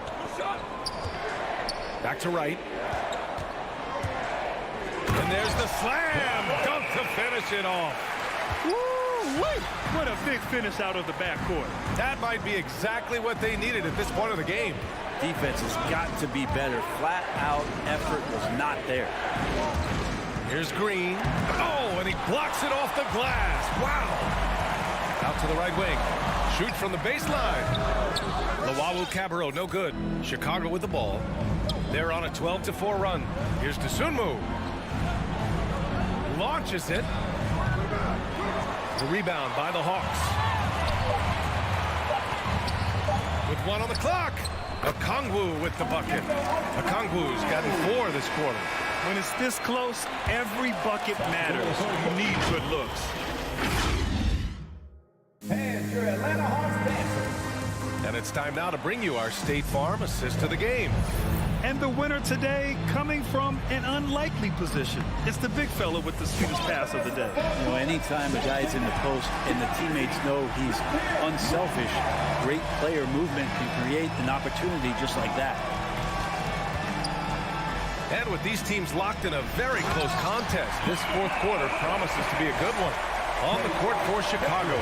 Back to Wright. And there's the slam. Dunk to finish it off. Woo-wee! What a big finish out of the backcourt. That might be exactly what they needed at this point of the game. Defense has got to be better. Flat out effort was not there. Here's Green. Oh, and he blocks it off the glass. Wow. Out to the right wing. Shoot from the baseline. Lawawu Cabarro, no good. Chicago with the ball. They're on a 12-4 run. Here's DeSumo. Launches it. The rebound by the Hawks. With 1 on the clock. Okongwu with the bucket. Okongwu's gotten 4 this quarter. When it's this close, every bucket matters. You need good looks. And your Atlanta Hawks dancers. And it's time now to bring you our State Farm assist to the game. And the winner today coming from an unlikely position. It's the big fella with the sweetest pass of the day. You know, anytime a guy's in the post and the teammates know he's unselfish, great player movement can create an opportunity just like that. And with these teams locked in a very close contest, this fourth quarter promises to be a good one. On the court for Chicago,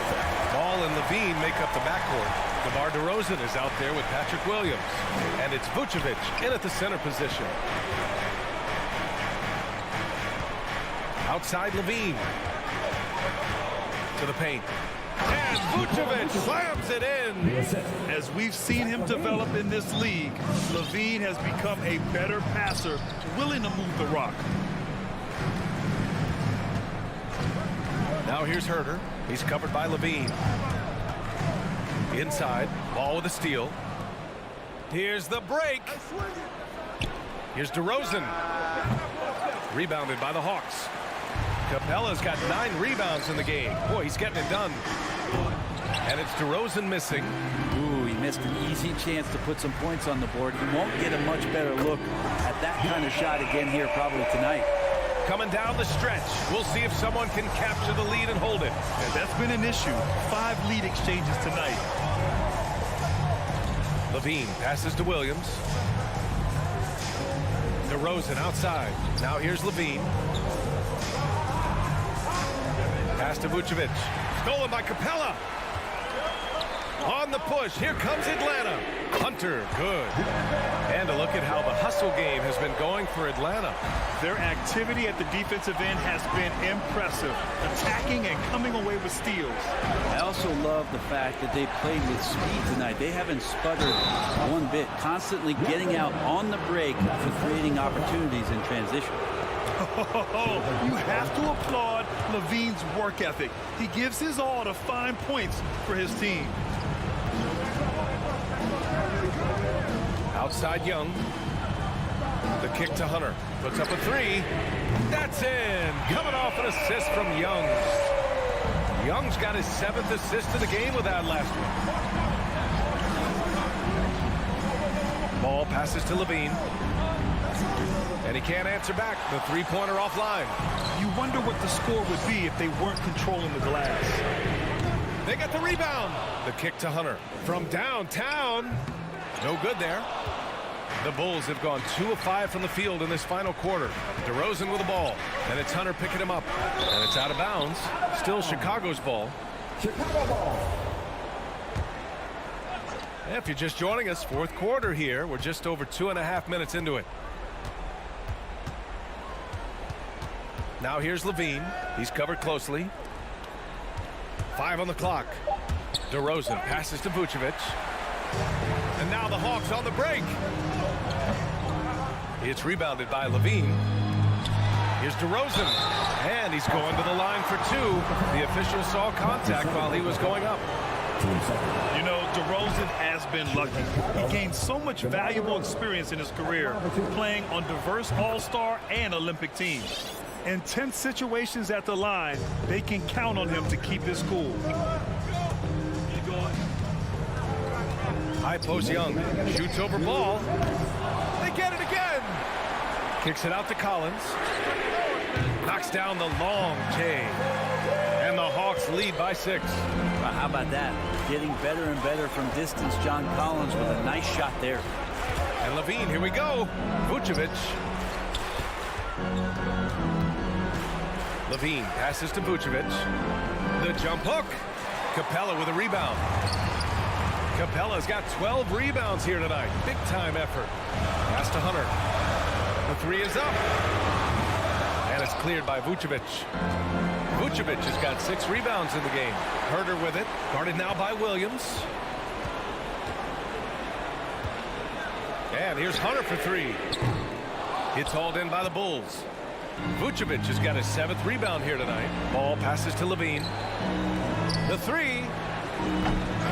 Ball and Levine make up the backcourt. DeMar DeRozan is out there with Patrick Williams. And it's Vucevic in at the center position. Outside Levine. To the paint. And Vucevic slams it in. As we've seen him develop in this league, Levine has become a better passer, willing to move the rock. Now here's Herter. He's covered by Levine. Inside, Ball with a steal. Here's the break. Here's DeRozan. Rebounded by the Hawks. Capella's got 9 rebounds in the game. Boy, he's getting it done. And it's DeRozan missing. Ooh, he missed an easy chance to put some points on the board. He won't get a much better look at that kind of shot again here probably tonight. Coming down the stretch. We'll see if someone can capture the lead and hold it. And that's been an issue. 5 lead exchanges tonight. Levine passes to Williams. DeRozan outside. Now here's Levine. Pass to Vucevic. Stolen by Capella. On the push, here comes Atlanta. Hunter, good. And a look at how the hustle game has been going for Atlanta. Their activity at the defensive end has been impressive, attacking and coming away with steals. I also love the fact that they played with speed tonight. They haven't sputtered one bit, constantly getting out on the break for creating opportunities in transition. You have to applaud Levine's work ethic. He gives his all to find points for his team. Outside Young. The kick to Hunter. Puts up a three. That's in. Coming off an assist from Young. Young's got his 7th assist of the game with that last one. Ball passes to Levine. And he can't answer back. The three-pointer offline. You wonder what the score would be if they weren't controlling the glass. They got the rebound. The kick to Hunter. From downtown. No good there. The Bulls have gone 2 of 5 from the field in this final quarter. DeRozan with the ball. And it's Hunter picking him up. And it's out of bounds. Still Chicago's ball. Chicago ball. If you're just joining us, 4th quarter here. We're just over 2.5 minutes into it. Now here's Levine. He's covered closely. 5 on the clock. DeRozan passes to Vucevic. And now the Hawks on the break. It's rebounded by Levine. Here's DeRozan. And he's going to the line for 2. The official saw contact while he was going up. You know, DeRozan has been lucky. He gained so much valuable experience in his career, playing on diverse All-Star and Olympic teams. In tense situations at the line, they can count on him to keep his cool. High post Young. Shoots over ball. They get it again. Kicks it out to Collins. Knocks down the long J. And the Hawks lead by 6. Well, how about that? Getting better and better from distance. John Collins with a nice shot there. And Levine, here we go. Vucevic. Levine passes to Vucevic. The jump hook. Capella with a rebound. Capella's got 12 rebounds here tonight. Big time effort. Pass to Hunter. The 3 is up. And it's cleared by Vucevic. Vucevic has got 6 rebounds in the game. Herder with it. Guarded now by Williams. And here's Hunter for 3. It's hauled in by the Bulls. Vucevic has got his 7th rebound here tonight. Ball passes to Levine. The 3.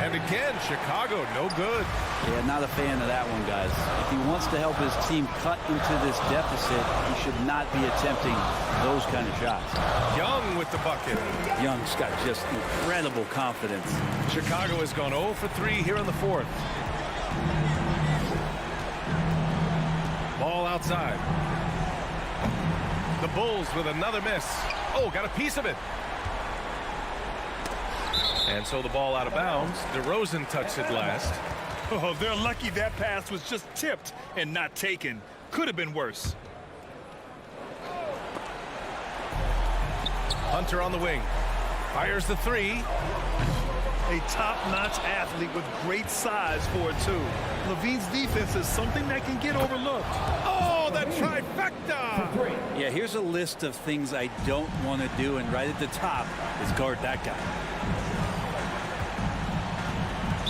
And again, Chicago, no good. Yeah, not a fan of that one, guys. If he wants to help his team cut into this deficit, he should not be attempting those kind of shots. Young with the bucket. Young's got just incredible confidence. Chicago has gone 0 for 3 here in the 4th. Ball outside. The Bulls with another miss. Oh, got a piece of it. And so the ball out of bounds. DeRozan touched it last. Oh, they're lucky that pass was just tipped and not taken. Could have been worse. Hunter on the wing. Fires the 3. A top-notch athlete with great size for it, too. Levine's defense is something that can get overlooked. Oh, the trifecta! Yeah, here's a list of things I don't want to do, and right at the top is guard that guy.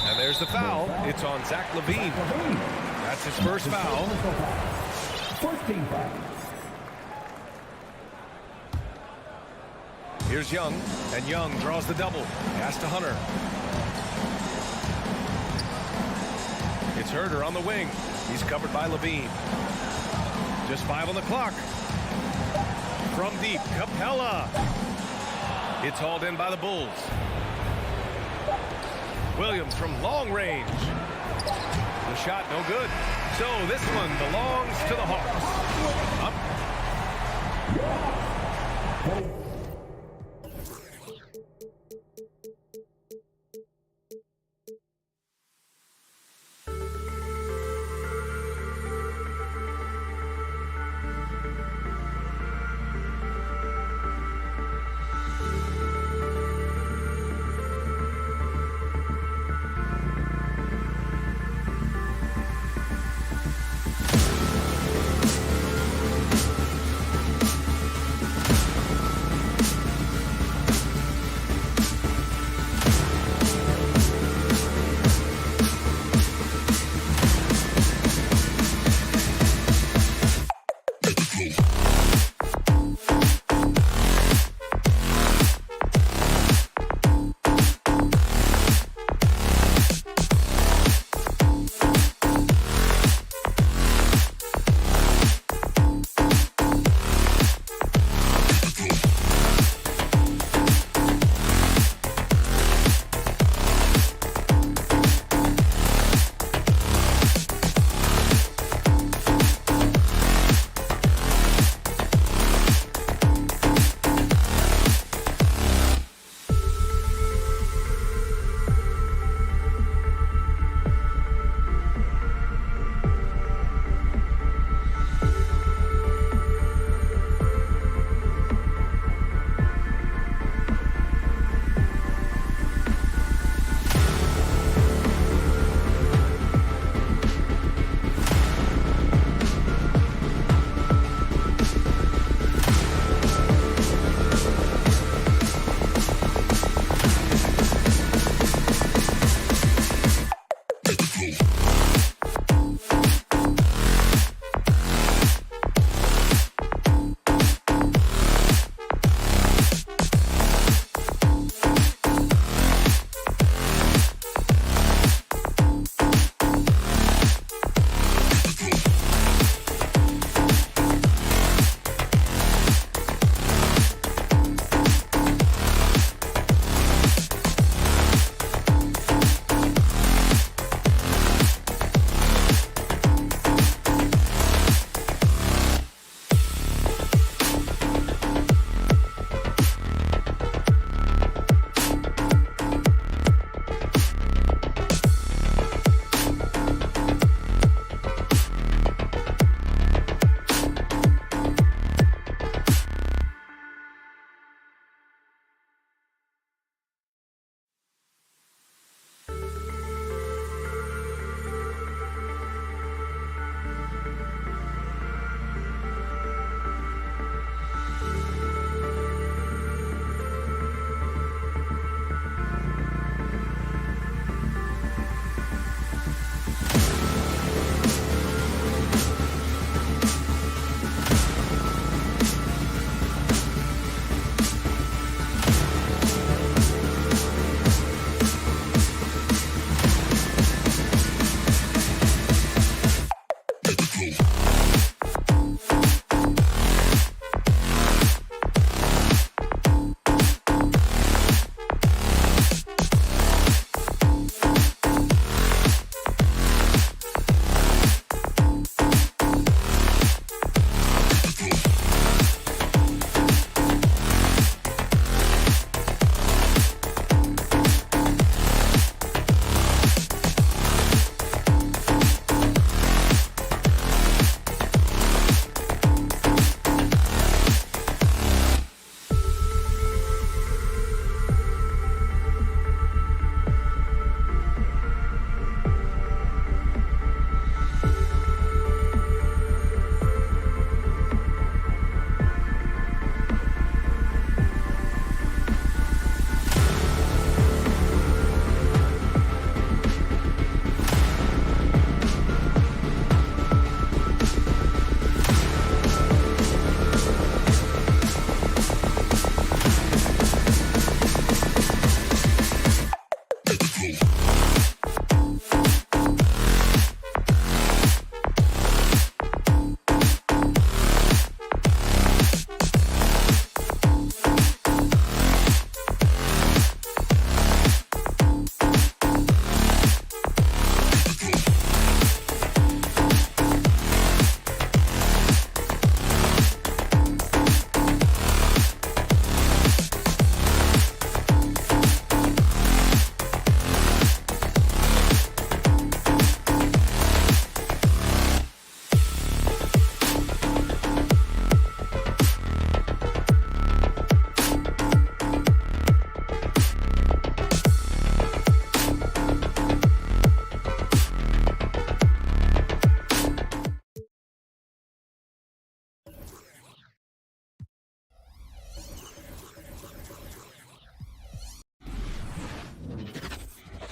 And there's the foul. It's on Zach Levine. That's his first foul. 14 foul. Here's Young, and Young draws the double. Pass to Hunter. It's Herder on the wing. He's covered by Levine. Just 5 on the clock. From deep, Capella. It's hauled in by the Bulls. Williams from long range. The shot no good. So this one belongs to the Hawks. Up.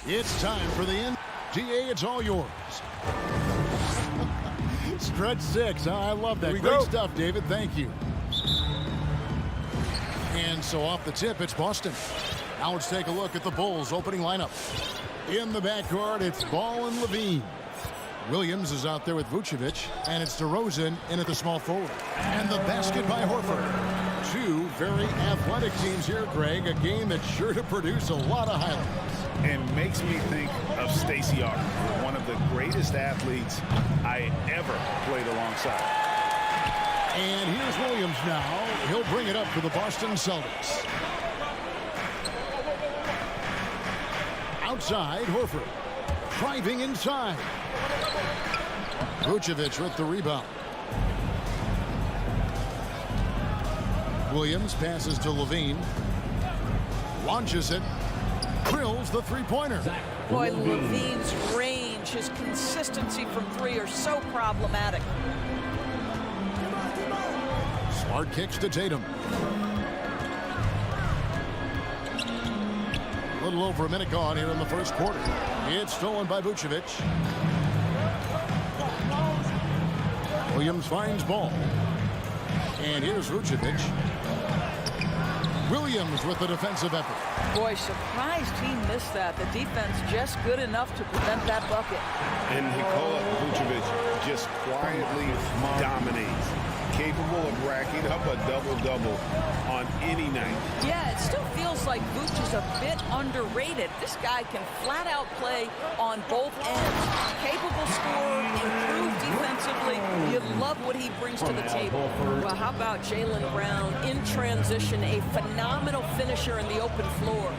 It's time for the end. DA, it's all yours. Stretch 6. I love that. Great stuff, David. Thank you. And so off the tip, it's Boston. Now let's take a look at the Bulls' opening lineup. In the backcourt, it's Ball and Levine. Williams is out there with Vucevic, and it's DeRozan in at the small forward. And the basket by Horford. Two very athletic teams here, Greg. A game that's sure to produce a lot of highlights. And makes me think of Stacey Arthur, one of the greatest athletes I ever played alongside. And here's Williams now. He'll bring it up for the Boston Celtics. Outside, Horford. Driving inside. Vucevic with the rebound. Williams passes to Levine. Launches it. Drills the three-pointer. Boy, Levine's range, his consistency from three are so problematic. Smart kicks to Tatum. A little over a minute gone here in the first quarter. It's stolen by Vucevic. Williams finds Ball. And here's Vucevic. Williams with the defensive effort. Boy, surprised he missed that. The defense just good enough to prevent that bucket. And Nikola Vucevic just quietly dominates. Capable of racking up a double-double on any night. Yeah, it still feels like Vooch is a bit underrated. This guy can flat out play on both ends. Capable scorer, improved defensively. You love what he brings to the table. Well, how about Jaylen Brown in transition, a phenomenal finisher in the open floor.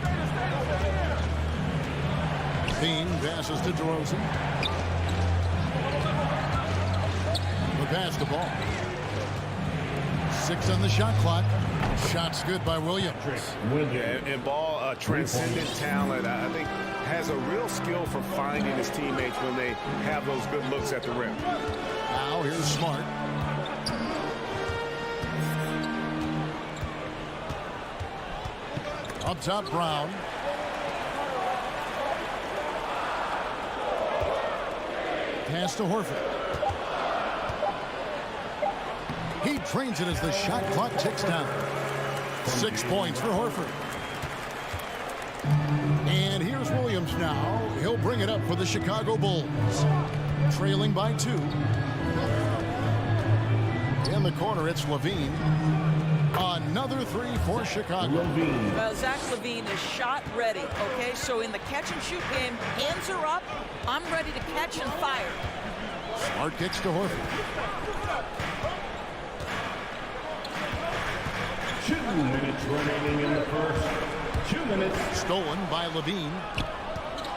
Bean passes to DeRozan. The pass to Ball. 6 on the shot clock. Shots good by Williams. Yeah, and Ball, transcendent talent, I think, has a real skill for finding his teammates when they have those good looks at the rim. Now here's Smart. Up top, Brown. Pass to Horford. He trains it as the shot clock ticks down. 6 points for Horford. And here's Williams now. He'll bring it up for the Chicago Bulls. Trailing by 2. In the corner, it's Levine. Another 3 for Chicago. Well, Zach Levine is shot ready, okay? So in the catch-and-shoot game, hands are up. I'm ready to catch and fire. Smart kicks to Horford. 2 minutes remaining in the first. 2 minutes. Stolen by Levine.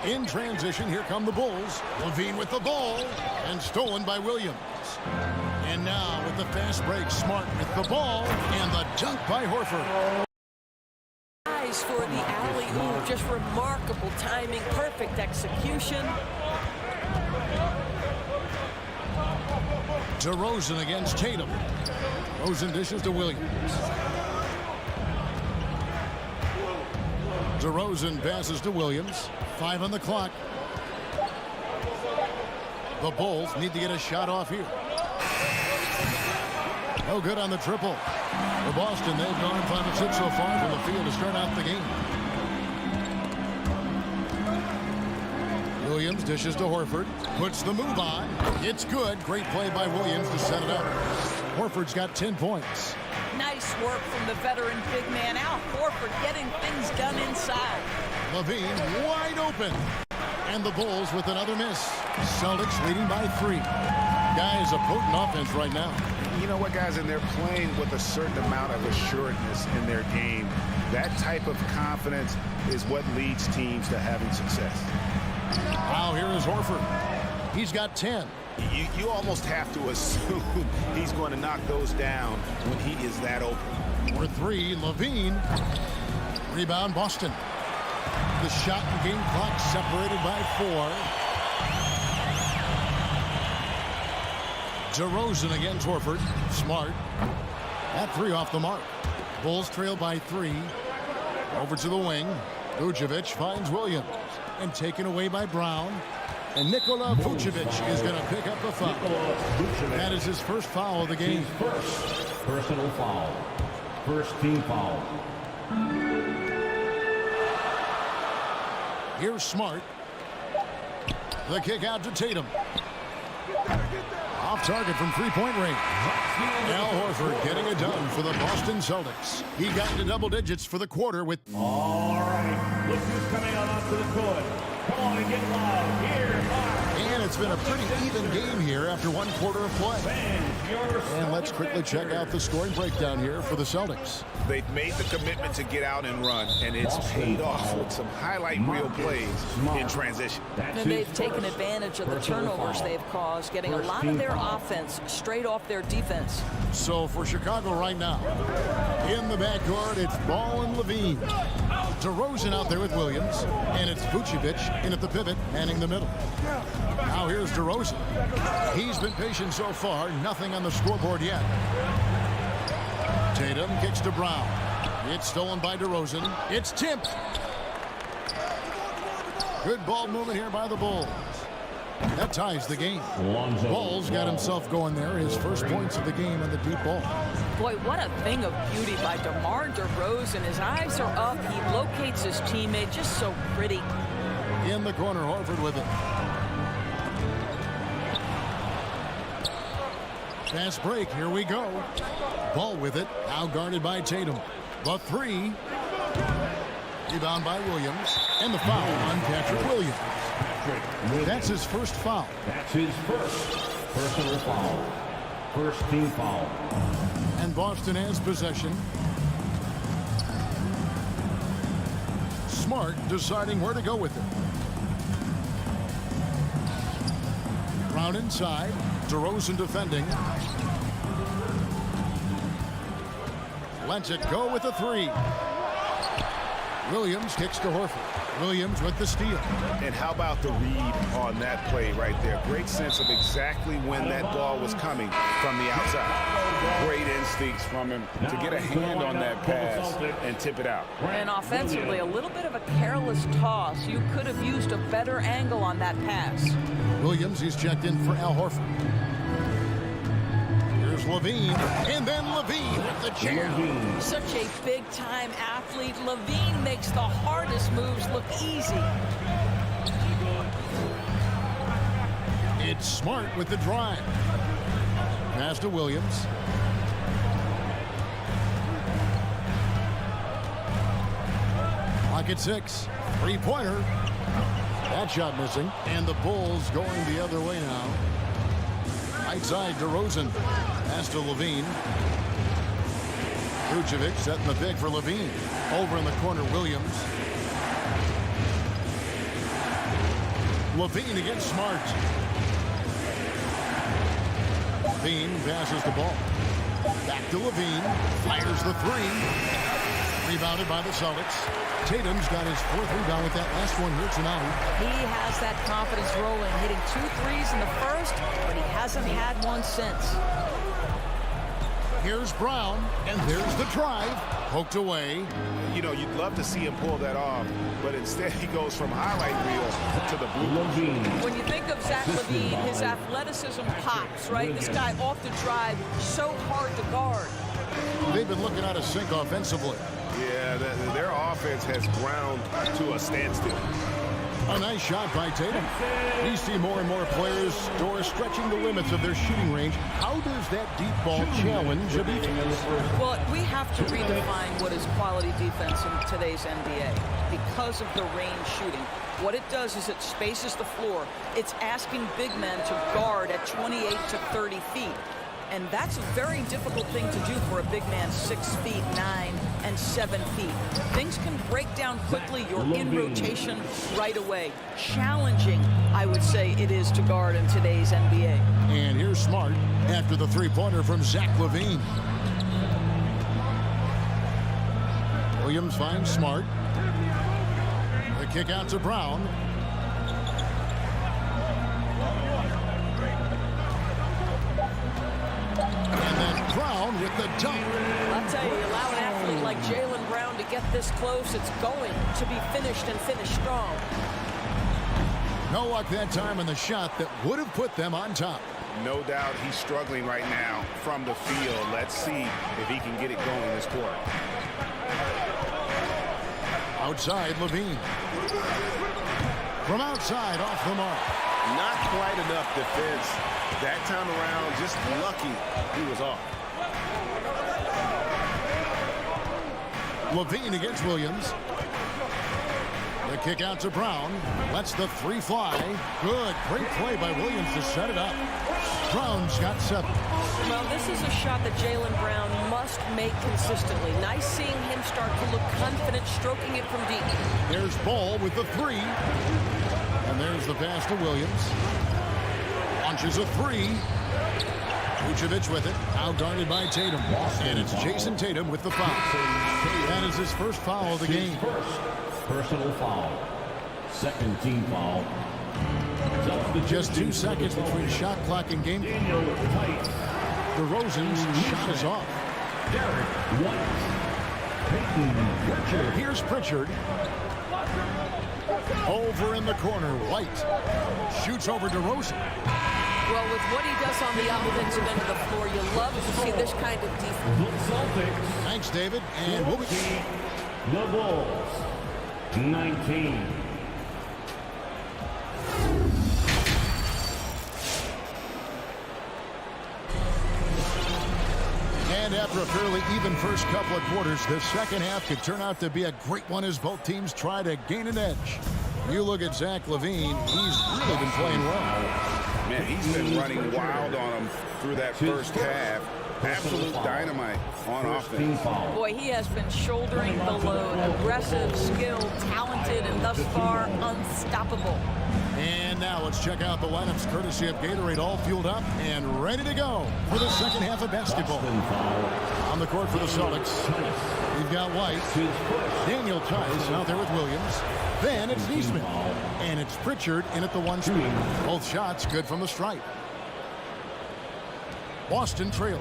In transition, here come the Bulls. Levine with the ball. And stolen by Williams. And now with the fast break, Smart with the ball. And the dunk by Horford. Eyes for the alley-oop. Just remarkable timing. Perfect execution. DeRozan against Tatum. DeRozan dishes to Williams. DeRozan passes to Williams. 5 on the clock. The Bulls need to get a shot off here. No good on the triple. For Boston, they've gone 5 of 6 so far from the field to start out the game. Williams dishes to Horford. Puts the move on. It's good. Great play by Williams to set it up. Horford's got 10 points. Nice work from the veteran big man. Al Horford getting things done inside. Levine wide open. And the Bulls with another miss. Celtics leading by 3. Guys, a potent offense right now. You know what, guys, and they're playing with a certain amount of assuredness in their game. That type of confidence is what leads teams to having success. Now here is Horford. He's got 10. You almost have to assume he's going to knock those down when he is that open. For 3, Levine. Rebound, Boston. The shot and game clock separated by 4. DeRozan against Horford. Smart. At 3 off the mark. Bulls trail by 3. Over to the wing. Vucevic finds Williams. and taken away by Brown. And Nikola Vucevic is going to pick up the foul. That is his first foul of the game. First personal foul. First team foul. Here's Smart. The kick out to Tatum. Off target from three-point range. Al Horford getting it done for the Boston Celtics. He got into double digits for the quarter with... All right, look who's coming out to the court. Come on and get loud. Here are... And it's been a pretty even game here after one quarter of play. And let's quickly check out the scoring breakdown here for the Celtics. They've made the commitment to get out and run, and it's paid off with some highlight reel plays in transition. And they've taken advantage of the turnovers they've caused, getting a lot of their offense straight off their defense. So for Chicago right now, in the backcourt, it's Ball and Levine. DeRozan out there with Williams, and it's Vucevic in at the pivot, manning the middle. Now here's DeRozan. He's been patient so far, nothing on the scoreboard yet. Tatum kicks to Brown. It's stolen by DeRozan. It's tipped. Good ball movement here by the Bulls. That ties the game. Ball's got himself going there. His first points of the game on the deep ball. Boy, what a thing of beauty by DeMar DeRozan. His eyes are up. He locates his teammate. Just so pretty. In the corner, Horford with it. Fast break. Here we go. Ball with it. Now guarded by Tatum. The three. Rebound by Williams. And the foul on Patrick Williams. That's his first foul. That's his first personal foul. First team foul. And Boston has possession. Smart deciding where to go with it. Brown inside. DeRozan defending. Lets it go with the three. Williams kicks to Horford. Williams with the steal. And how about the read on that play right there? Great sense of exactly when that ball was coming from the outside. Great instincts from him to get a hand on that pass and tip it out. And offensively, a little bit of a careless toss. You could have used a better angle on that pass. Williams, he's checked in for Al Horford. Here's Levine, and then Levine with the jam. Such a big-time athlete. Levine makes the hardest moves look easy. It's Smart with the drive. Pass to Williams. Clock at 6. Three-pointer. That shot missing. And the Bulls going the other way now. Right side, DeRozan. Pass to Levine. Vucevic setting the pick for Levine. Over in the corner, Williams. Levine against Smart. Levine passes the ball. Back to Levine. Fires the three. Rebounded by the Celtics. Tatum's got his fourth rebound with that last one here tonight. He has that confidence rolling, hitting 2 threes in the first, but he hasn't had one since. Here's Brown, and there's the drive. Poked away. You know, you'd love to see him pull that off, but instead he goes from highlight reel to the blue. When you think of Zach LaVine, his athleticism pops, right? This guy off the drive, so hard to guard. They've been looking out of sync offensively. Yeah, their offense has ground to a standstill. A nice shot by Tatum. We see more and more players stretching the limits of their shooting range. How does that deep ball challenge a defense? Well, we have to redefine what is quality defense in today's NBA because of the range shooting. What it does is it spaces the floor. It's asking big men to guard at 28 to 30 feet. And that's a very difficult thing to do for a big man 6 feet 9 and 7 feet. Things can break down quickly. You're in rotation right away. Challenging, I would say, it is to guard in today's NBA. And here's Smart after the three-pointer from Zach LaVine. Williams finds Smart. The kick out to Brown. And then Brown with the dunk. I'll tell you, allow an athlete like Jaylen Brown to get this close, it's going to be finished and finished strong. No luck that time on the shot that would have put them on top. No doubt he's struggling right now from the field. Let's see if he can get it going this quarter. Outside, Levine. From outside, off the mark. Not quite enough defense that time around. Just lucky he was off. Levine against Williams. The kick out to Brown. Lets the three fly. Good. Great play by Williams to set it up. Brown's got 7. Well, this is a shot that Jaylen Brown must make consistently. Nice seeing him start to look confident, stroking it from deep. There's Ball with the 3. And there's the pass to Williams. Launches a 3. Vucevic with it. Now guarded by Tatum. And it's Jason Tatum with the foul. That is his first foul of the game. First personal foul. Second team foul. Just 2 seconds between shot clock and game clock. DeRozan's shot is off. Here's Pritchard. Over in the corner, White. Shoots over DeRozan. Well, with what he does on the offensive end of the floor, you love to see this kind of defense. Thanks, David. And we'll be... The Bulls, 19. And after a fairly even first couple of quarters, the second half could turn out to be a great one as both teams try to gain an edge. You look at Zach LaVine, he's really been playing well. Man, he's been running wild on him through that first half. Absolute dynamite on offense. Boy, he has been shouldering the load. Aggressive, skilled, talented, and thus far unstoppable. And now let's check out the lineups courtesy of Gatorade, all fueled up and ready to go for the second half of basketball. On the court for the Celtics, we've got White, Daniel Tice out there with Williams. Then it's Neesmith, and it's Pritchard in at the 1 spot. Both shots good from the stripe. Boston trailing.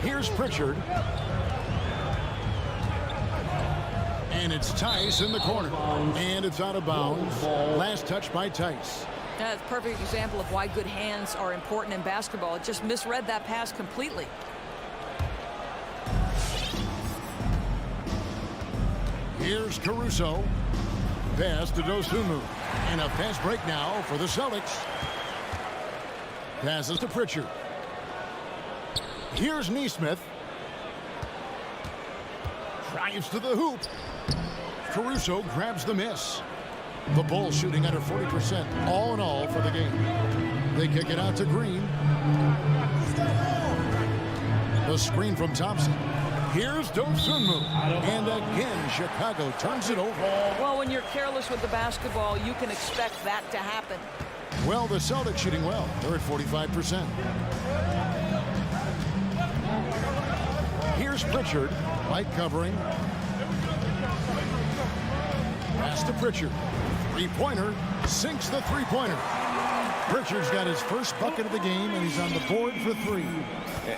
Here's Pritchard. And it's Tice in the corner. And it's out of bounds. Last touch by Tice. That's a perfect example of why good hands are important in basketball. It just misread that pass completely. Here's Caruso. Pass to Dosunmu. And a fast break now for the Celtics. Passes to Pritchard. Here's Neesmith. Drives to the hoop. Caruso grabs the miss. The Bulls shooting under 40% all in all for the game. They kick it out to Green. The screen from Thompson. Here's Dosunmu. And again, Chicago turns it over. Well, when you're careless with the basketball, you can expect that to happen. Well, the Celtics shooting well. They're at 45%. Here's Pritchard. Light covering. Pass to Pritchard. Three-pointer. Sinks the three-pointer. Pritchard's got his first bucket of the game, and he's on the board for 3.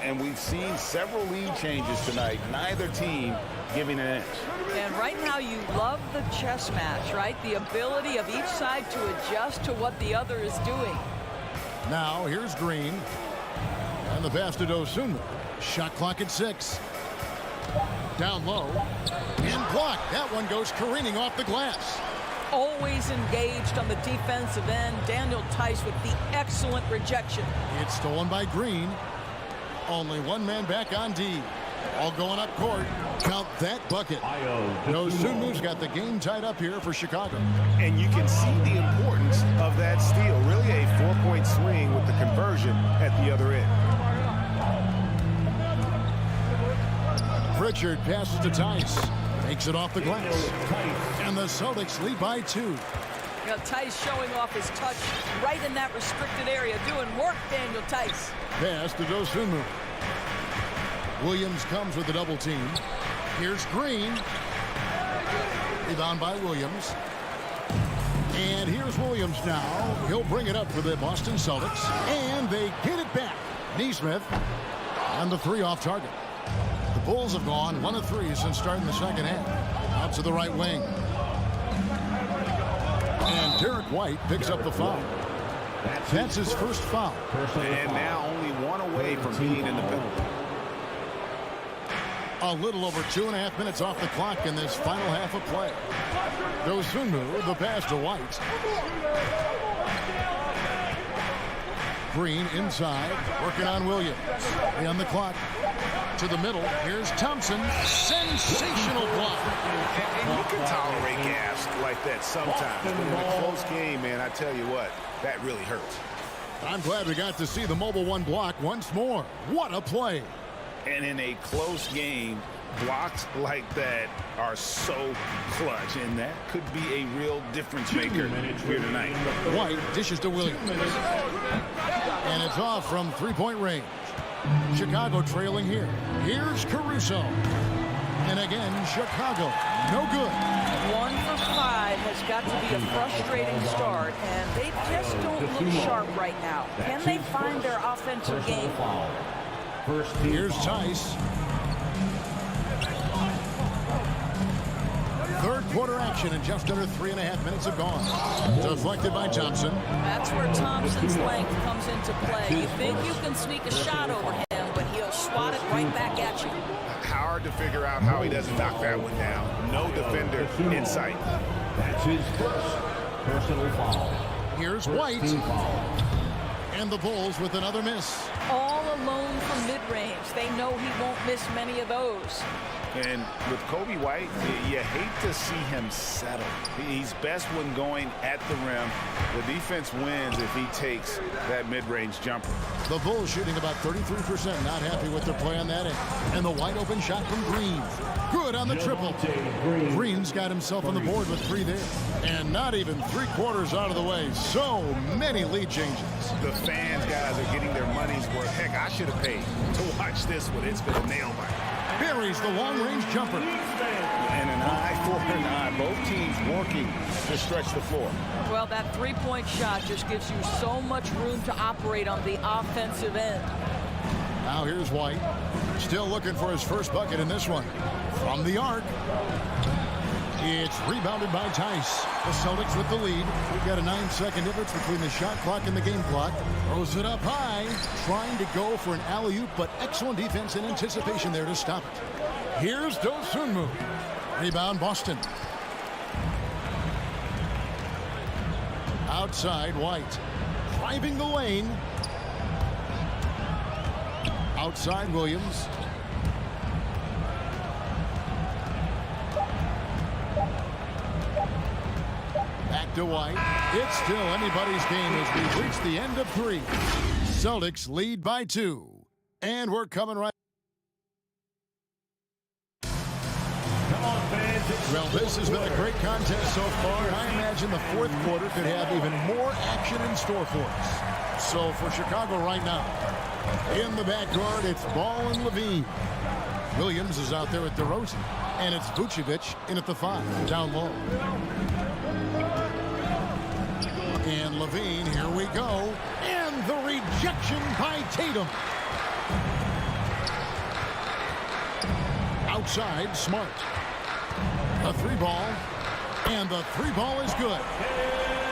And we've seen several lead changes tonight. Neither team giving an inch. And right now you love the chess match, right? The ability of each side to adjust to what the other is doing. Now here's Green. And the pass to Dosunmu. Shot clock at 6. Down low. And blocked. That one goes careening off the glass. Always engaged on the defensive end. Daniel Tice with the excellent rejection. It's stolen by Green. Only one man back on D. All going up court. Count that bucket. Dosunmu's got the game tied up here for Chicago. And you can see the importance of that steal. Really a 4-point swing with the conversion at the other end. Pritchard passes to Tice. Takes it off the glass. And the Celtics lead by 2. You know, Tice showing off his touch right in that restricted area. Doing work, Daniel Tice. Pass to Dosunmu. Williams comes with the double team. Here's Green. Rebound by Williams. And here's Williams now. He'll bring it up for the Boston Celtics. And they get it back. Neesmith. And the 3 off target. The Bulls have gone 1 of 3 since starting the second half. Out to the right wing. And Derek White picks up the foul. That's his first foul. And now only one away from being in the penalty. A little over 2.5 minutes off the clock in this final half of play. Dosunmu, the pass to White. Green inside, working on Williams. On the clock. To the middle. Here's Thompson. Sensational block. And you can tolerate gaps like that sometimes. But in a close game, man, I tell you what, that really hurts. I'm glad we got to see the Mobile One block once more. What a play. And in a close game, blocks like that are so clutch, and that could be a real difference maker here tonight. White dishes to Williams. And it's off from three-point range. Chicago trailing here. Here's Caruso. And again, Chicago. No good. 1 for 5 has got to be a frustrating start, and they just don't look sharp right now. Can they find their offensive game? Here's Tice. Third quarter action, and just under 3.5 minutes have gone. Deflected by Thompson. That's where Thompson's length comes into play. You think you can sneak a shot over him, but he'll swat it right back at you. Hard to figure out how he doesn't knock that one down. No defender in sight. That's his first personal foul. Here's White. And the Bulls with another miss. All alone from mid-range. They know he won't miss many of those. And with Kobe White, you hate to see him settle. He's best when going at the rim. The defense wins if he takes that mid-range jumper. The Bulls shooting about 33%. Not happy with their play on that end. And the wide open shot from Green. Good on the triple. Green's got himself on the board with 3 there. And not even 3/4 out of the way. So many lead changes. The fans, guys, are getting their money's worth. Heck, I should have paid to watch this one. It's been a nail biter. Buries the long-range jumper. And an eye for an eye. Both teams working to stretch the floor. Well, that three-point shot just gives you so much room to operate on the offensive end. Now here's White. Still looking for his first bucket in this one. From the arc. It's rebounded by Tice. The Celtics with the lead. We've got a 9-second difference between the shot clock and the game clock. Throws it up high. Trying to go for an alley-oop, but excellent defense and anticipation there to stop it. Here's Dosunmu. Rebound Boston. Outside White. Driving the lane. Outside Williams. Back to White. It's still anybody's game as we've reached the end of 3. Celtics lead by 2. And we're coming right. Well, this has been a great contest so far, and I imagine the fourth quarter could have even more action in store for us. So for Chicago right now, in the backcourt, it's Ball and Levine. Williams is out there with DeRozan, and it's Vucevic in at the 5, down low. And Levine, here we go, and the rejection by Tatum. Outside, Smart. A 3-ball, and the 3-ball is good.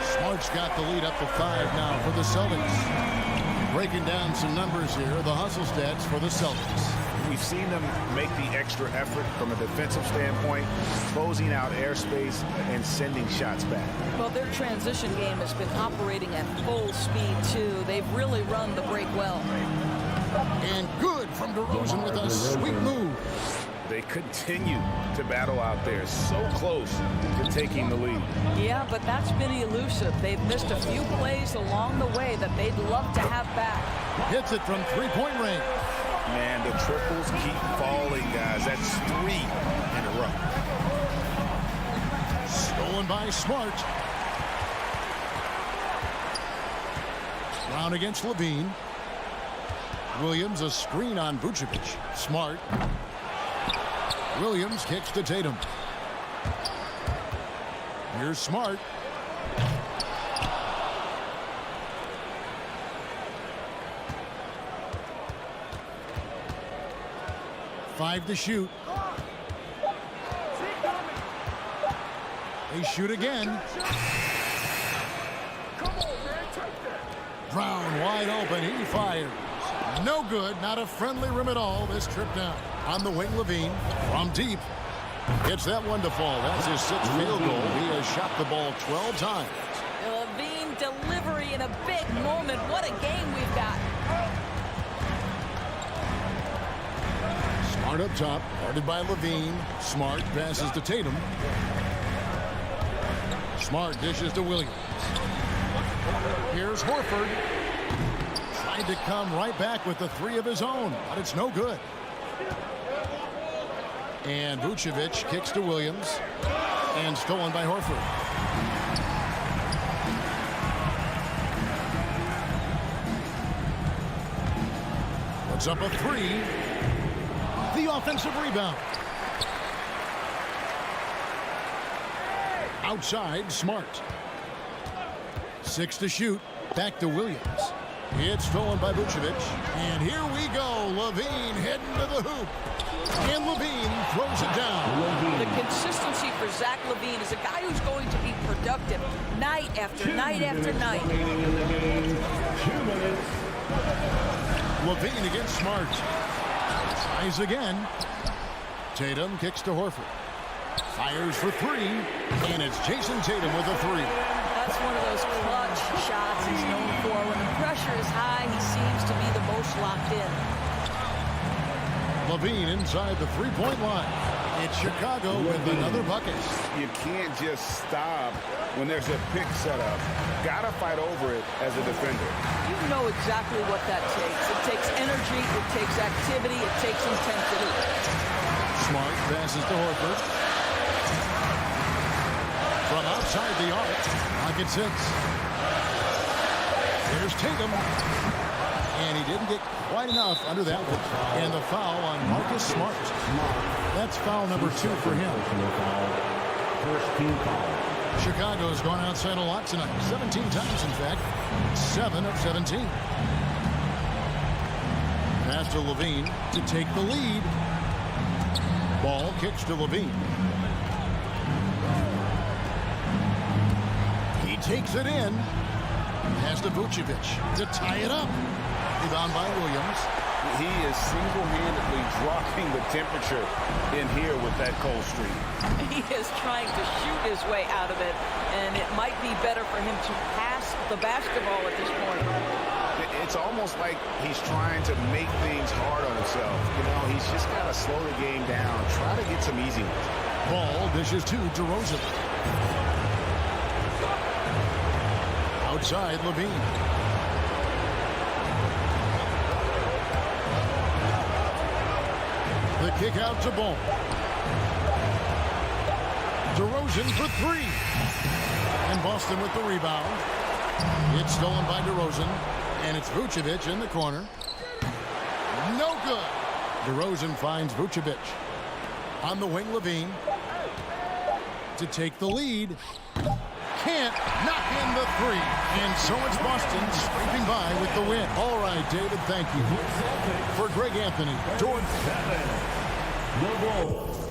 Smart's got the lead up to 5 now for the Celtics. Breaking down some numbers here, the hustle stats for the Celtics. We've seen them make the extra effort from a defensive standpoint, closing out airspace and sending shots back. Well, their transition game has been operating at full speed, too. They've really run the break well. And good from DeRozan with a sweet move. They continue to battle out there, so close to taking the lead. Yeah, but that's been elusive. They've missed a few plays along the way that they'd love to have back. Hits it from 3-point range. Man, the triples keep falling, guys. That's 3 in a row. Stolen by Smart. Brown against Levine. Williams a screen on Vucevic. Smart. Williams kicks to Tatum. Here's Smart. Five to shoot. They shoot again. Brown wide open. He fires. No good. Not a friendly rim at all this trip down. On the wing, Levine from deep. Gets that one to fall. That's his 6th field goal. He has shot the ball 12 times. Levine delivery in a big moment. What a game we've got. Smart up top. Guarded by Levine. Smart passes to Tatum. Smart dishes to Williams. Here's Horford. Tried to come right back with the 3 of his own, but it's no good. And Vucevic kicks to Williams. And stolen by Horford. Puts up a 3. The offensive rebound. Outside, Smart. 6 to shoot. Back to Williams. It's stolen by Vucevic. And here we go. Levine heading to the hoop. And Levine throws it down. The consistency for Zach Levine is a guy who's going to be productive night after night after night. 2 minutes. Levine against Smart. Tries again. Tatum kicks to Horford. Fires for 3. And it's Jason Tatum with a 3. That's one of those clutch shots he's known for. When the pressure is high, he seems to be the most locked in. Levine inside the 3-point line. It's Chicago with another bucket. You can't just stop when there's a pick set up. Gotta fight over it as a defender. You know exactly what that takes. It takes energy, it takes activity, it takes intensity. Smart passes to Horford. From outside the arc, pocket 6. Here's Tatum. And he didn't get quite enough under that one. And the foul on Marcus Smart. That's foul number 2 for him. First team foul. Chicago's gone outside a lot tonight. 17 times, in fact. 7 of 17. Pass to Levine to take the lead. Ball kicks to Levine. He takes it in. Pass to Vucevic to tie it up. Rebound by Williams. He is single-handedly dropping the temperature in here with that cold streak. He is trying to shoot his way out of it, and it might be better for him to pass the basketball at this point. It's almost like he's trying to make things hard on himself. You know, he's just got to slow the game down, try to get some easy ones. Ball dishes to DeRozan. Outside, Levine. The kick out to Ball. DeRozan for 3. And Boston with the rebound. It's stolen by DeRozan. And it's Vucevic in the corner. No good. DeRozan finds Vucevic. On the wing, Levine. To take the lead. Can't knock in the 3. And so it's Boston scraping by with the win. All right, David, thank you. For Greg Anthony, Jordan. The Bulls.